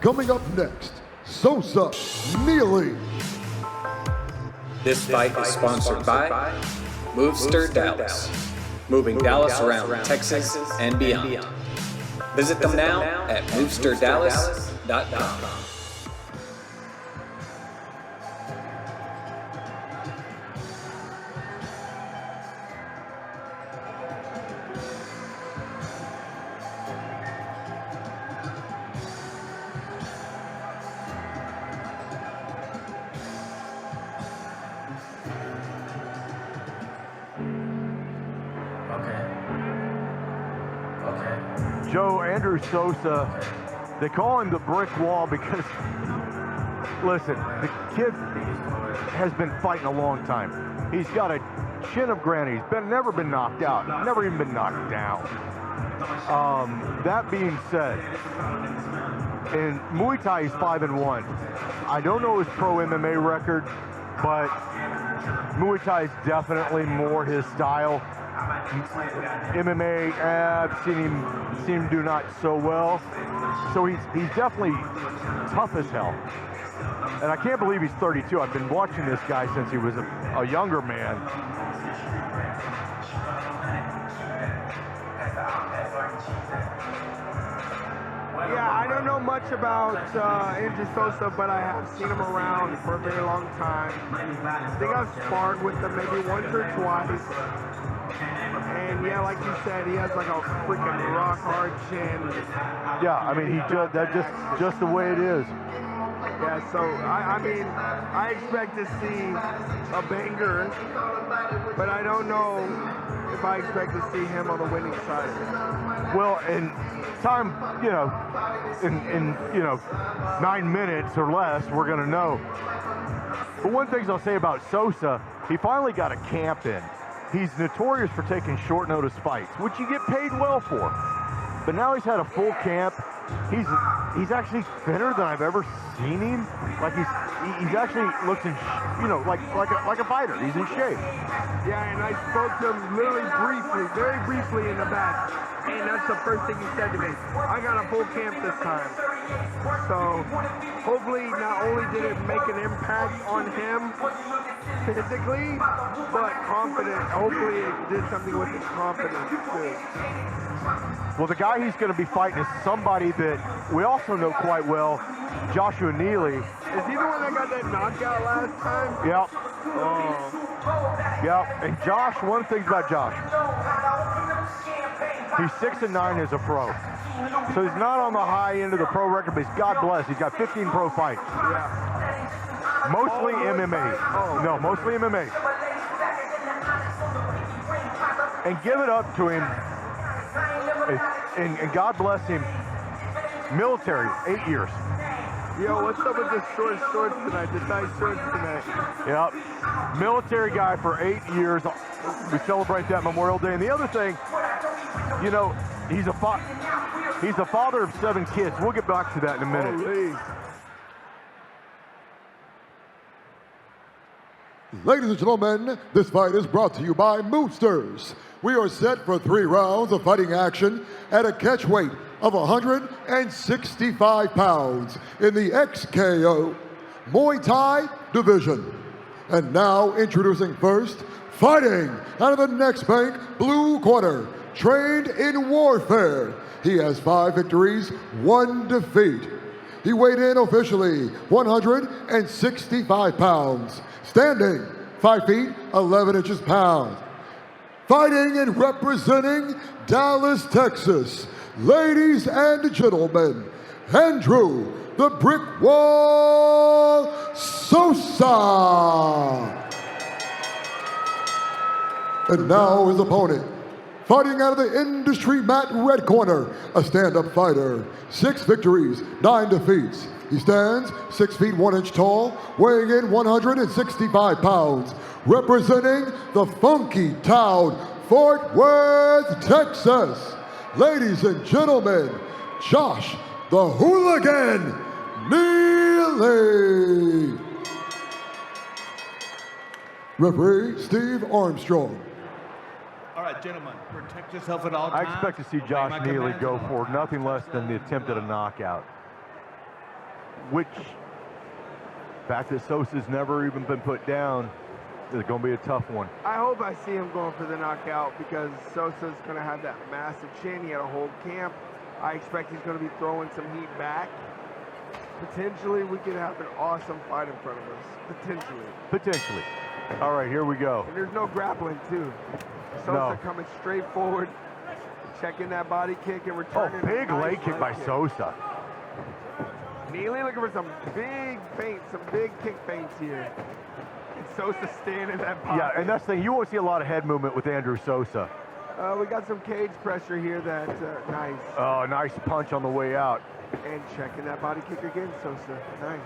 Coming up next, Sosa Neely. This fight is sponsored by Movester Dallas, moving Dallas around Texas and beyond. Visit them now at MovesterDallas.com. Joe, Andrew Sosa, they call him the brick wall because, listen, the kid has been fighting a long time. He's got a chin of granite. He's never been knocked out, never even been knocked down. That being said, in Muay Thai, he's 5-1. I don't know his pro MMA record, but Muay Thai is definitely more his style. MMA, I've seen him do not so well. So he's definitely tough as hell. And I can't believe he's 32. I've been watching this guy since he was a younger man. Yeah, I don't know much about Andrew Sosa, but I have seen him around for a very long time. I think I've sparred with him maybe once or twice. And yeah, like you said, he has like a freaking rock hard chin. Yeah, I mean, that's just the way it is. Yeah, so I mean, I expect to see a banger, but I don't know if I expect to see him on the winning side. Well, in time, in 9 minutes or less, we're gonna know. But one thing I'll say about Sosa, he finally got a camp in. he's notorious for taking short notice fights, which you get paid well for. But now he's had a full camp. He's actually thinner than I've ever seen him. Like he's actually looks in, like a fighter. He's in shape. Yeah, and I spoke to him literally briefly, very briefly in the back, and that's the first thing he said to me. I got a full camp this time. So hopefully not only did it make an impact on him physically, but hopefully it did something with his confidence too. Well, the guy he's going to be fighting is somebody that we also know quite well, Joshua Neely. Is he the one that got that knockout last time? Yep. Oh. Yep. And Josh, one thing about Josh, he's 6-9 as a pro. So he's not on the high end of the pro record, but God bless, he's got 15 pro fights. Yeah. Mostly MMA. No, mostly MMA. And give it up to him. And God bless him. Military, 8 years. Yo, what's up with the short shorts tonight? The tight shorts tonight. Yep. Military guy for 8 years. We celebrate that Memorial Day. And the other thing, he's a father of 7 kids. We'll get back to that in a minute. Holy. Ladies and gentlemen, this fight is brought to you by Moosters. We are set for 3 rounds of fighting action at a catch weight of 165 pounds in the XKO Muay Thai division. And now introducing first, fighting out of the next bank, blue corner, trained in warfare. He has 5 victories, 1 defeat. He weighed in officially 165 pounds, standing 5 feet 11 inches pounds. Fighting and representing Dallas, Texas, ladies and gentlemen, Andrew the Brick Wall Sosa. And now his opponent, fighting out of the industry mat red corner, a stand-up fighter, 6 victories, 9 defeats. He stands 6 feet 1 inch tall, weighing in 165 pounds, representing the funky town, Fort Worth, Texas. Ladies and gentlemen, Josh the Hooligan Neely. Referee Steve Armstrong. All right, gentlemen, protect yourself at all times. I expect to see Josh Neely go for nothing less than the attempt at a knockout. Which, the fact that Sosa's never even been put down, is going to be a tough one. I hope I see him going for the knockout because Sosa's going to have that massive chin. He had a whole camp. I expect he's going to be throwing some heat back. Potentially, we could have an awesome fight in front of us. Potentially. Potentially. All right, here we go. And there's no grappling, too. Sosa coming straight forward, checking that body kick and returning. Oh, big leg kick by Sosa. Neely looking for some big feints, some big kick feints here. And Sosa staying in that pocket. Yeah, and that's the thing. You won't see a lot of head movement with Andrew Sosa. We got some cage pressure here that's nice. Oh, nice punch on the way out. And checking that body kick again, Sosa. Nice.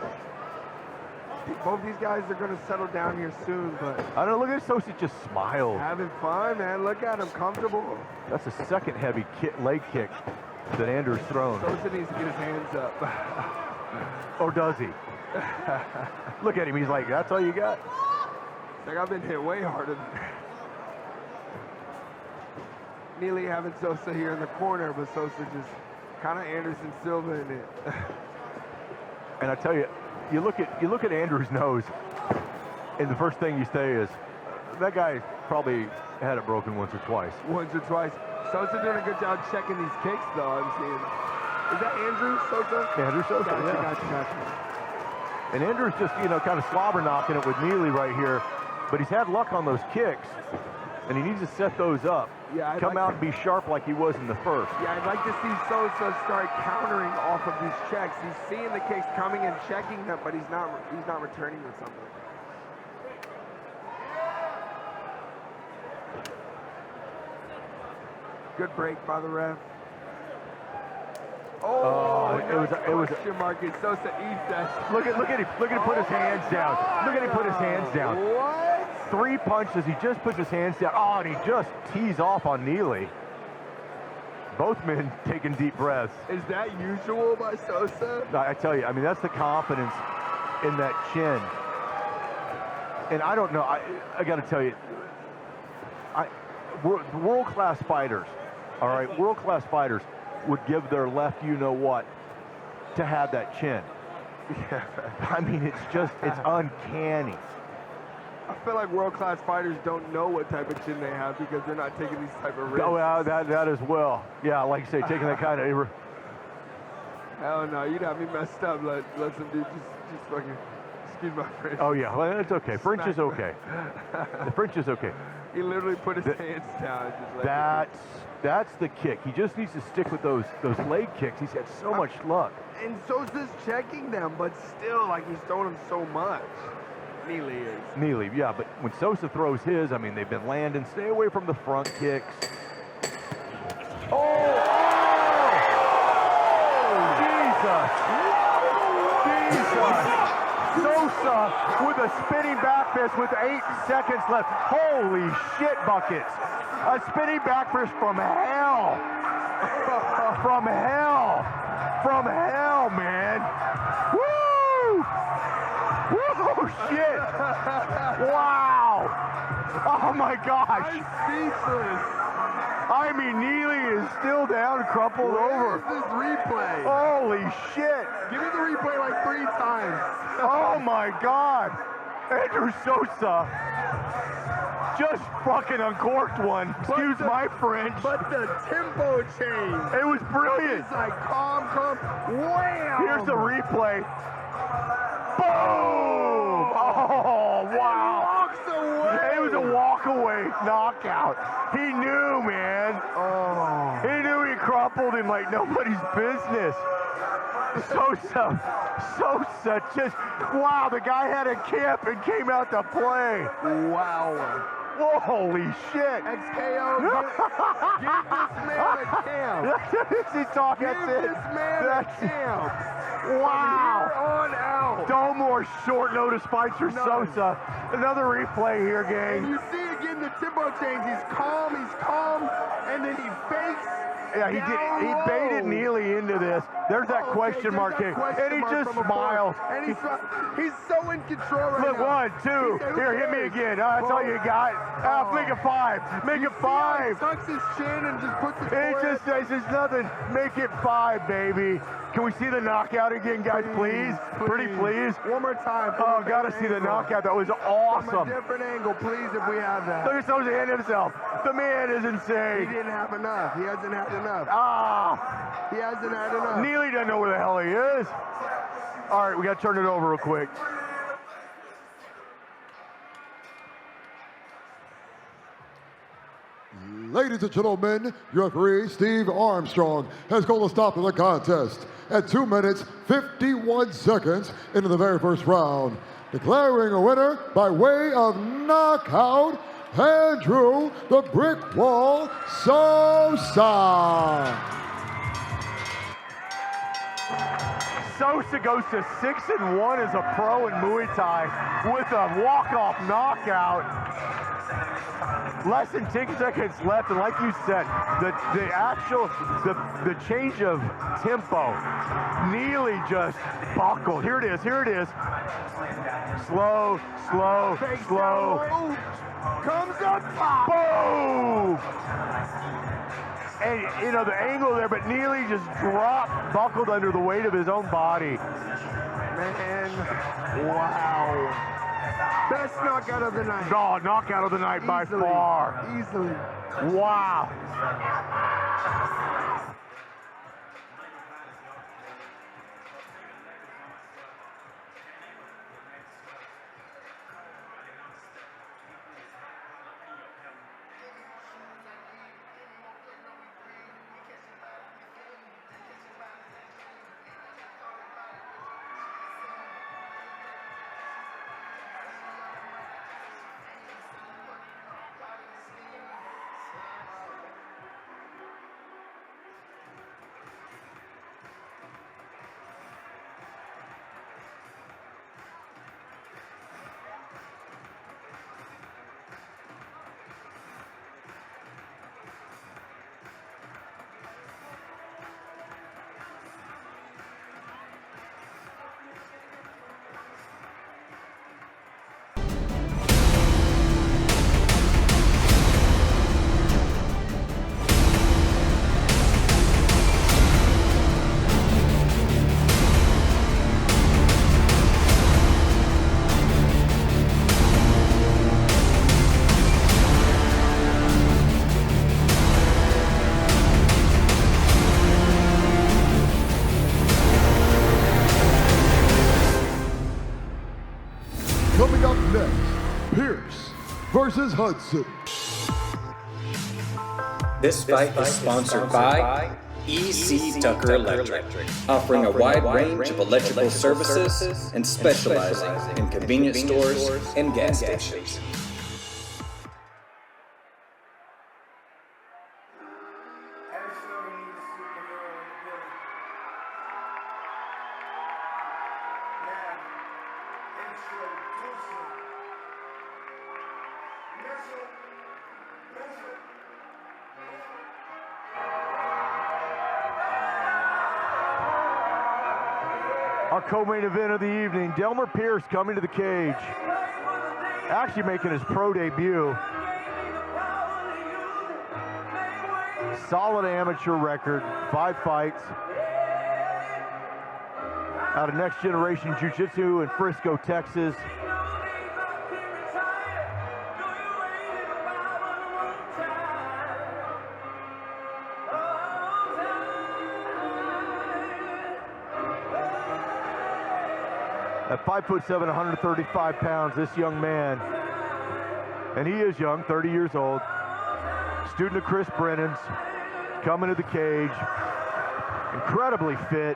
Both these guys are going to settle down here soon, but... I don't know, look at Sosa just smiled. Having fun, man. Look at him, comfortable. That's the second heavy leg kick that Andrew's thrown. Sosa needs to get his hands up. Or does he? Look at him, he's like, that's all you got? It's like, I've been hit way harder than that. Neely having Sosa here in the corner, but Sosa just kind of Anderson Silva in it. And I tell you, you look at Andrew's nose, and the first thing you say is, that guy probably had it broken once or twice. Once or twice. Sosa doing a good job checking these kicks, though, I'm seeing. Is that Andrew Sosa? Andrew Sosa, Gotcha. And Andrew's just, kind of slobber knocking it with Neely right here, but he's had luck on those kicks, and he needs to set those up. Yeah, Come out and be sharp like he was in the first. Yeah, I'd like to see Sosa start countering off of these checks. He's seeing the kicks coming and checking them, but he's not returning with something. Good break by the ref. Oh, it was question mark. Sosa eats that. Look at him put his hands down. Look at him put his hands down. What? 3 punches. He just puts his hands down. Oh, and he just tees off on Neely. Both men taking deep breaths. Is that usual by Sosa? I tell you, I mean, that's the confidence in that chin. And I don't know, I got to tell you, world-class fighters, all right, world-class fighters would give their left you-know-what to have that chin. Yeah. I mean, it's uncanny. I feel like world-class fighters don't know what type of chin they have because they're not taking these type of risks. Oh, yeah, that as well. Yeah, like you say, taking that kind of... Hell no, you'd have me messed up. Let some dude just fucking, excuse my French. Oh, yeah, well, it's okay. French is okay. The French is okay. He literally put his hands down. Just that's the kick. He just needs to stick with those leg kicks. He's had so much luck. And Sosa's checking them, but still, like, he's throwing them so much. Neely is. Neely, yeah, but when Sosa throws his, I mean, they've been landing. Stay away from the front kicks. Oh! Jesus! Jesus! Sosa with a spinning back fist with 8 seconds left. Holy shit buckets! A spinning back fist from hell! From hell! From hell, man! Woo! Woo! Shit! Wow! Oh my gosh! I'm speechless. I mean, Neely is still down, crumpled over. Where's this replay? Holy shit! Give me the replay like 3 times. Oh my God! Andrew Sosa just fucking uncorked one. Excuse my French. But the tempo change. It was brilliant. It's like calm, wham! Here's the replay. Boom! Oh, wow. He walks away. It was a walk-away knockout. He knew, man. Oh. He knew he crumpled him like nobody's business. Sosa just, wow, the guy had a camp and came out to play. Wow. Holy shit. XKO, give this man a camp. He's talking, Give this man a camp. Wow. From here on out. No more short notice fights for Sosa. Another replay here, gang. And you see again the tempo change. He's calm, and then he fakes. Yeah, he did. He baited Neely into this. There's that question mark kick. And he just smiles. And he's so in control right Look, now. 1, 2. Here, hit me again. That's all you got. Make it 5. Make it 5. He tucks his chin and just puts his It just says there's nothing. Make it 5, baby. Can we see the knockout again, guys, please? Pretty please. One more time. Oh, gotta see the knockout. That was awesome. From a different angle, please, if we have that. Look at Sosa hitting himself. The man is insane. He didn't have enough. He hasn't had enough. Ah! He hasn't had enough. Neely doesn't know where the hell he is. All right, we got to turn it over real quick. Ladies and gentlemen, your referee, Steve Armstrong, has called a stop to the contest at 2 minutes, 51 seconds into the very first round, declaring a winner by way of knockout, Andrew the Brick Wall Sosa. Sosa goes to 6-1 as a pro in Muay Thai with a walk-off knockout. Less than 10 seconds left, and like you said, the change of tempo, Neely just buckled. Here it is. Slow. Comes up top. Boom! And, you know, the angle there, but Neely just buckled under the weight of his own body. Man, wow. Best knockout of the night. No, knockout of the night by far. Easily. Wow. versus Hudson. This fight is sponsored by EC Tucker Electric, offering a wide range of electrical services and specializing in convenience stores and gas stations. Our co-main event of the evening, Delmer Pierce coming to the cage. Actually making his pro debut. Solid amateur record, 5 fights. Out of Next Generation Jiu-Jitsu in Frisco, Texas. At 5'7", 135 pounds, this young man, and he is young, 30 years old, student of Chris Brennan's, coming to the cage, incredibly fit.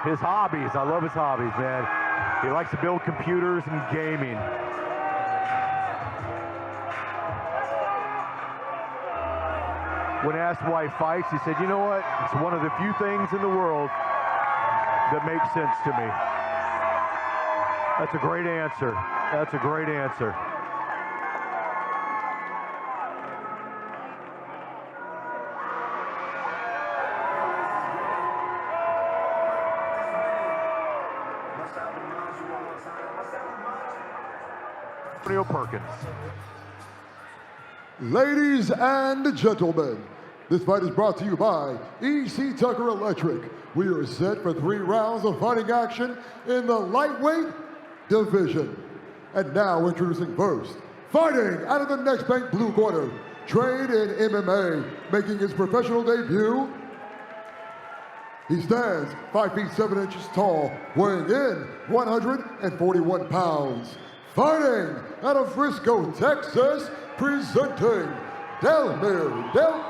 His hobbies, I love his hobbies, man. He likes to build computers and gaming. When asked why he fights, he said, you know what? It's one of the few things in the world that makes sense to me. That's a great answer. That's a great answer. Perkins. Ladies and gentlemen, this fight is brought to you by EC Tucker Electric. We are set for 3 rounds of fighting action in the lightweight division. And now introducing first, fighting out of the next bank blue corner, trained in MMA, making his professional debut. He stands 5 feet 7 inches tall, weighing in 141 pounds. Fighting out of Frisco, Texas, presenting Delmer Pierce.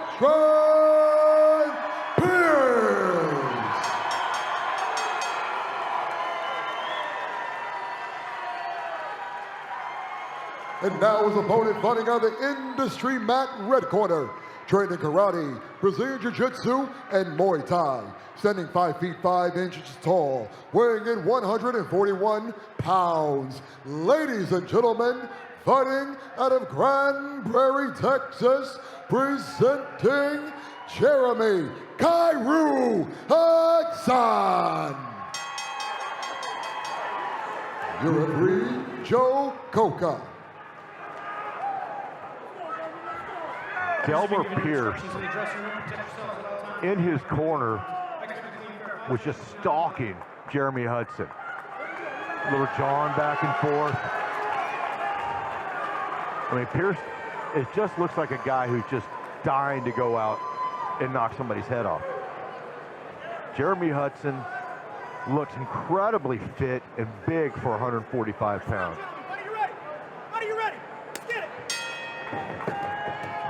And now his opponent fighting out of the industry mat red corner, trained in karate, Brazilian Jiu-Jitsu, and Muay Thai. Standing 5 feet 5 inches tall, weighing in 141 pounds. Ladies and gentlemen, fighting out of Grand Prairie, Texas, presenting Jeremy Kairu Hudson. Your referee, Joe Coca. Delmer Pierce, in his corner, was just stalking Jeremy Hudson. Little John back and forth. I mean, Pierce, it just looks like a guy who's just dying to go out and knock somebody's head off. Jeremy Hudson looks incredibly fit and big for 145 pounds. Are you ready? Get it!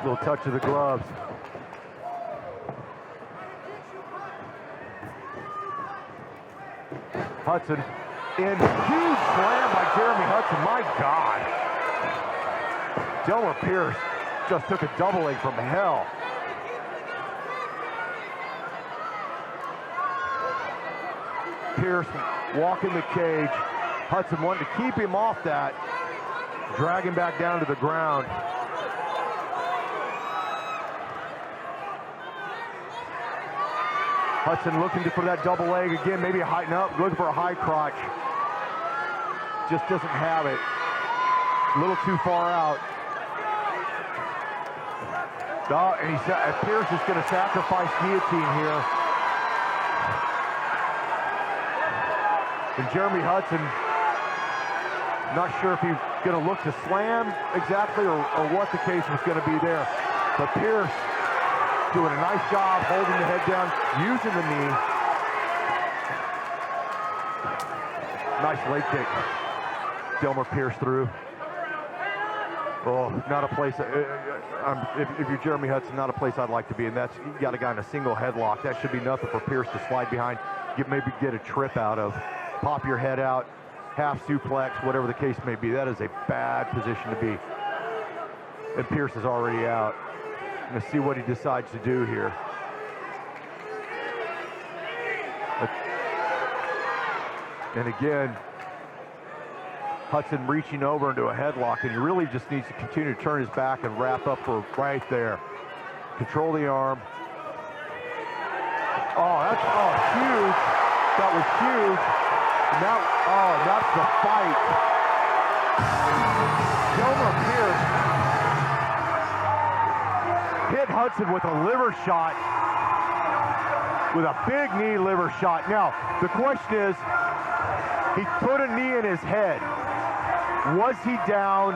Little touch of the gloves. Hudson in, huge slam by Jeremy Hudson, my God. Delmer Pierce just took a double leg from hell. Pierce walking the cage. Hudson wanted to keep him off that, drag him back down to the ground. Hudson looking for that double leg again, maybe a high, no, looking for a high crotch. Just doesn't have it. A little too far out. Oh, and Pierce is going to sacrifice guillotine here. And Jeremy Hudson, not sure if he's going to look to slam exactly or what the case was going to be there. But Pierce doing a nice job holding the head down, using the knee. Nice leg kick. Delmer Pierce through. Oh, not a place, if you're Jeremy Hudson, not a place I'd like to be, and that's, you got a guy in a single headlock. That should be nothing for Pierce to slide behind, maybe get a trip out of. Pop your head out, half suplex, whatever the case may be. That is a bad position to be. And Pierce is already out. Let's see what he decides to do here. And again, Hudson reaching over into a headlock, and he really just needs to continue to turn his back and wrap up for right there. Control the arm. Oh, that's huge. That was huge. And that's the fight. Delmer Pierce hit Hudson with a liver shot, with a big knee liver shot. Now, the question is, he put a knee in his head. Was he down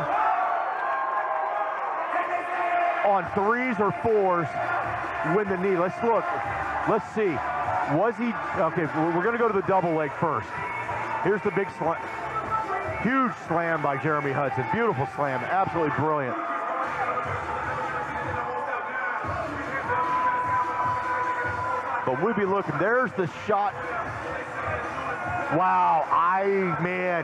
on 3s or 4s when the knee? Let's look. Let's see. Was he? Okay, we're going to go to the double leg first. Here's the big slam. Huge slam by Jeremy Hudson. Beautiful slam. Absolutely brilliant. But we'll be looking. There's the shot. Wow. Man.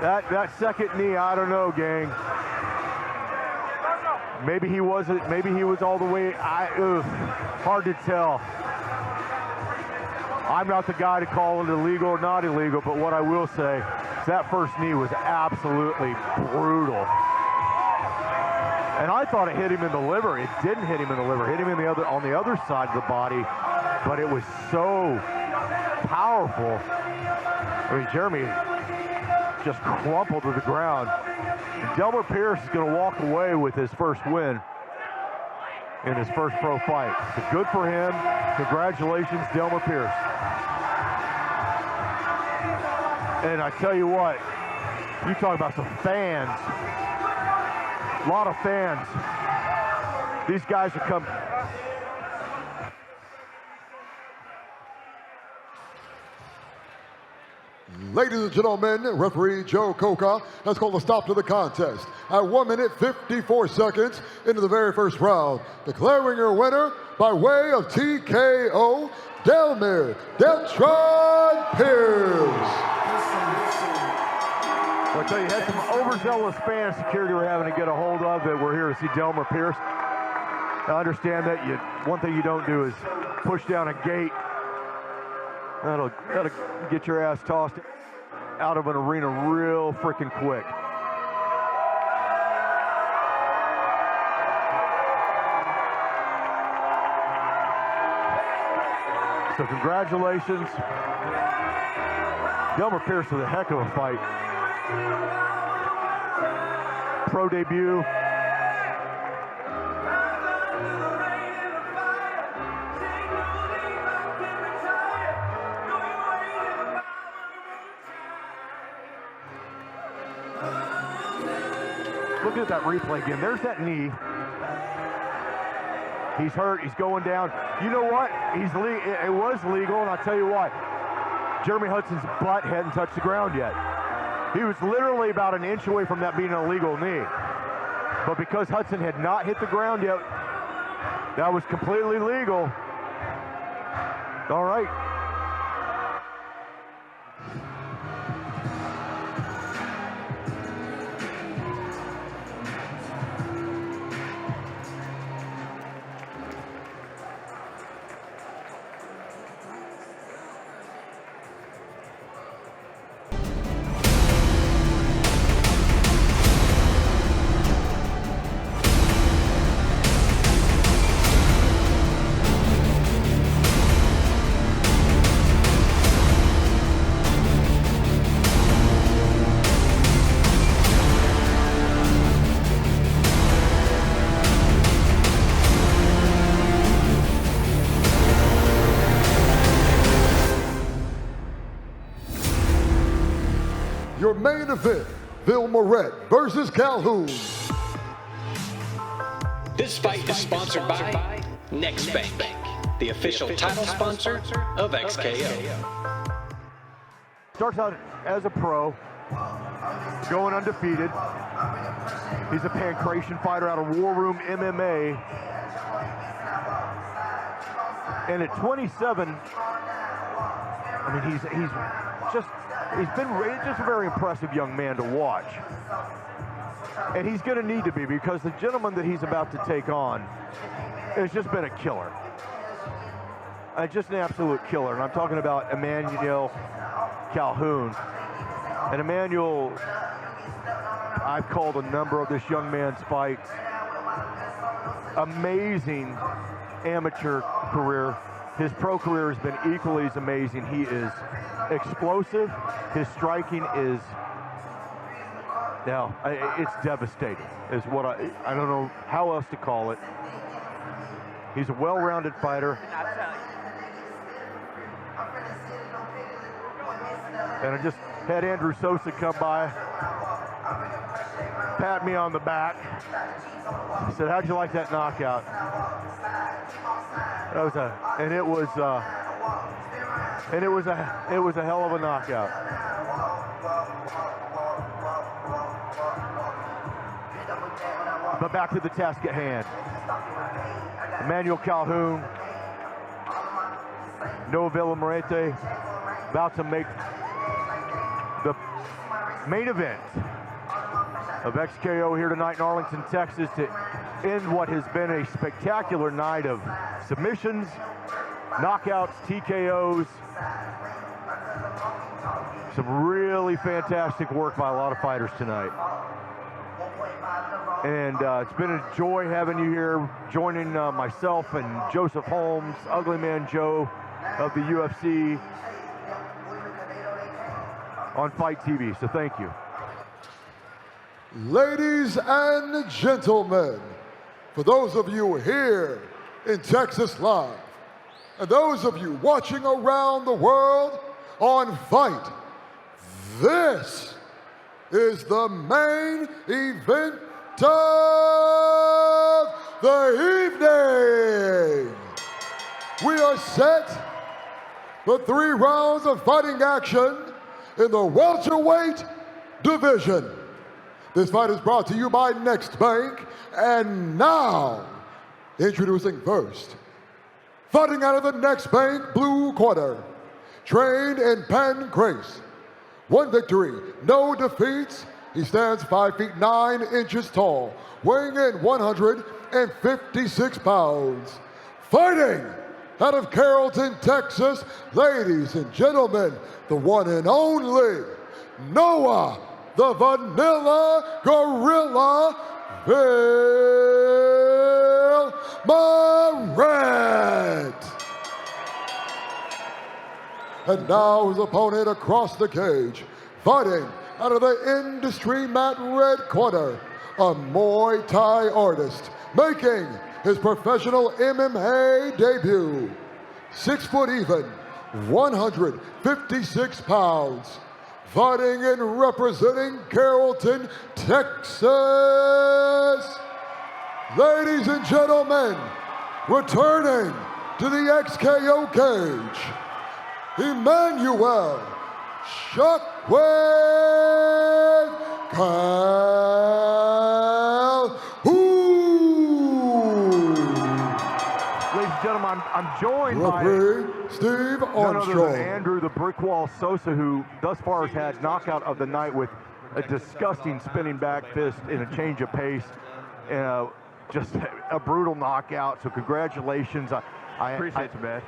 That second knee, I don't know, gang. Maybe he wasn't, maybe he was all the way, hard to tell. I'm not the guy to call it illegal or not illegal, but what I will say is that first knee was absolutely brutal. And I thought it hit him in the liver. It didn't hit him in the liver. It hit him on the other side of the body, but it was so powerful. I mean, Jeremy just crumpled to the ground. And Delmer Pierce is going to walk away with his first win in his first pro fight. So good for him. Congratulations, Delmer Pierce. And I tell you what, you talk about some fans. A lot of fans. These guys are coming. Ladies and gentlemen, referee Joe Coca has called a stop to the contest at 1 minute 54 seconds into the very first round, declaring your winner by way of TKO, Delmer Pierce. Well, I tell you, had some overzealous fan security we're having to get a hold of that we're here to see Delmer Pierce. I understand that one thing you don't do is push down a gate. That'll get your ass tossed out of an arena real freaking quick. So congratulations. Delmer Pierce with a heck of a fight. Pro debut. Look at that replay again. There's that knee. He's hurt. He's going down. You know what? It was legal, and I'll tell you what. Jeremy Hudson's butt hadn't touched the ground yet. He was literally about an inch away from that being an illegal knee. But because Hudson had not hit the ground yet, that was completely legal. All right. Your main event, Bill Moret versus Calhoun. This fight is sponsored by NextBank, the official title sponsor of XKO. Starts out as a pro, going undefeated. He's a pancration fighter out of War Room MMA. And at 27, I mean, he's been just a very impressive young man to watch. And he's going to need to be, because the gentleman that he's about to take on has just been a killer. Just an absolute killer. And I'm talking about Emmanuel Calhoun. And Emmanuel, I've called a number of this young man's fights. Amazing amateur career. His pro career has been equally as amazing. He is explosive. His striking is, now, it's devastating, is what I don't know how else to call it. He's a well-rounded fighter. And I just had Andrew Sosa come by, pat me on the back. He said, "How'd you like that knockout?" That was it was a hell of a knockout. But back to the task at hand. Emmanuel Calhoun, Noah Villamarete, about to make the main event of XKO here tonight in Arlington, Texas, to end what has been a spectacular night of submissions, knockouts, TKOs. Some really fantastic work by a lot of fighters tonight. And it's been a joy having you here, joining myself and Joseph Holmes, Ugly Man Joe of the UFC on Fight TV, so thank you. Ladies and gentlemen, for those of you here in Texas Live, and those of you watching around the world on Fight, this is the main event of the evening. We are set for 3 rounds of fighting action in the welterweight division. This fight is brought to you by Next Bank, and now, introducing first, fighting out of the Next Bank blue corner, trained in Pancrase. 1 victory, no defeats. He stands 5 feet 9 inches tall, weighing in 156 pounds. Fighting out of Carrollton, Texas, ladies and gentlemen, the one and only Noah the Vanilla Gorilla Villamarete. And now his opponent across the cage, fighting out of the industry mat red corner, a Muay Thai artist, making his professional MMA debut. 6 foot even, 156 pounds, fighting and representing Carrollton, Texas. Ladies and gentlemen, returning to the XKO cage, Emmanuel Shockwave Calhoun. Ladies and gentlemen, I'm joined by Steve none other Armstrong. than Andrew the Brickwall Sosa, who thus far has had knockout of the night with a disgusting spinning back fist and a change of pace and just a brutal knockout. So congratulations. I appreciate you, man.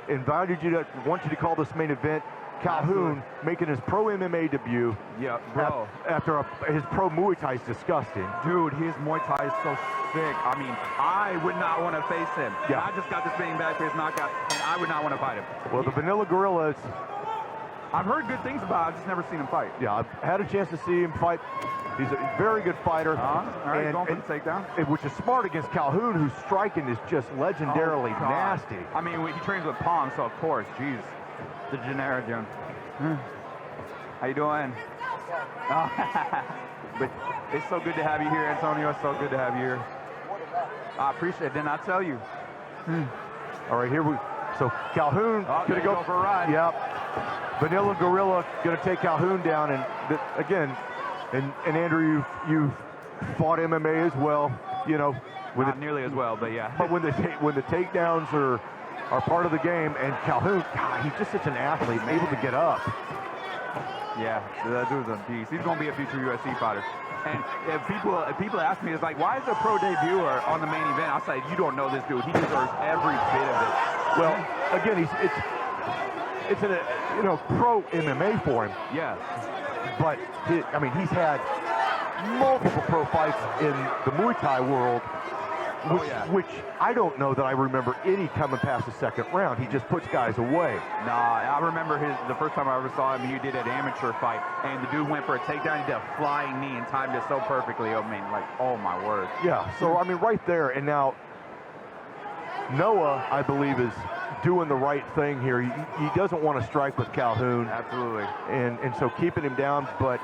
Want you to call this main event. Calhoun making his pro MMA debut. Yeah, bro. After his pro Muay Thai is disgusting. Dude, his Muay Thai is so sick. I mean, I would not want to face him. Yeah. I just got this spinning back fist knockout, and I would not want to fight him. Well, the Vanilla Gorilla is... I've heard good things about him. I've just never seen him fight. Yeah, I've had a chance to see him fight. He's a very good fighder. All right, going for the takedown. Which is smart against Calhoun, whose striking is just legendarily nasty. I mean, he trains with Palm, so of course, jeez. The generic June. How you doing? But it's so good to have you here, Antonio. It's so good to have you here. I appreciate it. Didn't I tell you? All right, here we. So Calhoun gonna go for a ride. Yep. Vanilla Gorilla going to take Calhoun down, and again, and Andrew, you've fought MMA as well, you know. Not nearly as well, but yeah. But when the takedowns are part of the game, and Calhoun, God, he's just such an athlete, able to get up. Yeah, that dude's a beast. He's going to be a future UFC fighter. And if people ask me, it's like, why is a pro debuter on the main event? I'll say, you don't know this dude. He deserves every bit of it. Well, again, it's a pro MMA for him. Yeah. But he's had multiple pro fights in the Muay Thai world, which I don't know that I remember any coming past the second round. He just puts guys away. Nah, I remember the first time I ever saw him, he did an amateur fight, and the dude went for a takedown, he did a flying knee and timed it so perfectly. I mean, like, oh my word. Yeah, so I mean, right there, and now Noah, I believe, is doing the right thing here. He doesn't want to strike with Calhoun. Absolutely. And so keeping him down, but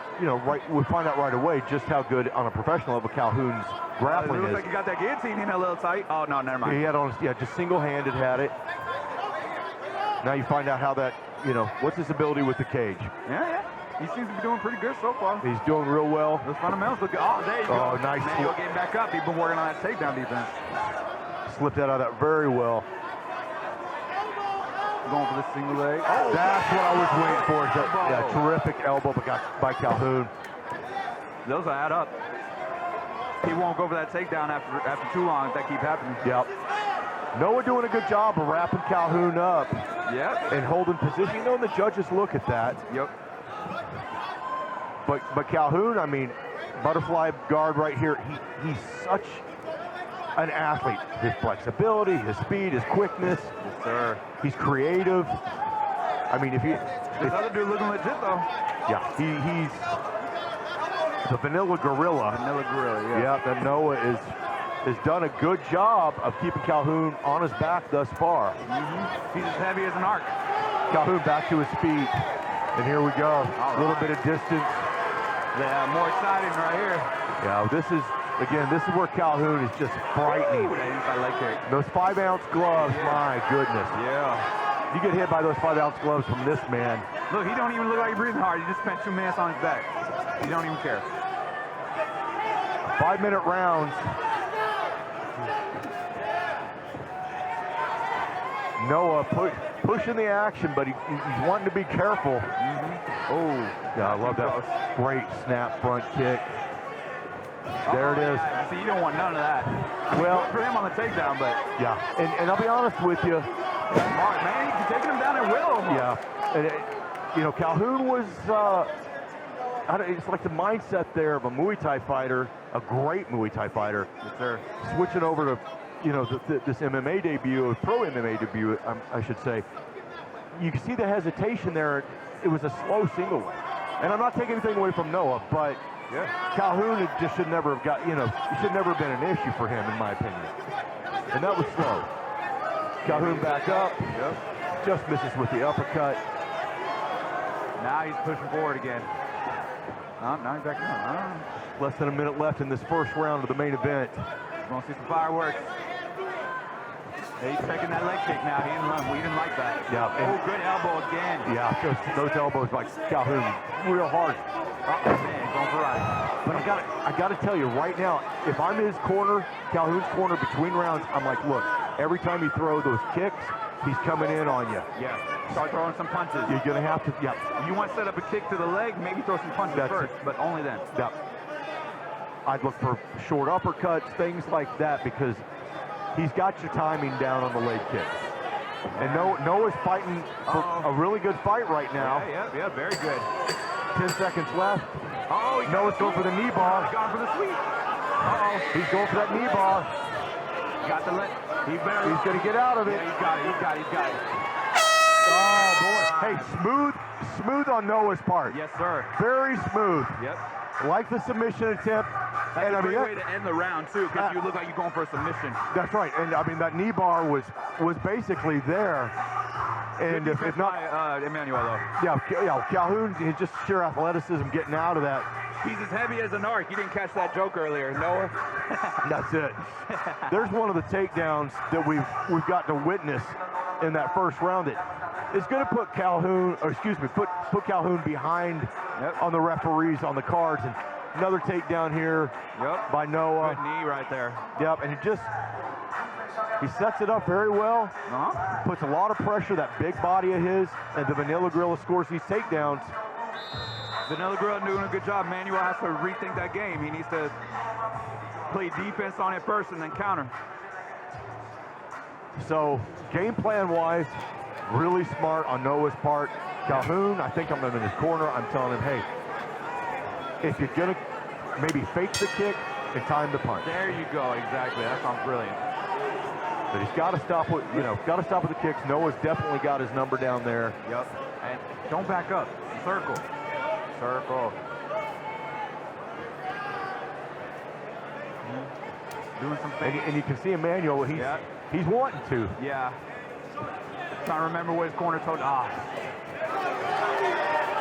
we find out right away just how good on a professional level Calhoun's grappling it looks is. like he got that guillotine in a little tight. Oh no, never mind. He had on, just single-handed had it. Now you find out how that, what's his ability with the cage. Yeah. He seems to be doing pretty good so far. He's doing real well. Those fundamentals look good. Oh, there you go. Oh, nice. Manuel getting back up. He's been working on that takedown defense. Slipped out of that very well. Going for the single leg. Oh, that's what I was waiting for. Yeah, terrific elbow by Calhoun. Those will add up. He won't go for that takedown after too long if that keeps happening. Yep. Noah doing a good job of wrapping Calhoun up. Yep. And holding position. And the judges look at that. Yep. But Calhoun, I mean, butterfly guard right here. He's such an athlete. His flexibility, his speed, his quickness. Yes, sir. He's creative. I mean, this other dude looking legit though. Yeah, he's the Vanilla Gorilla. Vanilla Gorilla, yeah. Yeah, that Noah has done a good job of keeping Calhoun on his back thus far. He's as heavy as an arc. Calhoun back to his feet. And here we go. A little bit of distance. Yeah, more exciting right here. Yeah, this is where Calhoun is just frightening. Ooh, that inside leg kick. Those 5-ounce gloves, my goodness. Yeah. You get hit by those 5-ounce gloves from this man. Look, he don't even look like he's breathing hard. He just spent 2 minutes on his back. He don't even care. 5-minute rounds. Noah pushing the action, but he's wanting to be careful. Oh, yeah, I love that. Great snap front kick. There it is. Yeah. See, you don't want none of that. Well, for him on the takedown, but yeah, and I'll be honest with you. Smart, man. You're taking him down at will. Yeah, and Calhoun was. It's like the mindset there of a Muay Thai fighter, a great Muay Thai fighter. Yes, sir. Switching over to, this MMA debut, or pro MMA debut, I should say. You can see the hesitation there. It was a slow single leg. And I'm not taking anything away from Noah, but Calhoun just should never have got, it should never have been an issue for him, in my opinion. And that was slow. Calhoun back up. Yep. Just misses with the uppercut. Now he's pushing forward again. Now he's back down. Less than a minute left in this first round of the main event. We're going to see some fireworks. He's taking that leg kick now. He didn't run. We didn't like that. Yeah. Oh, good elbow again. Yeah, those elbows like Calhoun real hard. Man, going for right. But I gotta tell you right now, if I'm his corner, Calhoun's corner between rounds, I'm like, look, every time you throw those kicks, he's coming in on you. Yeah. Start throwing some punches. You're gonna have to. Yeah. You want to set up a kick to the leg, maybe throw some punches first, but only then. Yeah. I'd look for short uppercuts, things like that, because he's got your timing down on the leg kicks. And Noah's fighting for a really good fight right now. Yeah, very good. 10 seconds left. Noah's going for the knee bar. He's going for the sweep. He's going for that knee bar. Got the leg. He's going to get out of it. Yeah, he's got it. Oh, boy. Hey, smooth on Noah's part. Yes, sir. Very smooth. Yep. Like the submission attempt. That's a great way to end the round, too, because you look like you're going for a submission. That's right. And, that knee bar was basically there. And if not... Emmanuel, though. Yeah, Calhoun, he's just sheer athleticism getting out of that. He's as heavy as an arc. You didn't catch that joke earlier, Noah. That's it. There's one of the takedowns that we've got to witness in that first round that is going to put Calhoun, or excuse me, put Calhoun behind on the referees on the cards. And another takedown here by Noah. Good knee right there. Yep, and he sets it up very well. Puts a lot of pressure, that big body of his, and the Vanilla Gorilla scores these takedowns. Vanilla Gorilla doing a good job. Manuel has to rethink that game. He needs to play defense on it first and then counter. So, game plan-wise, really smart on Noah's part. Calhoun, I think I'm in his corner. I'm telling him, hey, if you're gonna maybe fake the kick and time the punch. There you go, exactly. That sounds brilliant. But he's got to stop with, got to stop with the kicks. Noah's definitely got his number down there. Yep. And don't back up. Circle. Circle. Doing some things. And you can see Emmanuel, he's wanting to. Yeah. Trying to remember what his corner told.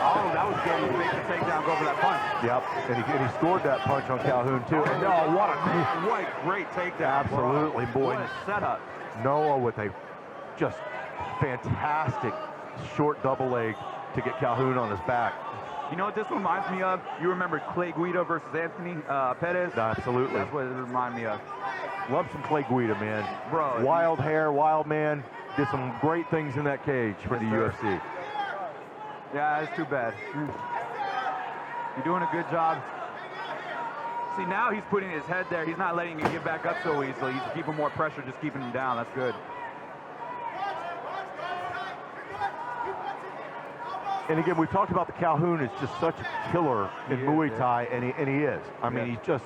Oh, that was good. He makes the takedown, go for that punch. Yep, and he scored that punch on Calhoun too. And what a great takedown. Absolutely, boy. What a setup. Noah with a just fantastic short double leg to get Calhoun on his back. You know what this reminds me of? You remember Clay Guida versus Anthony Pettis? Absolutely. That's what it reminded me of. Love some Clay Guida, man. Bro. Wild hair, wild man. Did some great things in that cage for the UFC. Yeah, it's too bad. You're doing a good job. See, now he's putting his head there. He's not letting him get back up so easily. He's keeping more pressure, just keeping him down. That's good. And again, we talked about the Calhoun is just such a killer in Muay Thai, and he is. I mean, he's just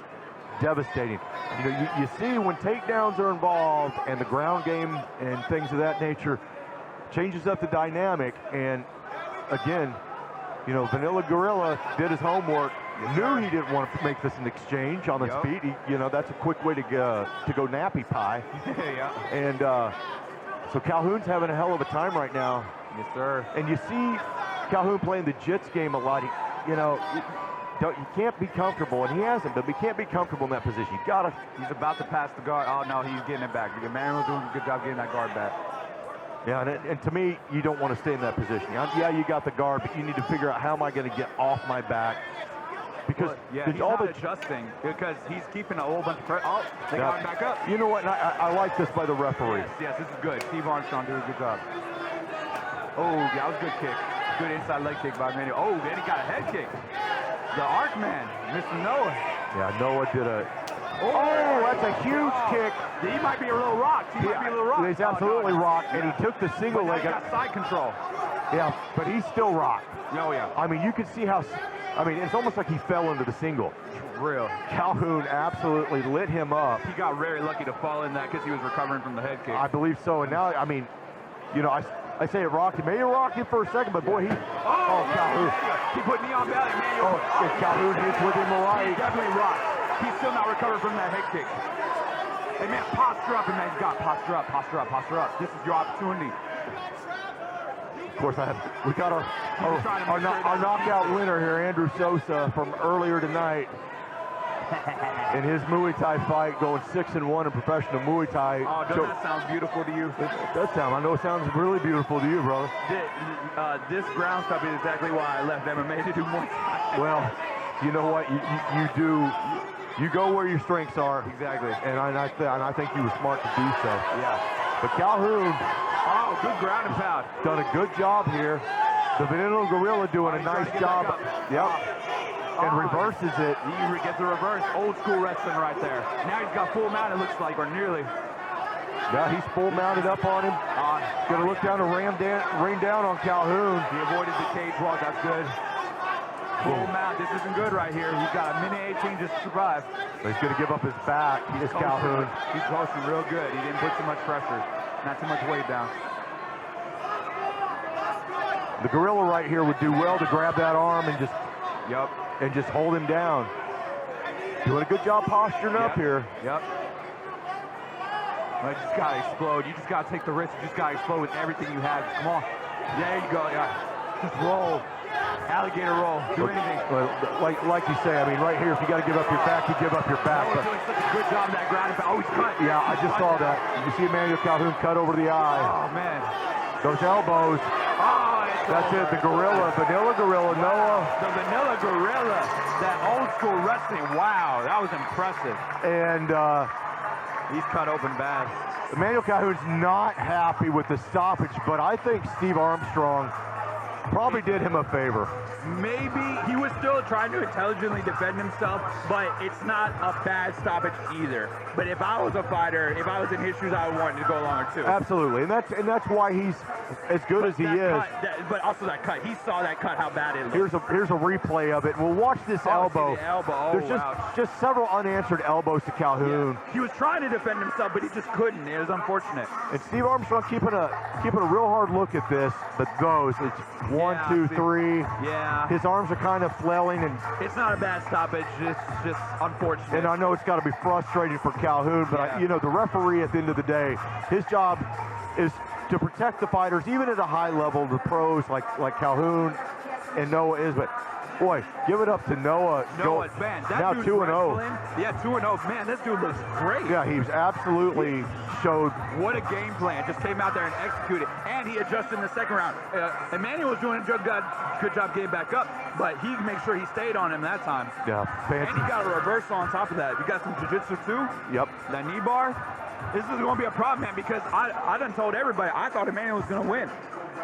devastating. You see when takedowns are involved and the ground game and things of that nature changes up the dynamic. And again, Vanilla Gorilla did his homework, knew he didn't want to make this an exchange on his feet. That's a quick way to go nappy pie. And so Calhoun's having a hell of a time right now. Yes, sir. And you see Calhoun playing the jits game a lot. You can't be comfortable, and he hasn't, but he can't be comfortable in that position. He's about to pass the guard. Oh, no, he's getting it back. Emmanuel's doing a good job getting that guard back. Yeah, and to me, you don't want to stay in that position. Yeah, you got the guard, but you need to figure out how am I going to get off my back. Because he's not adjusting because he's keeping a whole bunch of pressure. Oh, they got him back up. You know what? I like this by the referee. Yes, this is good. Steve Armstrong doing a good job. Oh, that was a good kick. Good inside leg kick by Emmanuel. Oh, then he got a head kick. The arc man, Mr. Noah. Yeah, Noah did Oh, that's a huge kick. He might be a little rocked. He might be a little rocked. He's absolutely rocked, and he took the single leg. He got side control. Yeah, but he's still rocked. Oh, yeah. I mean, you can see how, it's almost like he fell into the single. Real. Calhoun absolutely lit him up. He got very lucky to fall in that because he was recovering from the head kick. I believe so, and now, I say it rocked him. Maybe it rocked him for a second, but boy, Calhoun. He put knee on belly, Emmanuel. If Calhoun hits with him right. He's definitely rocked. He's still not recovered from that head kick. Hey, man, posture up, and man, he's got posture up. This is your opportunity. Of course, we got our knockout winner here, Andrew Sosa, from earlier tonight. In his Muay Thai fight, going 6-1 in professional Muay Thai. Oh, doesn't that sound beautiful to you? It does sound. I know it sounds really beautiful to you, brother. This ground stuff is exactly why I left MMA to do Muay Thai. Well, you know what? You go where your strengths are. Exactly. And I think you were smart to do so. Yeah. But Calhoun. Oh, good ground and pound. Done a good job here. The Vanilla Gorilla doing a nice job. Yep. And reverses it. He gets the reverse. Old school wrestling right there. Now he's got full mount, it looks like, or nearly. Yeah, he's full mounted up on him. Gonna look down to rain down on Calhoun. He avoided the cage walk. That's good. Full mount. This isn't good right here. He's got a minute 18 just to survive. But he's gonna give up his back. He's Calhoun. He's posting real good. He didn't put too much pressure. Not too much weight down. The Gorilla right here would do well to grab that arm and just hold him down. Doing a good job posturing up here. Yep. You just gotta explode. You just gotta take the risk. You just gotta explode with everything you have. Come on. There you go. Yeah. Just roll. Alligator roll. Do anything. Like you say, right here, if you gotta give up your back, you give up your back. He's doing such a good job in that ground. Oh, he's cut. Yeah, I just saw that. You see Emmanuel Calhoun cut over the eye. Oh, man. Those elbows. That's it, the gorilla, vanilla gorilla, Noah. The vanilla gorilla, that old school wrestling. Wow, that was impressive. And he's cut open bad. Emmanuel Calhoun's not happy with the stoppage, but I think Steve Armstrong probably did him a favor. Maybe he was still trying to intelligently defend himself, but it's not a bad stoppage either. But if I was a fighter, if I was in his shoes, I would want to go longer too. Absolutely, and that's why he's as good as he is. But also that cut, he saw that cut, how bad it looked. Here's a replay of it. We'll watch this elbow. The elbow. Oh, There's just several unanswered elbows to Calhoun. Yeah. He was trying to defend himself, but he just couldn't. It was unfortunate. And Steve Armstrong keeping a real hard look at this, but goes. It's 1, 2, 3. Yeah. His arms are kind of flailing, and it's not a bad stoppage. It's just unfortunate. And I know it's got to be frustrating for Calhoun, but you know, the referee at the end of the day, his job is to protect the fighters, even at a high level, the pros like Calhoun and Noah is. But boy, give it up to Noah. Man, that now dude's 2-0. Yeah, 2-0. Man, this dude looks great. Yeah, he's absolutely showed. What a game plan. Just came out there and executed. And he adjusted in the second round. Emmanuel was doing a good job getting back up, but he made sure he stayed on him that time. Yeah, fancy. And he got a reversal on top of that. You got some jiu-jitsu too? Yep. That knee bar. This is going to be a problem, man, because I done told everybody I thought Emmanuel was going to win.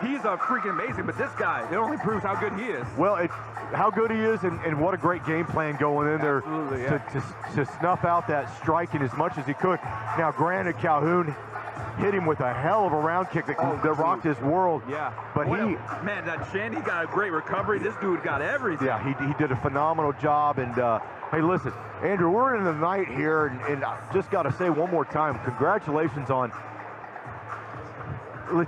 He's a freaking amazing, but this guy, it only proves how good he is. Well, how good he is, and what a great game plan going in there to snuff out that striking as much as he could. Now, granted, Calhoun hit him with a hell of a round kick that rocked his world. Yeah. But man, that chin, he got a great recovery. This dude got everything. Yeah, he did a phenomenal job. And hey, listen, Andrew, we're in the night here, and I just got to say one more time, congratulations on.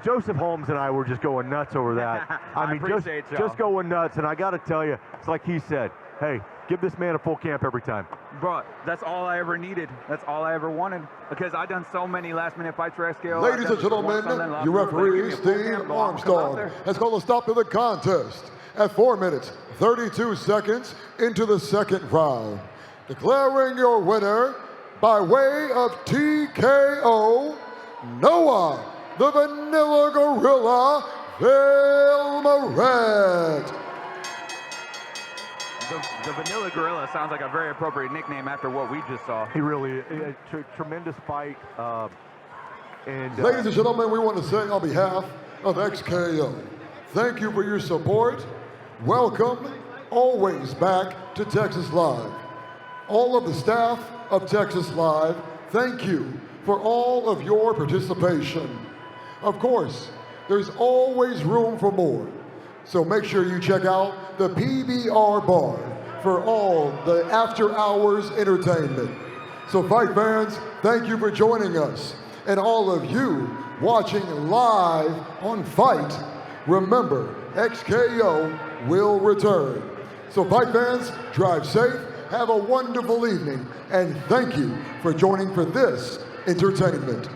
Joseph Holmes and I were just going nuts over that. I mean, just going nuts. And I got to tell you, it's like he said, hey, give this man a full camp every time. Bro, that's all I ever needed. That's all I ever wanted. Because I've done so many last-minute fights for XKO. Ladies and gentlemen, your referee, Steve Armstrong, has called a stop to the contest at 4 minutes, 32 seconds into the second round. Declaring your winner by way of TKO, Noah the Vanilla Gorilla Vilmoret. The Vanilla Gorilla sounds like a very appropriate nickname after what we just saw. He really, tremendous fight. Ladies and gentlemen, we want to say on behalf of XKO, thank you for your support. Welcome always back to Texas Live. All of the staff of Texas Live, thank you for all of your participation. Of course, there's always room for more. So make sure you check out the PBR bar for all the after-hours entertainment. So fight fans, thank you for joining us. And all of you watching live on Fight, remember, XKO will return. So fight fans, drive safe, have a wonderful evening, and thank you for joining for this entertainment.